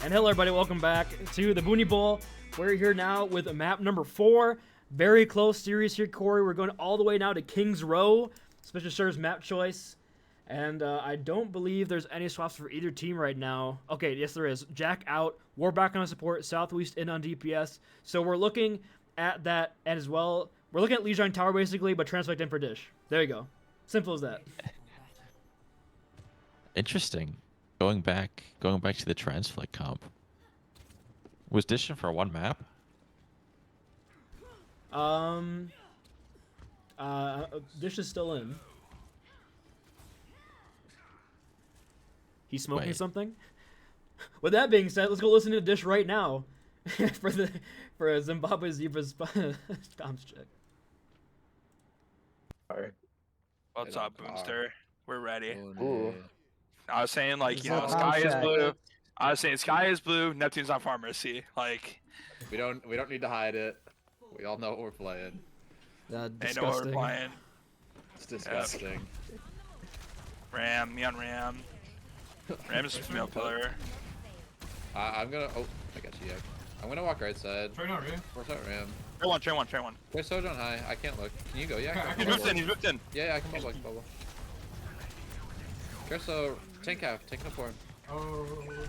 [SPEAKER 2] And hello everybody, welcome back to the BOON1E Bowl. We're here now with map number 4. Very close series here, Corey. We're going all the way now to King's Row. Special Sherbs map choice. And I don't believe there's any swaps for either team right now. Okay, yes there is. Jack out, War back on support, Southwest in on DPS. So we're looking at that as well. We're looking at Lijiang Tower basically, but Transfect in for Dish. There you go. Simple as that.
[SPEAKER 5] Interesting. Going back to the Transflick comp. Was Dish in for one map?
[SPEAKER 2] Dish is still in. He's smoking something. With that being said, let's go listen to Dish right now for Zimbabwe Zebra's comms check.
[SPEAKER 9] Sorry.
[SPEAKER 7] What's up, Boomster? We're ready.
[SPEAKER 9] Ooh.
[SPEAKER 7] I was saying, like, you know, sky is blue. I was saying sky is blue. Neptune's on Pharmacy. Like,
[SPEAKER 1] we don't need to hide it. We all know what we're playing.
[SPEAKER 7] they know what we're playing.
[SPEAKER 1] It's disgusting.
[SPEAKER 7] Ram, me on Ram. Ram is a male pillar.
[SPEAKER 1] I'm gonna. Oh, I got you. Yeah. I'm gonna walk right side.
[SPEAKER 8] Train on, Ram.
[SPEAKER 1] Force out Ram.
[SPEAKER 7] Train one.
[SPEAKER 1] There's Sojourn high. I can't look. Can you go? Yeah.
[SPEAKER 7] He's moved in.
[SPEAKER 1] Yeah, I can bubble. Curso, tank half, taking a form.
[SPEAKER 8] Oh.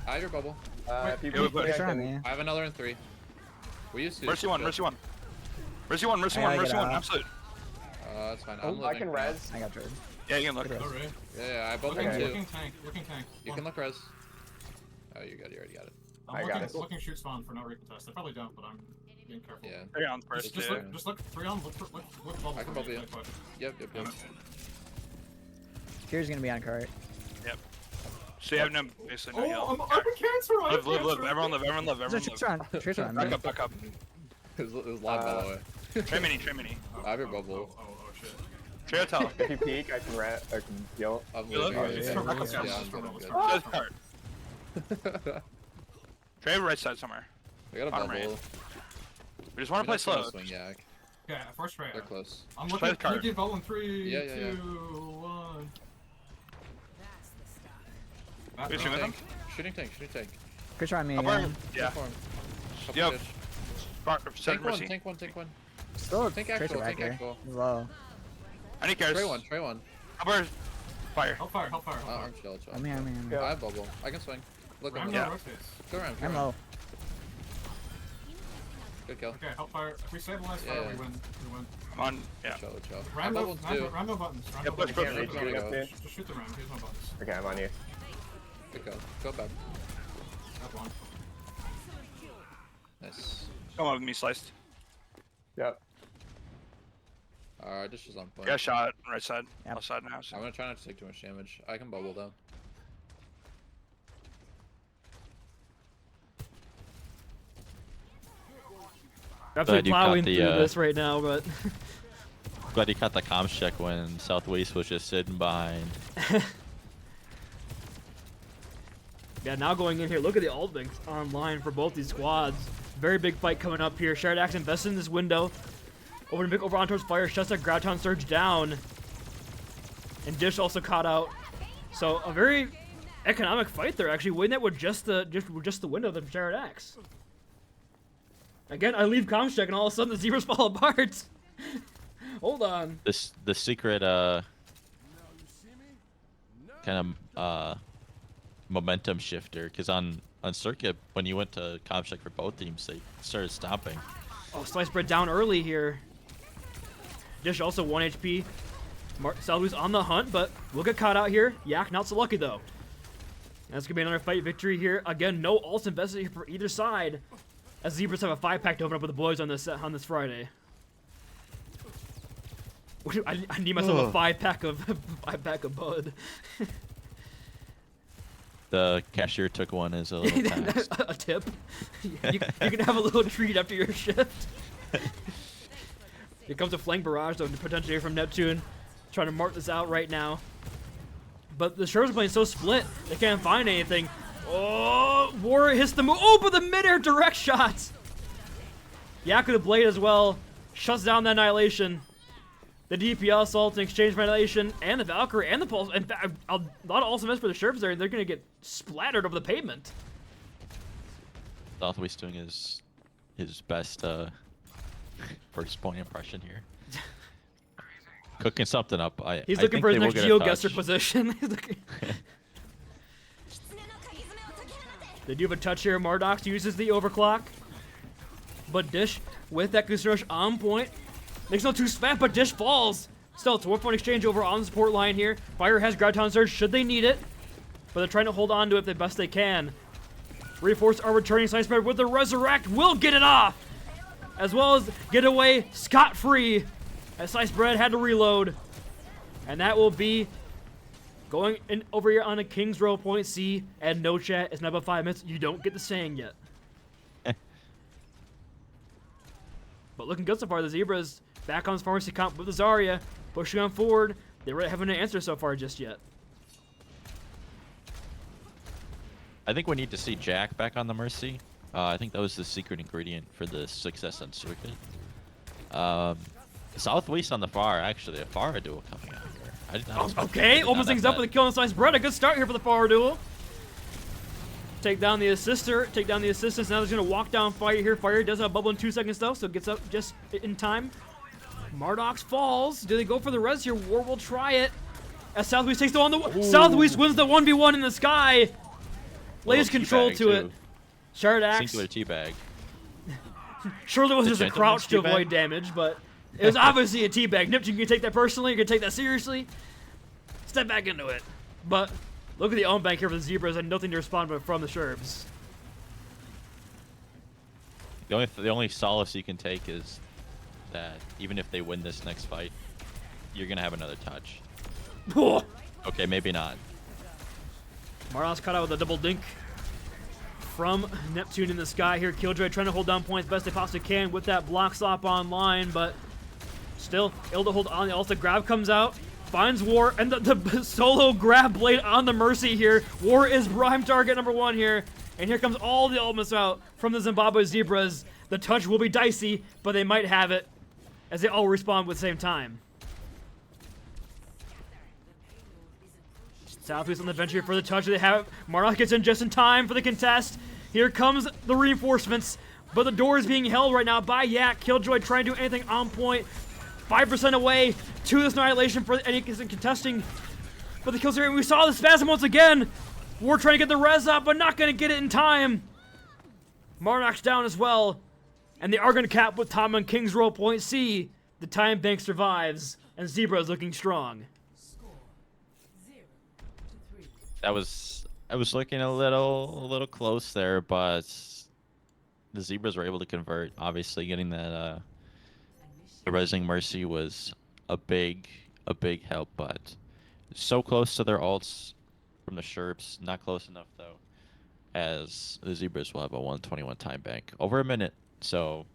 [SPEAKER 1] I have your bubble.
[SPEAKER 9] I
[SPEAKER 1] have another in 3. We used to.
[SPEAKER 7] Mercy one. Absolute.
[SPEAKER 1] That's fine. I'm living.
[SPEAKER 9] I can res.
[SPEAKER 13] I got Dread.
[SPEAKER 7] Yeah, you can look.
[SPEAKER 1] Yeah, I bubbled
[SPEAKER 8] Looking
[SPEAKER 1] too.
[SPEAKER 8] tank.
[SPEAKER 1] You can look res. Oh, you already got it.
[SPEAKER 8] I'm
[SPEAKER 9] got it.
[SPEAKER 8] looking shoot spawn for no recontest. They probably don't, but I'm being careful.
[SPEAKER 1] Yeah.
[SPEAKER 7] 3 on first.
[SPEAKER 8] Just look 3 on. Look bubble.
[SPEAKER 1] I can bubble you. Yep.
[SPEAKER 13] Kira's gonna be on cart.
[SPEAKER 7] Yep. So you have no basically no heal.
[SPEAKER 8] I'm in cancer.
[SPEAKER 7] Live. Everyone live.
[SPEAKER 13] Tracer on.
[SPEAKER 7] Back up.
[SPEAKER 1] It was live by the way.
[SPEAKER 7] Tray mini.
[SPEAKER 1] I have your bubble.
[SPEAKER 8] Oh shit.
[SPEAKER 7] Tray tell.
[SPEAKER 9] If you peek, I can heal.
[SPEAKER 1] I'm
[SPEAKER 7] You look?
[SPEAKER 1] living.
[SPEAKER 8] It's for real, it's for real,
[SPEAKER 1] Yeah,
[SPEAKER 8] it's for
[SPEAKER 1] I'm
[SPEAKER 8] real, it's
[SPEAKER 1] good.
[SPEAKER 8] for real.
[SPEAKER 7] Just cart. Tray right side somewhere.
[SPEAKER 1] I got a
[SPEAKER 7] Bottom
[SPEAKER 1] bubble.
[SPEAKER 7] right. We just want to play slow.
[SPEAKER 1] Swing yak.
[SPEAKER 8] Okay, first tray.
[SPEAKER 1] They're close.
[SPEAKER 8] I'm
[SPEAKER 7] Just play
[SPEAKER 8] looking.
[SPEAKER 7] the card.
[SPEAKER 8] Can you give bubble in 3,
[SPEAKER 1] Yeah.
[SPEAKER 8] 2, 1.
[SPEAKER 7] Wait, shooting them?
[SPEAKER 1] Shooting tank.
[SPEAKER 13] Tracer on me
[SPEAKER 7] Up our-
[SPEAKER 13] again.
[SPEAKER 7] Yeah.
[SPEAKER 1] Form.
[SPEAKER 7] Yep.
[SPEAKER 1] Tank
[SPEAKER 7] Mercy.
[SPEAKER 1] one.
[SPEAKER 13] Still
[SPEAKER 1] Tank
[SPEAKER 13] Tracer
[SPEAKER 1] actual,
[SPEAKER 13] back
[SPEAKER 1] tank
[SPEAKER 13] here.
[SPEAKER 1] actual.
[SPEAKER 13] He's low.
[SPEAKER 7] I need cares.
[SPEAKER 1] Tray one.
[SPEAKER 7] Up our fire.
[SPEAKER 8] Hellfire.
[SPEAKER 1] I'm chill.
[SPEAKER 13] I'm here.
[SPEAKER 1] I have bubble. I can swing. Look
[SPEAKER 8] Ram
[SPEAKER 1] at
[SPEAKER 8] no
[SPEAKER 1] me.
[SPEAKER 8] rotates.
[SPEAKER 1] Go around.
[SPEAKER 13] I'm low.
[SPEAKER 1] Good kill.
[SPEAKER 8] Okay, Hellfire. If we stabilize fire,
[SPEAKER 1] Yeah.
[SPEAKER 8] we win.
[SPEAKER 7] I'm on. Yeah.
[SPEAKER 1] Chill. I
[SPEAKER 8] Ram no
[SPEAKER 1] bubbled too.
[SPEAKER 8] buttons. Ram
[SPEAKER 7] Yeah,
[SPEAKER 8] no
[SPEAKER 7] push,
[SPEAKER 8] buttons.
[SPEAKER 7] push.
[SPEAKER 8] Just shoot the ram. Here's no buttons.
[SPEAKER 9] Okay, I'm on you.
[SPEAKER 1] Good kill. Go back.
[SPEAKER 8] That's one.
[SPEAKER 1] Nice.
[SPEAKER 7] Come on with me, sliced.
[SPEAKER 9] Yep.
[SPEAKER 1] This is on point.
[SPEAKER 7] Got shot right side.
[SPEAKER 13] Yep.
[SPEAKER 7] Left side now. So.
[SPEAKER 1] I'm gonna try not to take too much damage. I can bubble though.
[SPEAKER 2] Absolutely
[SPEAKER 5] you caught
[SPEAKER 2] plowing
[SPEAKER 5] the,
[SPEAKER 2] through this right now, but
[SPEAKER 5] Glad you caught the comms check when Southwest was just sitting behind.
[SPEAKER 2] Yeah, now going in here, look at the ult banks online for both these squads. Very big fight coming up here. Sherdax invested in this window. Over on towards fire, shuts that Graviton Surge down. And Dish also caught out. So a very economic fight there, actually. Win that with just the window of the Sherdax. Again, I leave comms check and all of a sudden the Zebras fall apart. Hold on.
[SPEAKER 5] The secret kind of momentum shifter, because on circuit when you went to comms check for both teams, they started stomping.
[SPEAKER 2] Oh, slice bread down early here. Dish also 1 HP. Southwest on the hunt, but we'll get caught out here. Yak not so lucky though. That's gonna be another fight victory here. Again, no ults invested here for either side, as Zebras have a 5-pack to open up with the boys on this Friday. I need myself a 5-pack of Bud.
[SPEAKER 5] The cashier took one as a little tax.
[SPEAKER 2] A tip. You can have a little treat after your shift. Here comes a flank barrage, though, potentially from Neptune. Trying to mark this out right now. But the Sherbs are playing so split, they can't find anything. Oh, War hits the move. Oh, but the midair direct shots. Yak with the blade as well. Shuts down the Annihilation. The DPL assault and exchange Annihilation, and the Valkyrie, and the Pulse. In fact, a lot of ultimates for the Sherbs there, and they're going to get splattered over the pavement.
[SPEAKER 5] Southwest doing his best first point impression here. Cooking something up.
[SPEAKER 2] He's
[SPEAKER 5] I
[SPEAKER 2] looking
[SPEAKER 5] think
[SPEAKER 2] for
[SPEAKER 5] they
[SPEAKER 2] his
[SPEAKER 5] will
[SPEAKER 2] next
[SPEAKER 5] get a
[SPEAKER 2] GeoGuessr
[SPEAKER 5] touch.
[SPEAKER 2] position. He's looking... They do have a touch here. Mardox uses the overclock. But Dish with that Goose Rush on point. Makes no two spat, but Dish falls. Still, it's a 1-point exchange over on the support line here. Fire has Graviton Surge should they need it. But they're trying to hold on to it the best they can. Reinforce are returning. Side spread with the Resurrect will get it off. As well as get away scot-free. As Slice Bread had to reload. And that will be going in over here on a King's Row point C. And no chat, it's not about 5 minutes. You don't get the saying yet. But looking good so far. The Zebras back on his pharmacy comp with the Zarya. Pushing on forward. They really haven't an answer so far just yet.
[SPEAKER 5] I think we need to see Jack back on the Mercy. I think that was the secret ingredient for the success on Circuit. Southwest on the far, actually, a far duel coming out here. I did not expect
[SPEAKER 2] Okay,
[SPEAKER 5] that.
[SPEAKER 2] opens things up with a kill on Slice Bread. A good start here for the Far duel. Take down the assister, take down the assistants. Now there's going to walk down Fire here. Fire does have a bubble in 2 seconds though, so gets up just in time. Mardox falls. Do they go for the res here? War will try it. As Southwest takes the one. Southwest wins the 1v1 in the sky. Lays control to it. Shard axe.
[SPEAKER 5] Singular teabag.
[SPEAKER 2] Surely it was
[SPEAKER 5] The
[SPEAKER 2] just a
[SPEAKER 5] gentleman's
[SPEAKER 2] crouch to
[SPEAKER 5] teabag?
[SPEAKER 2] avoid damage, but it was obviously a teabag. Nipton, you can take that personally. You can take that seriously. Step back into it. But look at the own bank here for the Zebras and nothing to respond but from the Sherbs.
[SPEAKER 5] The only solace you can take is that even if they win this next fight, you're gonna have another touch. Okay, maybe not.
[SPEAKER 2] Marlos caught out with a double dink from Neptune in the sky here. Killjoy trying to hold down points best they possibly can with that block slop online, but still able to hold on. The Ultra grab comes out, finds War, and the solo grab blade on the Mercy here. War is prime target number 1 here, and here comes all the ultimates out from the Zimbabwe Zebras. The touch will be dicey, but they might have it as they all respawn at the same time. Southwest on the bench here for the touch. They have Marnock gets in just in time for the contest. Here comes the reinforcements, but the door is being held right now by Yak. Killjoy trying to do anything on point. 5% away to this annihilation for any contesting for the kills here. We saw the spasm once again. War trying to get the res up, but not going to get it in time. Marnock's down as well, and they are going to cap with Tom on King's Row point C. The time bank survives, and Zebra is looking strong.
[SPEAKER 5] I was looking a little close there, but the Zebras were able to convert. Obviously, getting that the Resing Mercy was a big help, but so close to their ults from the Sherbs. Not close enough though, as the Zebras will have a 121 time bank over a minute. So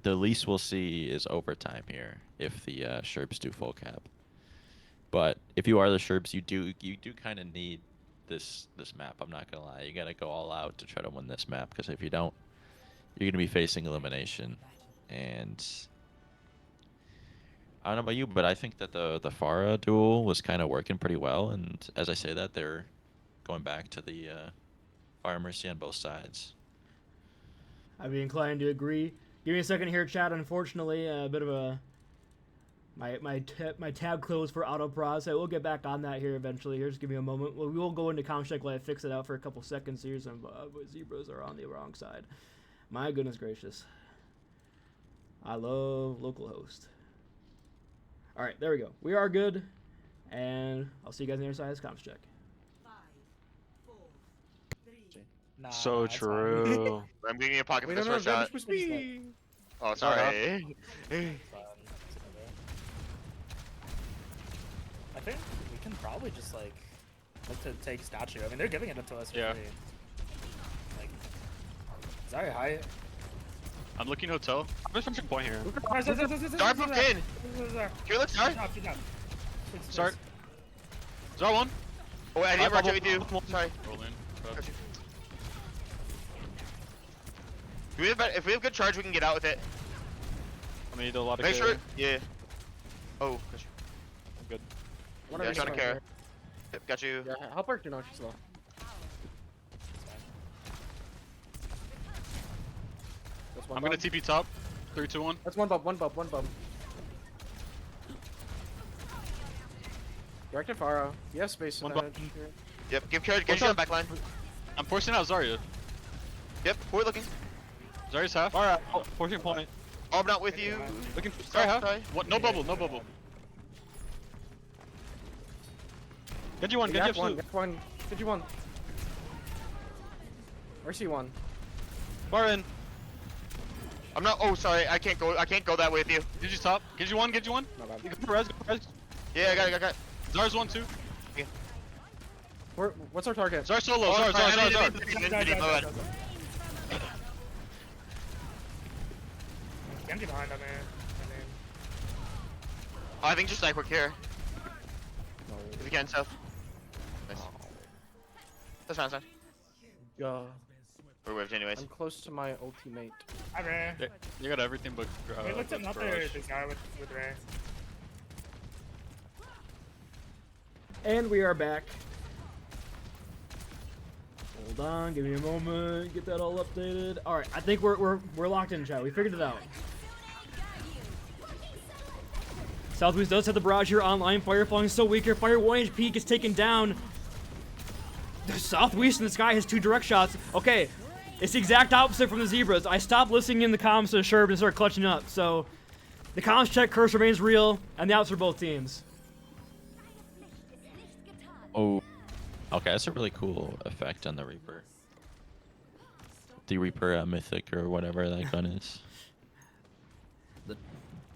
[SPEAKER 5] the least we'll see is overtime here if the Sherbs do full cap. But if you are the Sherbs, you do kind of need this map. I'm not gonna lie, you gotta go all out to try to win this map, because if you don't, you're gonna be facing elimination. And I don't know about you, but I think that the Pharah duel was kind of working pretty well. And as I say that, they're going back to the Fire Mercy on both sides.
[SPEAKER 2] I'd be inclined to agree. Give me a second here, chat. Unfortunately, a bit of a my tab closed for auto pros. So we'll get back on that here eventually. Here, just give me a moment. We will go into Comcheck while I fix it out for a couple seconds here. Some Zebras are on the wrong side. My goodness gracious. I love localhost. All right, there we go. We are good, and I'll see you guys on the other side of this comms check.
[SPEAKER 12] Nah,
[SPEAKER 7] So
[SPEAKER 12] it's
[SPEAKER 7] true.
[SPEAKER 11] I'm giving you a pocket for
[SPEAKER 7] Wait,
[SPEAKER 11] this
[SPEAKER 7] no,
[SPEAKER 11] first shot. Oh, sorry.
[SPEAKER 12] I think we can probably just like look to take statue. I mean, they're giving it to us for free. Like, Zarya high.
[SPEAKER 10] I'm looking hotel. I'm just punching point here.
[SPEAKER 11] Start moved in. Here, let's start.
[SPEAKER 10] Start. Zar one.
[SPEAKER 11] Oh, I didn't rotate with you. Sorry.
[SPEAKER 10] Roll in.
[SPEAKER 11] Gotcha. If we have good charge, we can get out with it.
[SPEAKER 10] I need a lot of
[SPEAKER 11] Make
[SPEAKER 10] care.
[SPEAKER 11] sure. Yeah. Oh, got you.
[SPEAKER 10] I'm good.
[SPEAKER 11] Yeah, trying to care. Yep, got you.
[SPEAKER 15] Yeah, help her do not slow.
[SPEAKER 10] I'm gonna TP top. 3, 2, 1.
[SPEAKER 15] That's one bump. Directed Pharaoh. You have space in
[SPEAKER 10] One
[SPEAKER 15] that
[SPEAKER 10] bump.
[SPEAKER 15] edge here.
[SPEAKER 11] Yep, give Genji on backline.
[SPEAKER 10] I'm forcing out Zarya.
[SPEAKER 11] Yep, forward looking.
[SPEAKER 10] Zarya's half.
[SPEAKER 7] Alright, forcing point.
[SPEAKER 11] Orb not with you.
[SPEAKER 10] Looking for Zarya half.
[SPEAKER 11] Sorry.
[SPEAKER 10] What? No bubble, no bubble. Genji one, Genji absolute.
[SPEAKER 15] Gap one. Genji one. Mercy one.
[SPEAKER 10] Far in.
[SPEAKER 11] I'm not. Oh, sorry. I can't go that way with you.
[SPEAKER 10] Genji's top. Genji one.
[SPEAKER 15] Not bad.
[SPEAKER 10] You go for res, go for res.
[SPEAKER 11] Yeah, I got it.
[SPEAKER 10] Zarya's one, 2.
[SPEAKER 15] What's our target?
[SPEAKER 10] Zarya solo.
[SPEAKER 11] Oh,
[SPEAKER 10] Zarya.
[SPEAKER 12] Genji behind on me.
[SPEAKER 11] Oh, I think just like we're here. If you can, Seth. Nice. That's fine,
[SPEAKER 15] Yeah.
[SPEAKER 11] We're whipped anyways.
[SPEAKER 15] I'm close to my ultimate.
[SPEAKER 12] Hi, Ray.
[SPEAKER 10] Yeah, you got everything but.
[SPEAKER 12] We looked at not
[SPEAKER 10] garage.
[SPEAKER 12] this guy with Ray.
[SPEAKER 2] And we are back. Hold on, give me a moment, get that all updated. All right, I think we're locked in, chat. We figured it out. Southwest does have the barrage here online. Fire falling so weak here. Fire 1 HP gets taken down. The Southwest in the sky has 2 direct shots. Okay, it's the exact opposite from the Zebras. I stopped listening in the comms to Sherbs and started clutching up. So the comms check, curse remains real, and the outs for both teams.
[SPEAKER 5] Oh, okay, that's a really cool effect on the Reaper. The Reaper Mythic or whatever that gun is.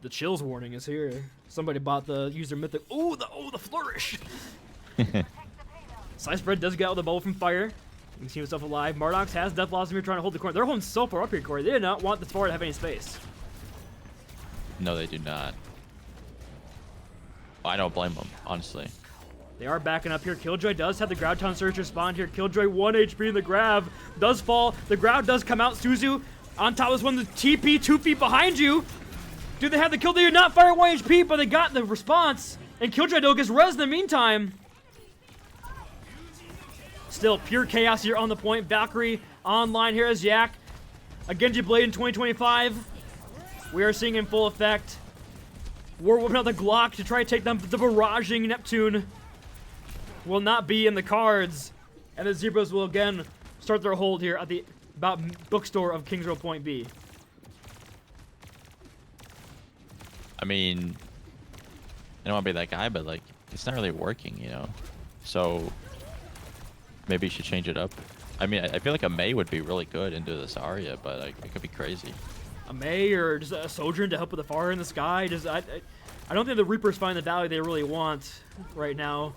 [SPEAKER 2] The chills warning is here. Somebody bought the user mythic. Oh, the flourish. Slice Bread does get out of the bowl from fire. You can see himself alive. Mardox has Death Blossom here trying to hold the corner. They're holding so far up here, Corey. They did not want the forward to have any space.
[SPEAKER 5] No, they do not. I don't blame them, honestly.
[SPEAKER 2] They are backing up here. Killjoy does have the Groudtown Searcher spawn here. Killjoy 1 HP in the grab. Does fall. The Groud does come out. Suzu on top of this one. The TP 2 feet behind you. Do they have the kill? They did not fire 1 HP, but they got the response. And Killjoy though gets res in the meantime. Still pure chaos here on the point. Valkyrie online here as Yak. A Genji Blade in 2025. We are seeing in full effect. War whipping out the Glock to try to take them. The barraging Neptune will not be in the cards. And the Zebras will again start their hold here at the bookstore of Kings Row Point B.
[SPEAKER 5] I mean, I don't want to be that guy, but like, it's not really working, you know? So, maybe you should change it up. I mean, I feel like a Mei would be really good into this Arya, but like, it could be crazy.
[SPEAKER 2] A Mei or just a Sojourn to help with the fire in the sky. I don't think the Reapers find the value they really want right now.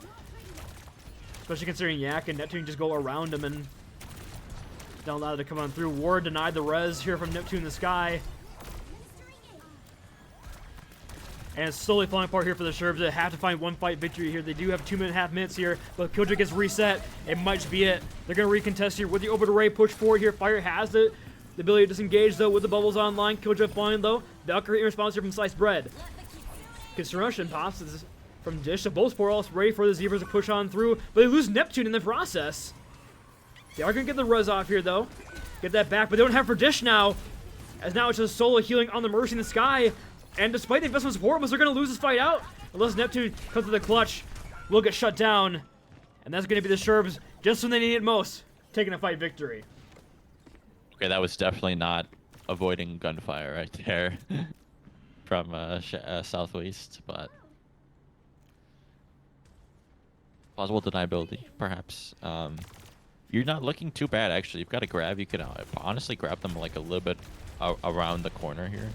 [SPEAKER 2] Especially considering Yak and Neptune just go around him and don't allow it to come on through. Ward denied the res here from Neptune in the sky. And it's slowly falling apart here for the Sherbs. They have to find one fight victory here. They do have 2.5 minutes here, but Killjoy gets reset. It might just be it. They're going to recontest here with the Orbital Ray push forward here. Fire has the ability to disengage, though, with the bubbles online. Killjoy flying, though. Valkyrie in response here from Sliced Bread. Construction pops from Dish. So both Sporos ready for the Zebras to push on through, but they lose Neptune in the process. They are going to get the res off here, though. Get that back, but they don't have for Dish now, as now it's just solo healing on the Mercy in the sky. And despite the investment support, they're going to lose this fight out. Unless Neptune comes to the clutch, will get shut down. And that's going to be the Sherbs, just when they need it most, taking a fight victory.
[SPEAKER 5] Okay, that was definitely not avoiding gunfire right there from Southwest, but plausible deniability, perhaps. You're not looking too bad, actually. You've got a grab. You could honestly grab them like a little bit around the corner here.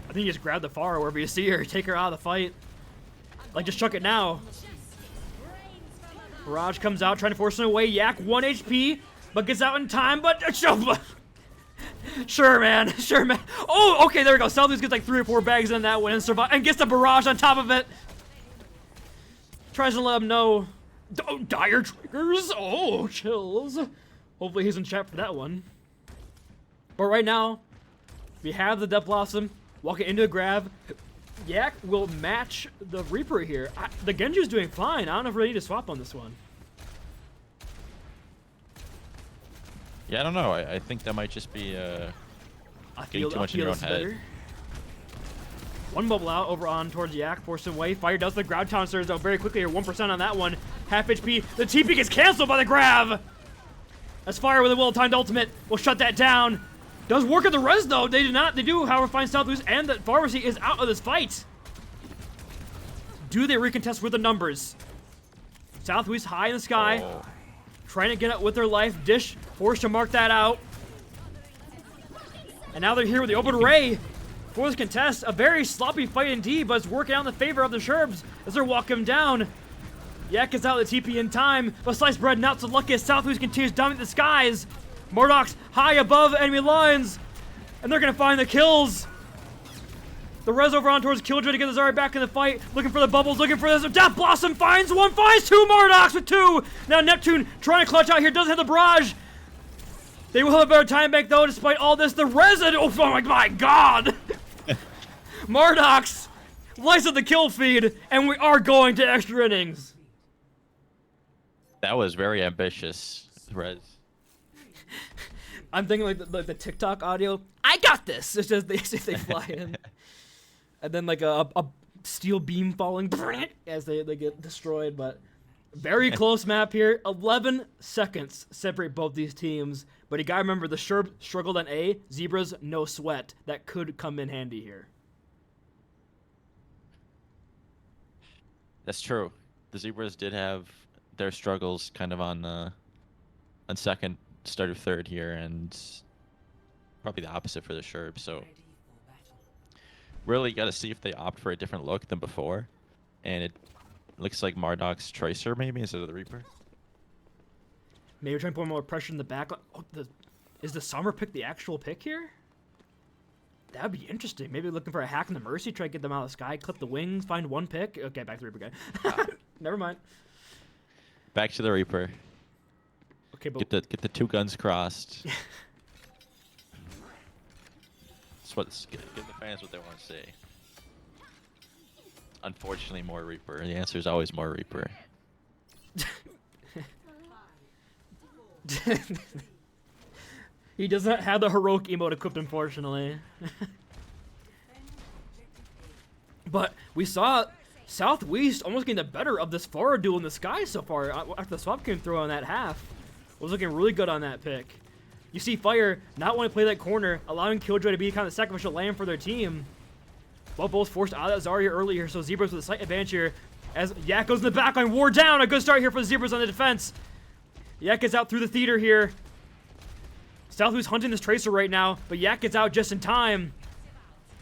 [SPEAKER 2] I think you just grab the Pharah wherever you see her, take her out of the fight. Like, just chuck it now. Barrage comes out, trying to force it away. Yak, 1 HP, but gets out in time, but... Sure, man. Sure, man. Oh, okay, there we go. Southwest gets like 3 or 4 bags in that one and survive, and gets the barrage on top of it. Tries to let him know. Oh, dire triggers. Oh, chills. Hopefully he's in chat for that one. But right now, we have the Death Blossom. Walking into the grab. Yak will match the Reaper here. The Genji's doing fine. I don't know if we need to swap on this one.
[SPEAKER 5] Yeah, I don't know. I think that might just be Getting too much in your own head.
[SPEAKER 2] One bubble out over on towards Yak, forced away. Fire does the ground towncers though very quickly here. 1% on that one. Half HP. The TP gets canceled by the grab. As Fire with a well-timed ultimate will shut that down. Does work at the res though. They do not. They do, however, find Southwest, and the Pharmacy is out of this fight. Do they recontest with the numbers? Southwest high in the sky, trying to get it with their life. Dish forced to mark that out. And now they're here with the open array for this contest. A very sloppy fight indeed, but it's working out in the favor of the Sherbs as they're walking him down. Yak is out of the TP in time, but Sliced Bread not so lucky as Southwest continues to dominate the skies. Murdoch's high above enemy lines, and they're gonna find the kills. The res over on towards Killjoy to get the Zarya back in the fight, looking for the bubbles, looking for this. Death Blossom finds one, finds two. Murdochs with two. Now Neptune trying to clutch out here, doesn't have the barrage. They will have a better time bank though, despite all this. The resin, oh my god! Murdochs lights up the kill feed, and we are going to extra innings.
[SPEAKER 5] That was very ambitious, Rez.
[SPEAKER 2] I'm thinking like the TikTok audio. I got this. It's just they fly in, and then like a steel beam falling as they get destroyed. But very close map here. 11 seconds separate both these teams. But you gotta remember the Sherbs struggled on A. Zebras no sweat. That could come in handy here.
[SPEAKER 5] That's true. The Zebras did have their struggles kind of on second, start of third here, and probably the opposite for the Sherbs. So really got to see if they opt for a different look than before. And it looks like Marduk's Tracer maybe instead of the Reaper.
[SPEAKER 2] Maybe trying to put more pressure in the back. Oh, is the Summer pick the actual pick here? That'd be interesting. Maybe looking for a hack in the Mercy, try to get them out of the sky, clip the wings, find one pick. Okay, back to the Reaper guy. Never mind.
[SPEAKER 5] Back to the Reaper.
[SPEAKER 2] Okay, but
[SPEAKER 5] get the two guns crossed. Give the fans what they want to see. Unfortunately, more Reaper. The answer is always more Reaper.
[SPEAKER 2] He does not have the heroic emote equipped, unfortunately. But we saw Southwest almost getting the better of this Pharah duel in the sky so far after the swap came through on that half. Was looking really good on that pick. You see Fire not want to play that corner, allowing Killjoy to be kind of the sacrificial lamb for their team. Well, both forced out of that Zarya earlier, so Zebras with a slight advantage here. As Yak goes in the back line, wore down. A good start here for the Zebras on the defense. Yak gets out through the theater here. Southwest hunting this Tracer right now, but Yak gets out just in time.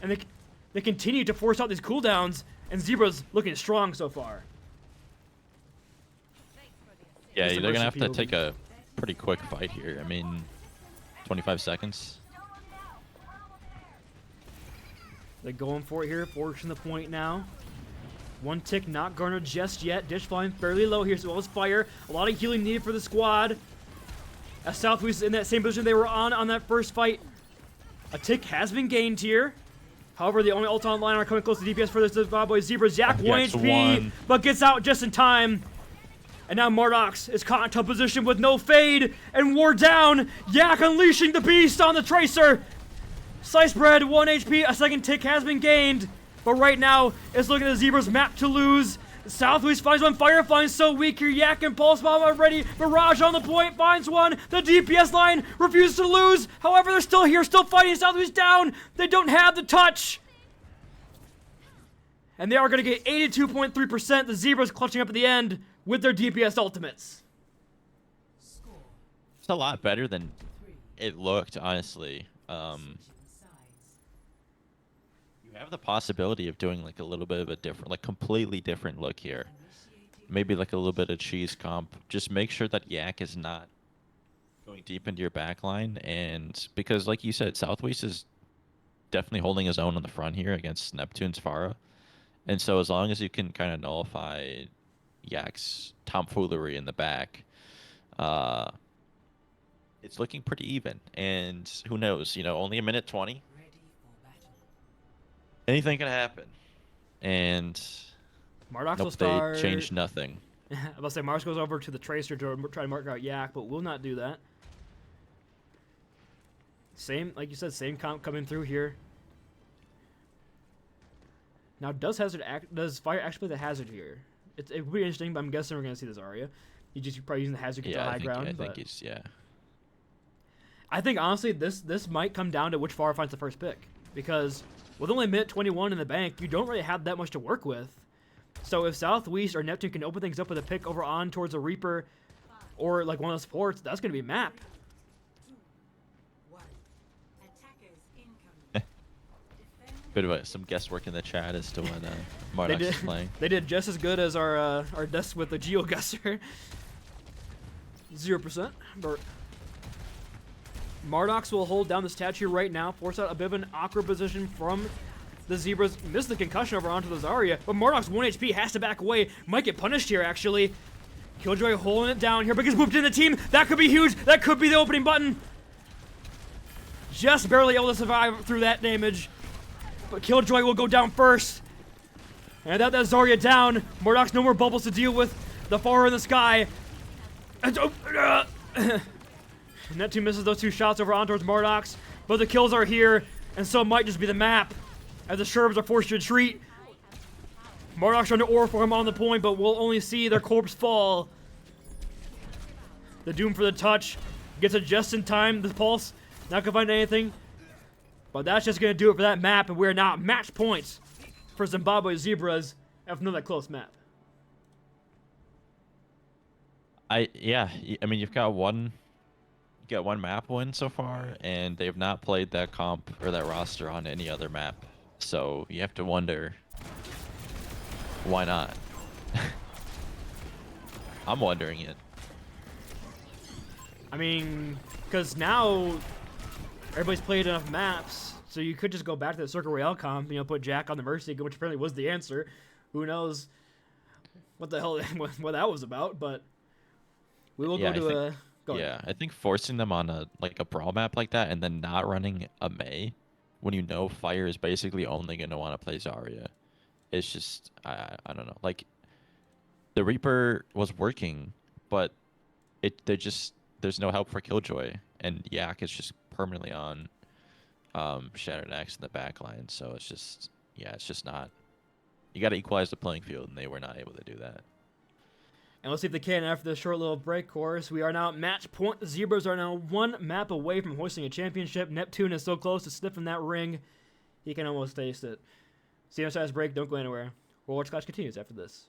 [SPEAKER 2] And they continue to force out these cooldowns, and Zebras looking strong so far.
[SPEAKER 5] Yeah, they're going to have to take a pretty quick fight here. I mean, 25 seconds.
[SPEAKER 2] They're going for it here, forcing the point now. One tick not garnered just yet. Dish flying fairly low here, as well as Fire. A lot of healing needed for the squad. As Southwest is in that same position they were on that first fight. A tick has been gained here. However, the only ult online are coming close to DPS for the Zimbabwe Zebras. Yak 1 HP, but gets out just in time. And now Murdoch's is caught in tough position with no fade and wore down. Yak unleashing the beast on the Tracer. Sliced Bread, 1 HP, a second tick has been gained. But right now, it's looking at the Zebras map to lose. Southwest finds one, Fire finds so weak here. Yak and Pulse Bomb are ready. Barrage on the point, finds one. The DPS line refuses to lose. However, they're still here, still fighting. Southwest down. They don't have the touch. And they are going to get 82.3%. The Zebras clutching up at the end with their DPS ultimates.
[SPEAKER 5] It's a lot better than it looked, honestly. You have the possibility of doing like a little bit of a different, like completely different look here. Maybe like a little bit of cheese comp. Just make sure that Yak is not going deep into your backline, and because like you said, Southwest is definitely holding his own on the front here against Neptune's Pharah. And so as long as you can kind of nullify Yak's tomfoolery in the back, it's looking pretty even. And who knows, you know, only a minute 20. Anything can happen. And
[SPEAKER 2] Murdoch's will
[SPEAKER 5] nope,
[SPEAKER 2] start.
[SPEAKER 5] They changed nothing.
[SPEAKER 2] I was about to say Mars goes over to the Tracer to try to mark out Yak, but will not do that. Same, like you said, same comp coming through here. Now, does Fire actually play the Hazard here? It would be interesting, but I'm guessing we're gonna see this Zarya. You're probably using the Hazard to get the high ground.
[SPEAKER 5] I think he's
[SPEAKER 2] I think honestly, this might come down to which Pharah finds the first pick, because with only minute 21 in the bank, you don't really have that much to work with. So if Southwest or Neptune can open things up with a pick over on towards a Reaper, or like one of the supports, that's gonna be map.
[SPEAKER 5] Bit of some guesswork in the chat as to what Mardox is playing.
[SPEAKER 2] They did just as good as our desk with the GeoGuessr. 0%. But Mardox will hold down the statue right now, force out a bit of an awkward position from the Zebras. Missed the concussion over onto the Zarya, but Mardox 1 HP has to back away. Might get punished here, actually. Killjoy holding it down here, but gets whooped in the team. That could be huge. That could be the opening button. Just barely able to survive through that damage. But Killjoy will go down first. And that Zarya down. Mardox no more bubbles to deal with. The Pharah in the sky. Neptune misses those 2 shots over on towards Mardox. But the kills are here. And so it might just be the map. As the Sherbs are forced to retreat. Mardox trying to aura for him on the point, but we'll only see their corpse fall. The Doom for the touch. Gets it just in time. The Pulse not gonna find anything. But that's just gonna do it for that map, and we're now at match points for Zimbabwe Zebras after another close map.
[SPEAKER 5] I mean, you've got one map win so far, and they've not played that comp or that roster on any other map. So you have to wonder, why not? I'm wondering it.
[SPEAKER 2] I mean, because now everybody's played enough maps, so you could just go back to the Circle Royale comp, put Jack on the Mercy, which apparently was the answer. Who knows what the hell what that was about, but we will
[SPEAKER 5] I think forcing them on a brawl map like that and then not running a Mei when you know Fire is basically only going to want to play Zarya, it's just, I don't know. Like, the Reaper was working, but there's no help for Killjoy, and Yak is just permanently on Shattered Axe in the back line, so it's just not. You got to equalize the playing field, and they were not able to do that.
[SPEAKER 2] And let's see if they can after this short little break course. We are now at match point. The Zebras are now 1 map away from hoisting a championship. Neptune is so close to sniffing that ring. He can almost taste it. See you on break. Don't go anywhere. Overwatch Clash continues after this.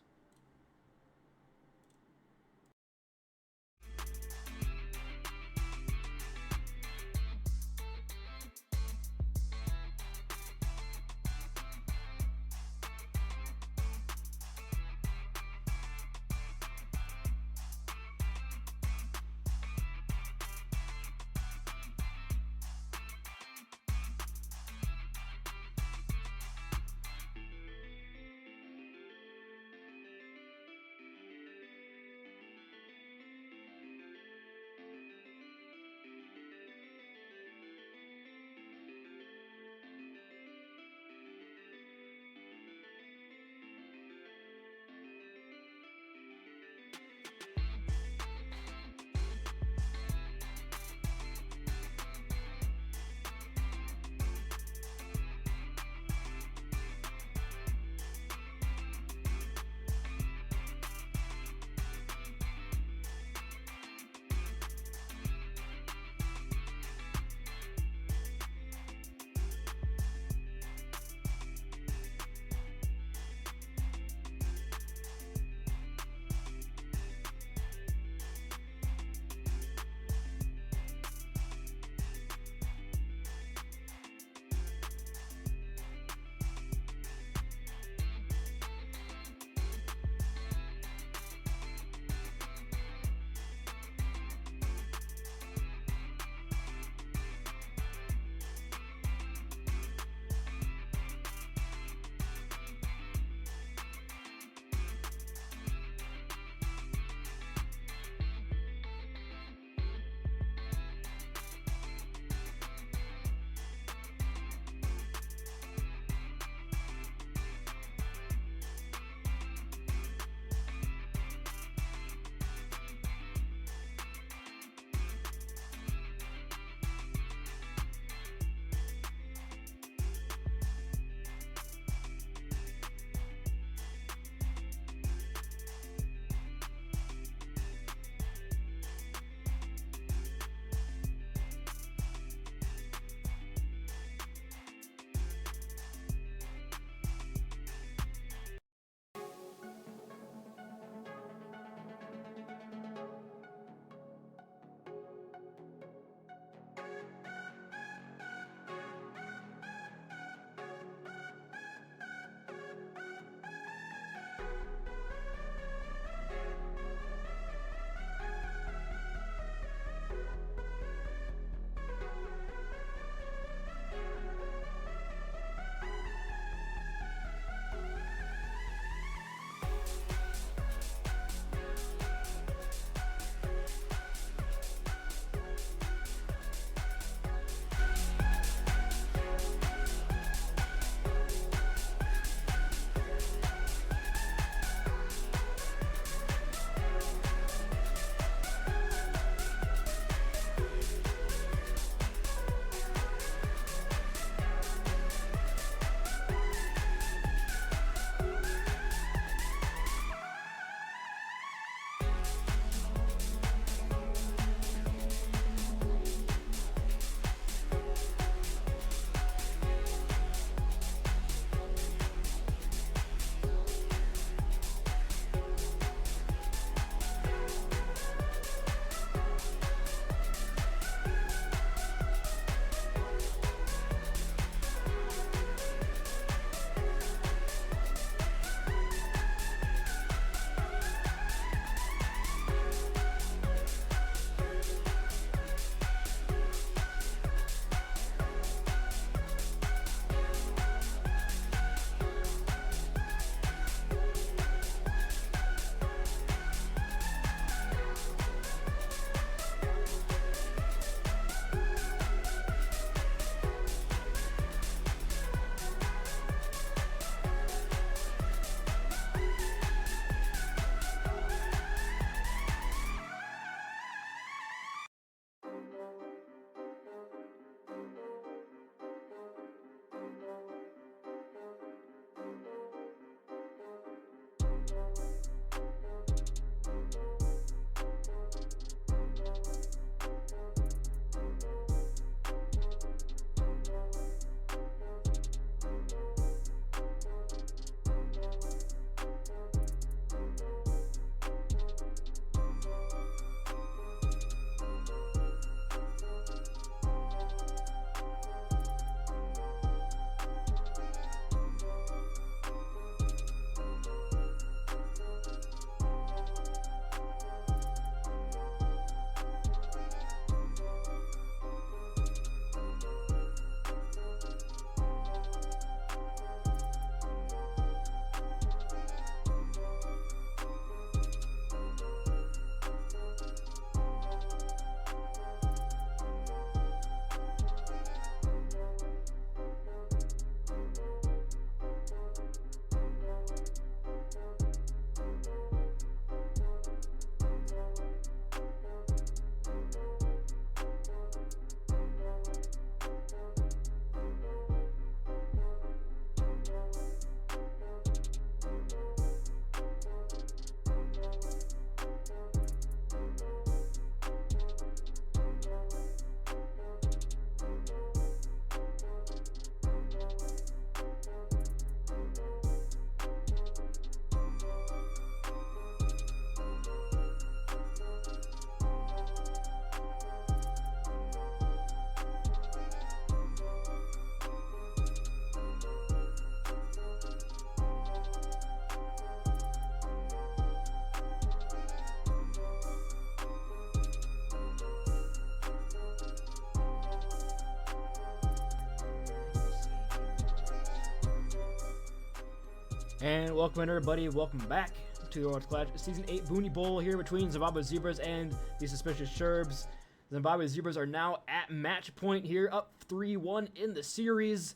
[SPEAKER 2] And welcome in everybody, welcome back to the Overwatch Clash Season 8 BOON1E Bowl here between Zimbabwe Zebras and the suspicious Sherbs. Zimbabwe Zebras are now at match point here, up 3-1 in the series.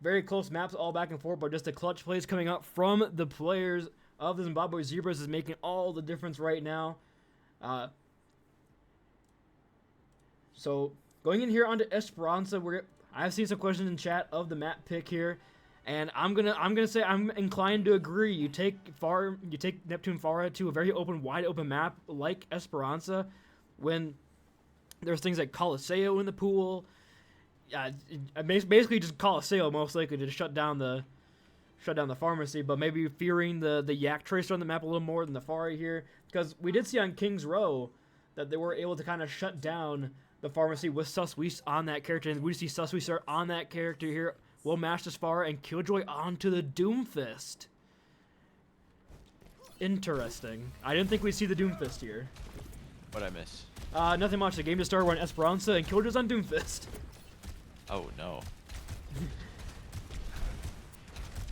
[SPEAKER 2] Very close maps all back and forth, but just the clutch plays coming up from the players of the Zimbabwe Zebras is making all the difference right now. So going in here onto Esperanza, I've seen some questions in chat of the map pick here. And I'm gonna say I'm inclined to agree. You take Neptune Farah to a very open, wide open map like Esperanza, when there's things like Coliseo in the pool. Basically just Coliseo most likely to shut down the pharmacy, but maybe fearing the Yak Tracer on the map a little more than the Farah here, because we did see on King's Row that they were able to kind of shut down the pharmacy with Susweast on that character, and we see Susweast on that character here. Will match this Farah and Killjoy onto the Doomfist. Interesting. I didn't think we'd see the Doomfist here.
[SPEAKER 5] What'd I miss?
[SPEAKER 2] Nothing much. The game just started when Esperanza and Killjoy's on Doomfist.
[SPEAKER 5] Oh no.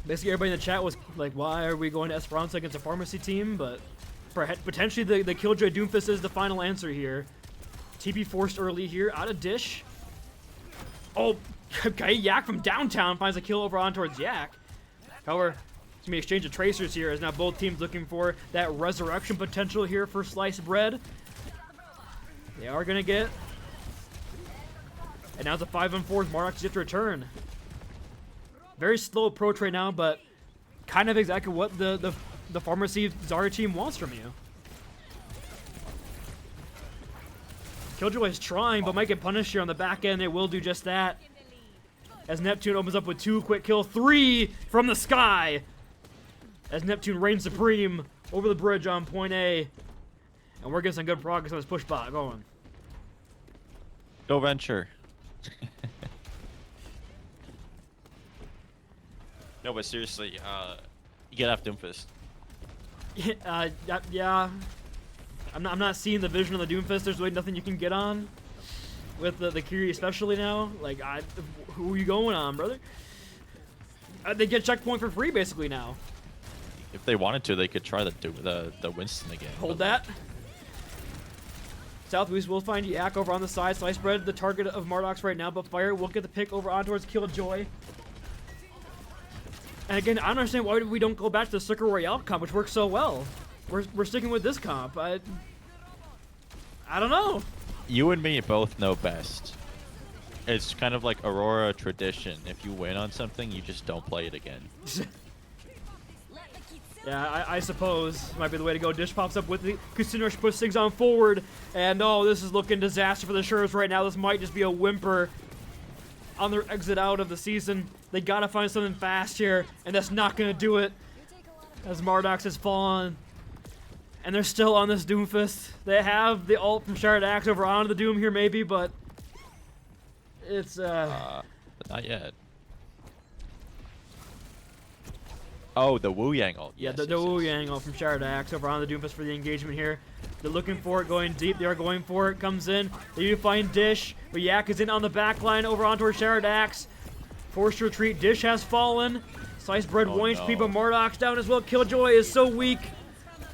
[SPEAKER 2] Basically, everybody in the chat was like, why are we going to Esperanza against a pharmacy team? But potentially the Killjoy Doomfist is the final answer here. TP forced early here, out of dish. Oh, okay, Yak from downtown finds a kill over on towards Yak. However, it's going to be exchange of tracers here, as now both teams looking for that resurrection potential here for Sliced Bread. They are going to get. And now it's a 5-on-4 with Marnox yet to return. Very slow approach right now, but kind of exactly what the Pharmacy Zarya team wants from you. Killjoy is trying, but might get punished here on the back end. They will do just that. As Neptune opens up with 2 quick kill, 3 from the sky. As Neptune reigns supreme over the bridge on point A. And we're getting some good progress on this push bot going.
[SPEAKER 5] Go Venture. No, but seriously, you get off Doomfist.
[SPEAKER 2] Yeah. I'm not seeing the vision of the Doomfist. There's really nothing you can get on with the Kiri, especially now. Like, who are you going on, brother? They get checkpoint for free basically now.
[SPEAKER 5] If they wanted to, they could try the Winston again.
[SPEAKER 2] Hold that. Southwest will find Yak over on the side. Sliced Bread, the target of Marnox right now, but Fire will get the pick over on towards Killjoy. And again, I don't understand why we don't go back to the Circle Royale comp, which works so well. We're sticking with this comp. I don't know.
[SPEAKER 5] You and me both know best. It's kind of like Aurora tradition. If you win on something, you just don't play it again.
[SPEAKER 2] Yeah, I suppose might be the way to go. Dish pops up with the Kusinush, puts things on forward, and oh, this is looking disaster for the Sherbs right now. This might just be a whimper on their exit out of the season. They gotta find something fast here, and that's not gonna do it. As Marnox has fallen, and they're still on this Doomfist. They have the ult from Shard Axe over onto the Doom here, maybe, but it's
[SPEAKER 5] not yet. Oh, the Wu Yang ult.
[SPEAKER 2] Yeah,
[SPEAKER 5] Yes,
[SPEAKER 2] the Wu Yang ult from Shard Axe over on the Doomfist for the engagement here. They're looking for it, going deep. They are going for it. Comes in. They do find Dish, but Yak is in on the back line over onto her Shard Axe. Forced retreat. Dish has fallen. Sliced Bread 1 HP, but Marnox down as well. Killjoy is so weak.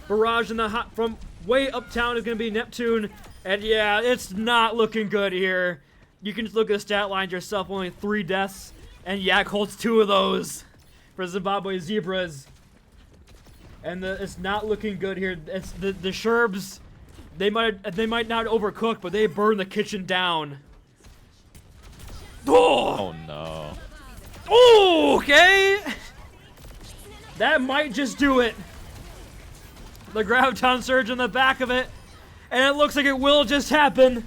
[SPEAKER 2] Barrage in the hot from way uptown is going to be Neptune. And yeah, it's not looking good here. You can just look at the stat lines yourself. Only 3 deaths. And Yak holds 2 of those for Zimbabwe Zebras. And it's not looking good here. It's the Sherbs. They might not overcook, but they burn the kitchen down.
[SPEAKER 5] Oh no.
[SPEAKER 2] Oh, okay. That might just do it. The Graviton Surge on the back of it. And it looks like it will just happen.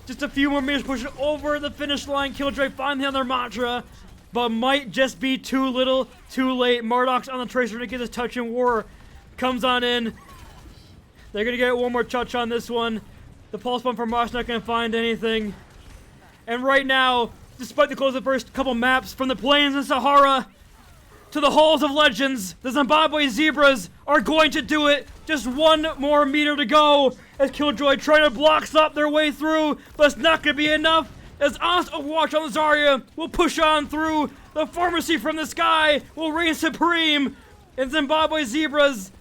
[SPEAKER 2] Just a few more meters pushing over the finish line. Killjoy finally on their mantra. But might just be too little, too late. Marnox on the Tracer to get his touch in war. Comes on in. They're going to get one more touch on this one. The Pulse Bomb from Marnox not going to find anything. And right now, despite the close of the first couple maps, from the plains and Sahara to the halls of legends, the Zimbabwe Zebras are going to do it. Just 1 more meter to go as Killjoy trying to block stop their way through, but it's not going to be enough as Honest Overwatch on the Zarya will push on through The pharmacy from the sky will reign supreme, and Zimbabwe Zebras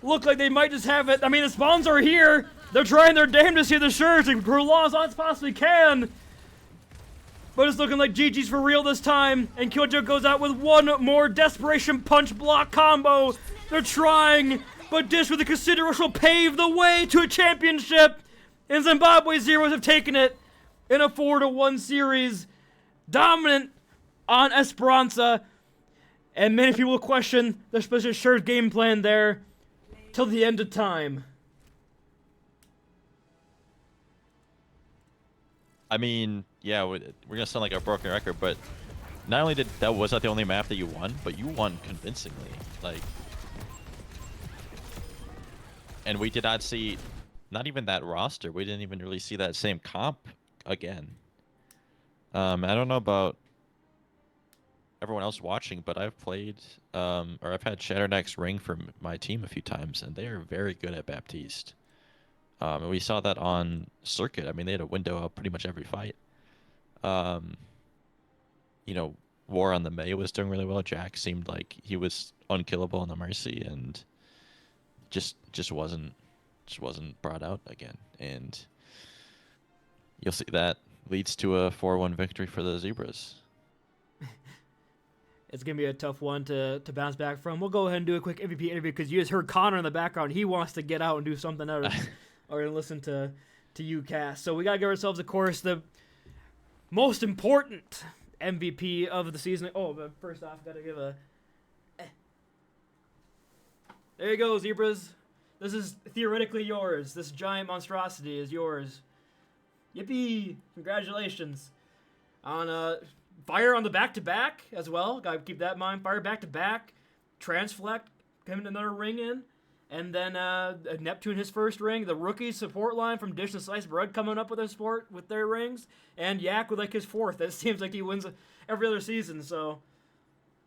[SPEAKER 2] look like they might just have it. I mean, the spawns are here. They're trying their damnedest here, the Sherbs, and prolong as long as possibly can. But it's looking like GG's for real this time, and Killjoy goes out with one more desperation punch block combo. They're trying, but Dish with the consideration will pave the way to a championship, and Zimbabwe Zeros have taken it in a 4-1 series, dominant on Esperanza, and many people question the special Sherbs game plan there till the end of time.
[SPEAKER 5] I mean, yeah, we're gonna sound like a broken record, but not only was that the only map that you won, but you won convincingly. Like, and we did not see, not even that roster. We didn't even really see that same comp again. I don't know about everyone else watching, but I've played, or I've had Shatterneck's ring for my team a few times, and they are very good at Baptiste. And we saw that on Circuit. I mean, they had a window up pretty much every fight. You know, War on the May was doing really well. Jack seemed like he was unkillable on the Mercy, and just wasn't brought out again. And you'll see that leads to a 4-1 victory for the Zebras.
[SPEAKER 2] It's going to be a tough one to bounce back from. We'll go ahead and do a quick MVP interview because you just heard Connor in the background. He wants to get out and do something else or listen to you cast. So we got to give ourselves, of course, the most important MVP of the season. Oh, but first off, got to give a... There you go, Zebras. This is theoretically yours. This giant monstrosity is yours. Yippee! Congratulations. On Fire on the back-to-back as well. Gotta keep that in mind. Fire back-to-back. Transflect coming another ring in. And then Neptune his first ring. The rookie support line from Dish and Sliced Bread coming up with their support with their rings. And Yak with like his fourth. It seems like he wins every other season. So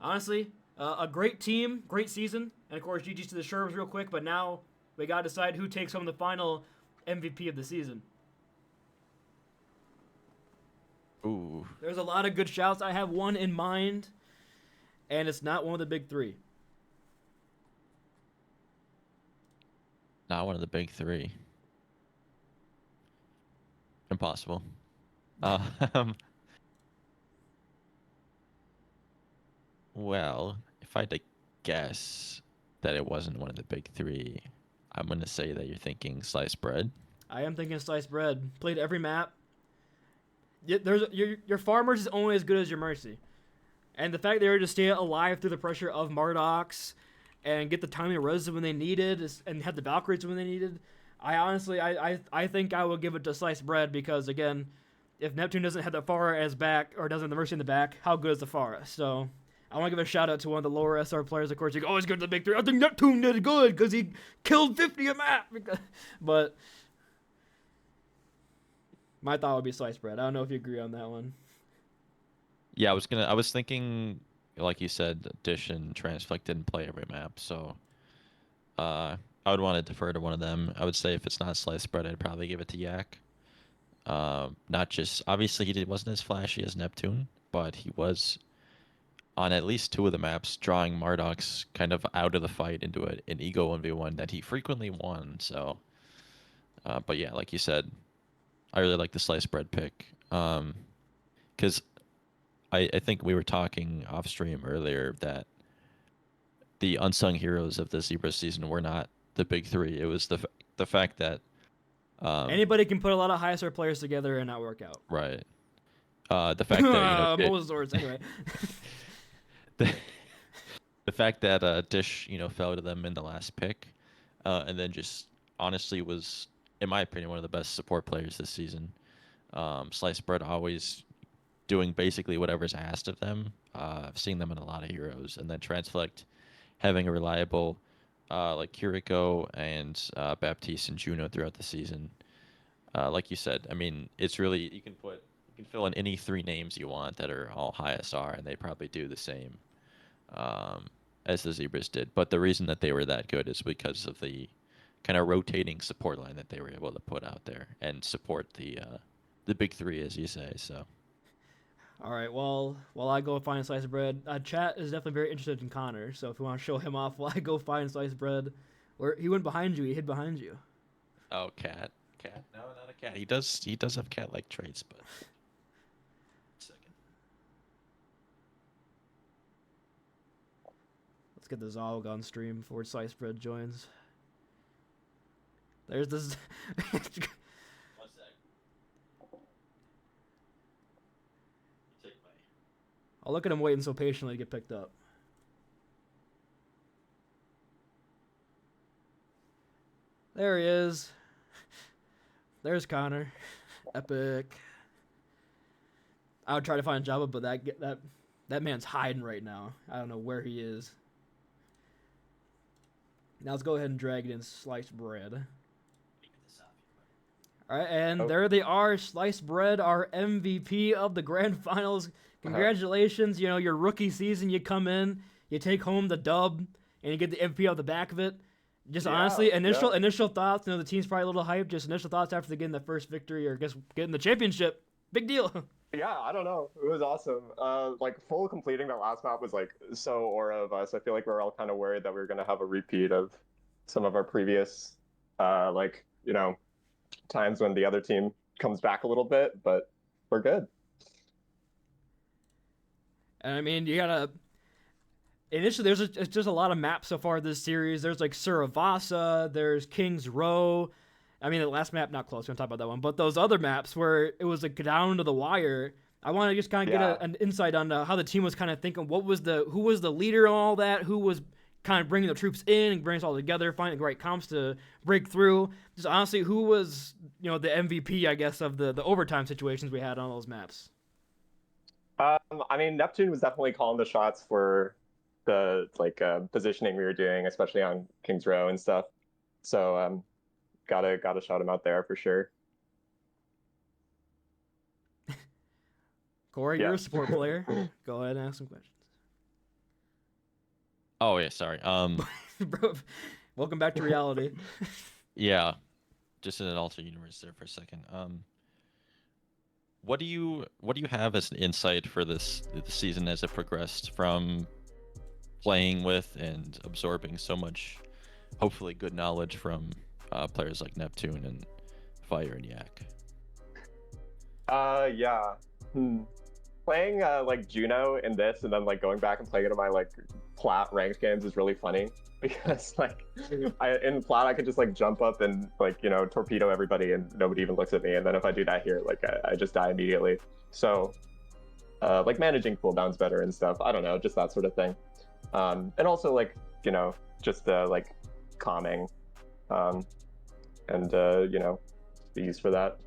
[SPEAKER 2] honestly, a great team, great season. And of course GG's to the Sherbs real quick. But now we gotta decide who takes home the final MVP of the season.
[SPEAKER 5] Ooh.
[SPEAKER 2] There's a lot of good shouts. I have one in mind, and it's not one of the big three.
[SPEAKER 5] Not one of the big three. Impossible. Well, if I had to guess that it wasn't one of the big three, I'm going to say that you're thinking Sliced Bread.
[SPEAKER 2] I am thinking Sliced Bread. Played every map. Your farmers is only as good as your Mercy. And the fact they were to stay alive through the pressure of Mardox and get the timing res when they needed and had the Valkyries when they needed, I honestly, I think I will give it to Sliced Bread because, again, if Neptune doesn't have the Pharah as back or doesn't have the Mercy in the back, how good is the Pharah? So I want to give a shout out to one of the lower SR players. Of course, you always go to the big three. I think Neptune did good because he killed 50 a map. But my thought would be Sliced Bread. I don't know if you agree on that one.
[SPEAKER 5] Yeah, I was thinking, like you said, Dish and Transflect didn't play every map, so I would want to defer to one of them. I would say if it's not Sliced Bread, I'd probably give it to Yak. Not just, obviously he wasn't as flashy as Neptune, but he was on at least two of the maps drawing Mardox kind of out of the fight into an ego 1v1 that he frequently won. So, but yeah, like you said, I really like the Sliced Bread pick. Because I think we were talking off stream earlier that the unsung heroes of the Zebra season were not the big three. It was the fact that
[SPEAKER 2] anybody can put a lot of high SR players together and not work out.
[SPEAKER 5] Right. The fact that
[SPEAKER 2] Moses anyway.
[SPEAKER 5] the fact that Dish fell to them in the last pick, and then just honestly was, in my opinion, one of the best support players this season. Sliced Bread always doing basically whatever's asked of them. I've seen them in a lot of heroes. And then Transflect having a reliable like Kiriko and Baptiste and Juno throughout the season. Like you said, I mean, it's really, you can fill in any three names you want that are all high SR, and they probably do the same as the Zebras did. But the reason that they were that good is because of the kind of rotating support line that they were able to put out there and support the big three, as you say. So
[SPEAKER 2] All right. Well, while I go find a slice of bread, chat is definitely very interested in Connor. So if you want to show him off while I go find a slice of bread, or he went behind you, he hid behind you.
[SPEAKER 5] Oh, cat. No, not a cat. He does have cat-like traits, but. Second.
[SPEAKER 2] Let's get the Zog on stream before slice bread joins. There's this.
[SPEAKER 5] One sec. Take my.
[SPEAKER 2] I'll look at him waiting so patiently to get picked up. There he is. There's Connor. Epic. I would try to find Jabba, but that man's hiding right now. I don't know where he is. Now let's go ahead and drag it in sliced bread. All right, and there they are, sliced bread, our MVP of the grand finals. Congratulations! You know, your rookie season, you come in, you take home the dub, and you get the MVP off the back of it. Just honestly, initial thoughts. You know, the team's probably a little hyped. Just initial thoughts after they getting the first victory, or just getting the championship. Big deal.
[SPEAKER 9] Yeah, I don't know. It was awesome. Like full completing that last map was like so aura of us. I feel like we were all kind of worried that we were gonna have a repeat of some of our previous, like times when the other team comes back a little bit, but we're good.
[SPEAKER 2] And I mean, you gotta. Initially, it's just a lot of maps so far this series. There's like Suravasa, there's King's Row. I mean, the last map, not close. We don't talk about that one. But those other maps where it was like down to the wire, I want to just kind of get an insight on how the team was kind of thinking. Who was the leader and all that? Who was kind of bringing the troops in and bringing us all together, finding the right comps to break through. Just honestly, who was the MVP, I guess, of the overtime situations we had on those maps?
[SPEAKER 9] I mean, Neptune was definitely calling the shots for the positioning we were doing, especially on King's Row and stuff. So gotta shout him out there for sure.
[SPEAKER 2] Corey, you're a support player. Go ahead and ask some questions.
[SPEAKER 5] Oh yeah, sorry.
[SPEAKER 2] Bro, welcome back to reality.
[SPEAKER 5] Yeah, just in an alternate universe there for a second. What do you have as an insight for the season as it progressed from playing with and absorbing so much, hopefully good knowledge from players like Neptune and Fire and Yak?
[SPEAKER 9] Playing like Juno in this and then like going back and playing it in my like plat ranked games is really funny because like in plat I could just like jump up and like torpedo everybody and nobody even looks at me, and then if I do that here like I just die immediately. So like managing cooldowns better and stuff, I don't know, just that sort of thing. And also like just like calming and the use for that.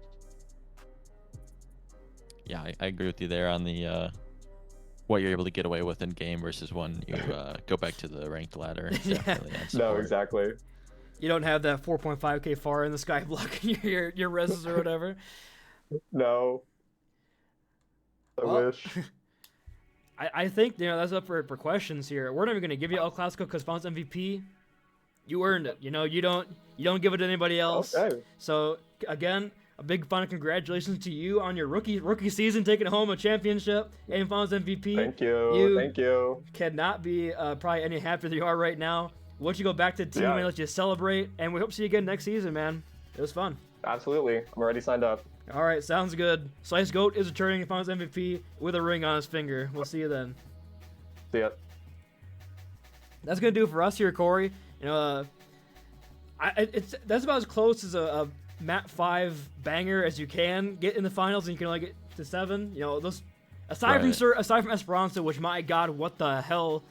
[SPEAKER 5] Yeah, I agree with you there on the what you're able to get away with in game versus when you go back to the ranked ladder.
[SPEAKER 9] No, exactly.
[SPEAKER 2] You don't have that 4.5k far in the sky blocking your reses or whatever.
[SPEAKER 9] No. I wish.
[SPEAKER 2] I think that's up for questions here. We're not even gonna give you El Clasico because Fawn's MVP. You earned it. You don't give it to anybody else.
[SPEAKER 9] Okay.
[SPEAKER 2] So again, a big final congratulations to you on your rookie season, taking home a championship and Finals MVP.
[SPEAKER 9] Thank you. Thank you.
[SPEAKER 2] Cannot be probably any happier than you are right now. Once you go back to the team and let you celebrate, and we hope to see you again next season, man. It was fun.
[SPEAKER 9] Absolutely. I'm already signed up.
[SPEAKER 2] All right, sounds good. Slice Goat is returning Finals MVP with a ring on his finger. We'll see you then.
[SPEAKER 9] See ya.
[SPEAKER 2] That's gonna do it for us here, Corey. That's about as close as a map 5 banger as you can get in the finals, and you can only get to 7. Those aside from Esperanza, which my God, what the hell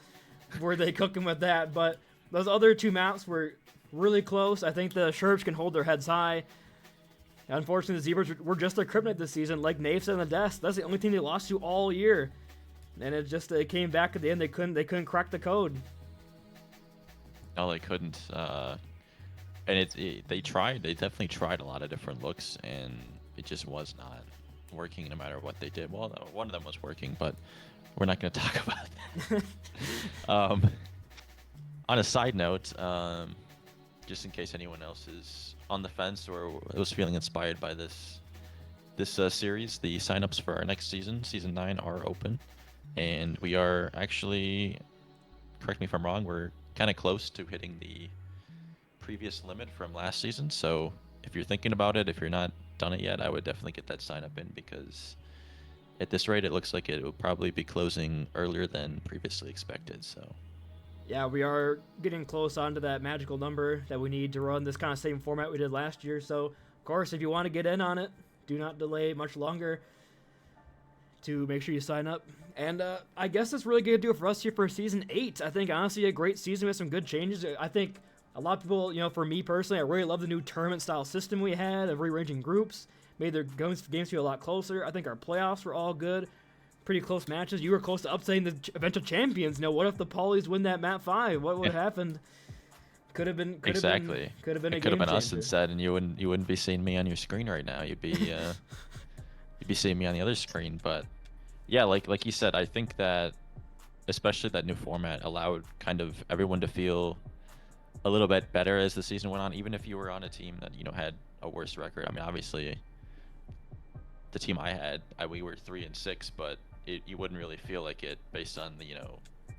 [SPEAKER 2] were they cooking with that? But those other 2 maps were really close. I think the Sherbs can hold their heads high. Unfortunately, the Zebras were just their kryptonite this season, like Nave said in the desk. That's the only team they lost to all year, and it came back at the end. They couldn't crack the code.
[SPEAKER 5] No, they couldn't. And they tried. They definitely tried a lot of different looks, and it just was not working no matter what they did. Well, no, one of them was working, but we're not going to talk about that. On a side note, just in case anyone else is on the fence or was feeling inspired by this this series, the signups for our next season, season 9, are open, and we are actually, correct me if I'm wrong, we're kind of close to hitting the previous limit from last season. So if you're thinking about it, if you're not done it yet, I would definitely get that sign up in, because at this rate, it looks like it will probably be closing earlier than previously expected. So
[SPEAKER 2] Yeah, we are getting close onto that magical number that we need to run this kind of same format we did last year. So, of course, if you want to get in on it, do not delay much longer to make sure you sign up. And I guess that's really going to do it for us here for Season 8. I think, honestly, a great season with some good changes. I think a lot of people, for me personally, I really love the new tournament-style system we had of rearranging groups. Made their games feel a lot closer. I think our playoffs were all good. Pretty close matches. You were close to upsetting the eventual champions. What if the Polys win that map 5? What would have happened? Could have been
[SPEAKER 5] exactly.
[SPEAKER 2] Could have been a
[SPEAKER 5] It could have
[SPEAKER 2] game
[SPEAKER 5] been us
[SPEAKER 2] changer.
[SPEAKER 5] instead, and you wouldn't be seeing me on your screen right now. You'd be you'd be seeing me on the other screen. But yeah, like you said, I think that especially that new format allowed kind of everyone to feel a little bit better as the season went on, even if you were on a team that had a worse record. I mean, obviously, the team I had, we were 3-6, but you wouldn't really feel like it based on the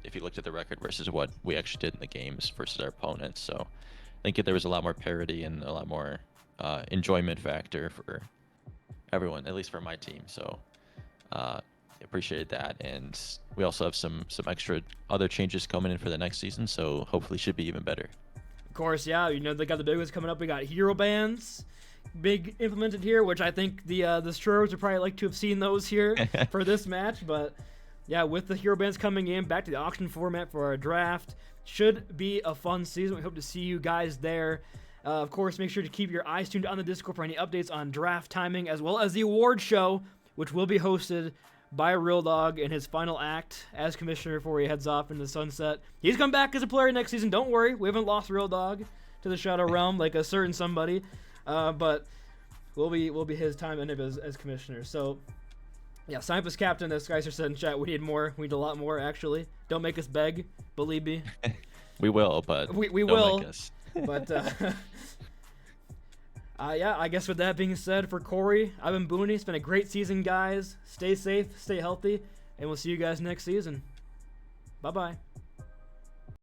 [SPEAKER 5] if you looked at the record versus what we actually did in the games versus our opponents. So I think there was a lot more parity and a lot more enjoyment factor for everyone, at least for my team. So appreciate that, and we also have some extra other changes coming in for the next season, so hopefully should be even better.
[SPEAKER 2] Of course, yeah. They got the big ones coming up. We got hero bans, big implemented here, which I think the Sherbs would probably like to have seen those here for this match. But yeah, with the hero bans coming in, back to the auction format for our draft, should be a fun season. We hope to see you guys there. Of course, make sure to keep your eyes tuned on the Discord for any updates on draft timing, as well as the award show, which will be hosted by Real Dog in his final act as commissioner before he heads off into the sunset. He's come back as a player next season. Don't worry, we haven't lost Real Dog to the Shadow Realm like a certain somebody, but will be his time ended as commissioner. So yeah, sign up as captain, as Skyser said in chat. We need more. We need a lot more, actually. Don't make us beg, believe me.
[SPEAKER 5] We will, but
[SPEAKER 2] we
[SPEAKER 5] don't
[SPEAKER 2] will.
[SPEAKER 5] make us.
[SPEAKER 2] But yeah, I guess with that being said, for Corey, I've been BOON1E. It's been a great season, guys. Stay safe, stay healthy, and we'll see you guys next season. Bye-bye.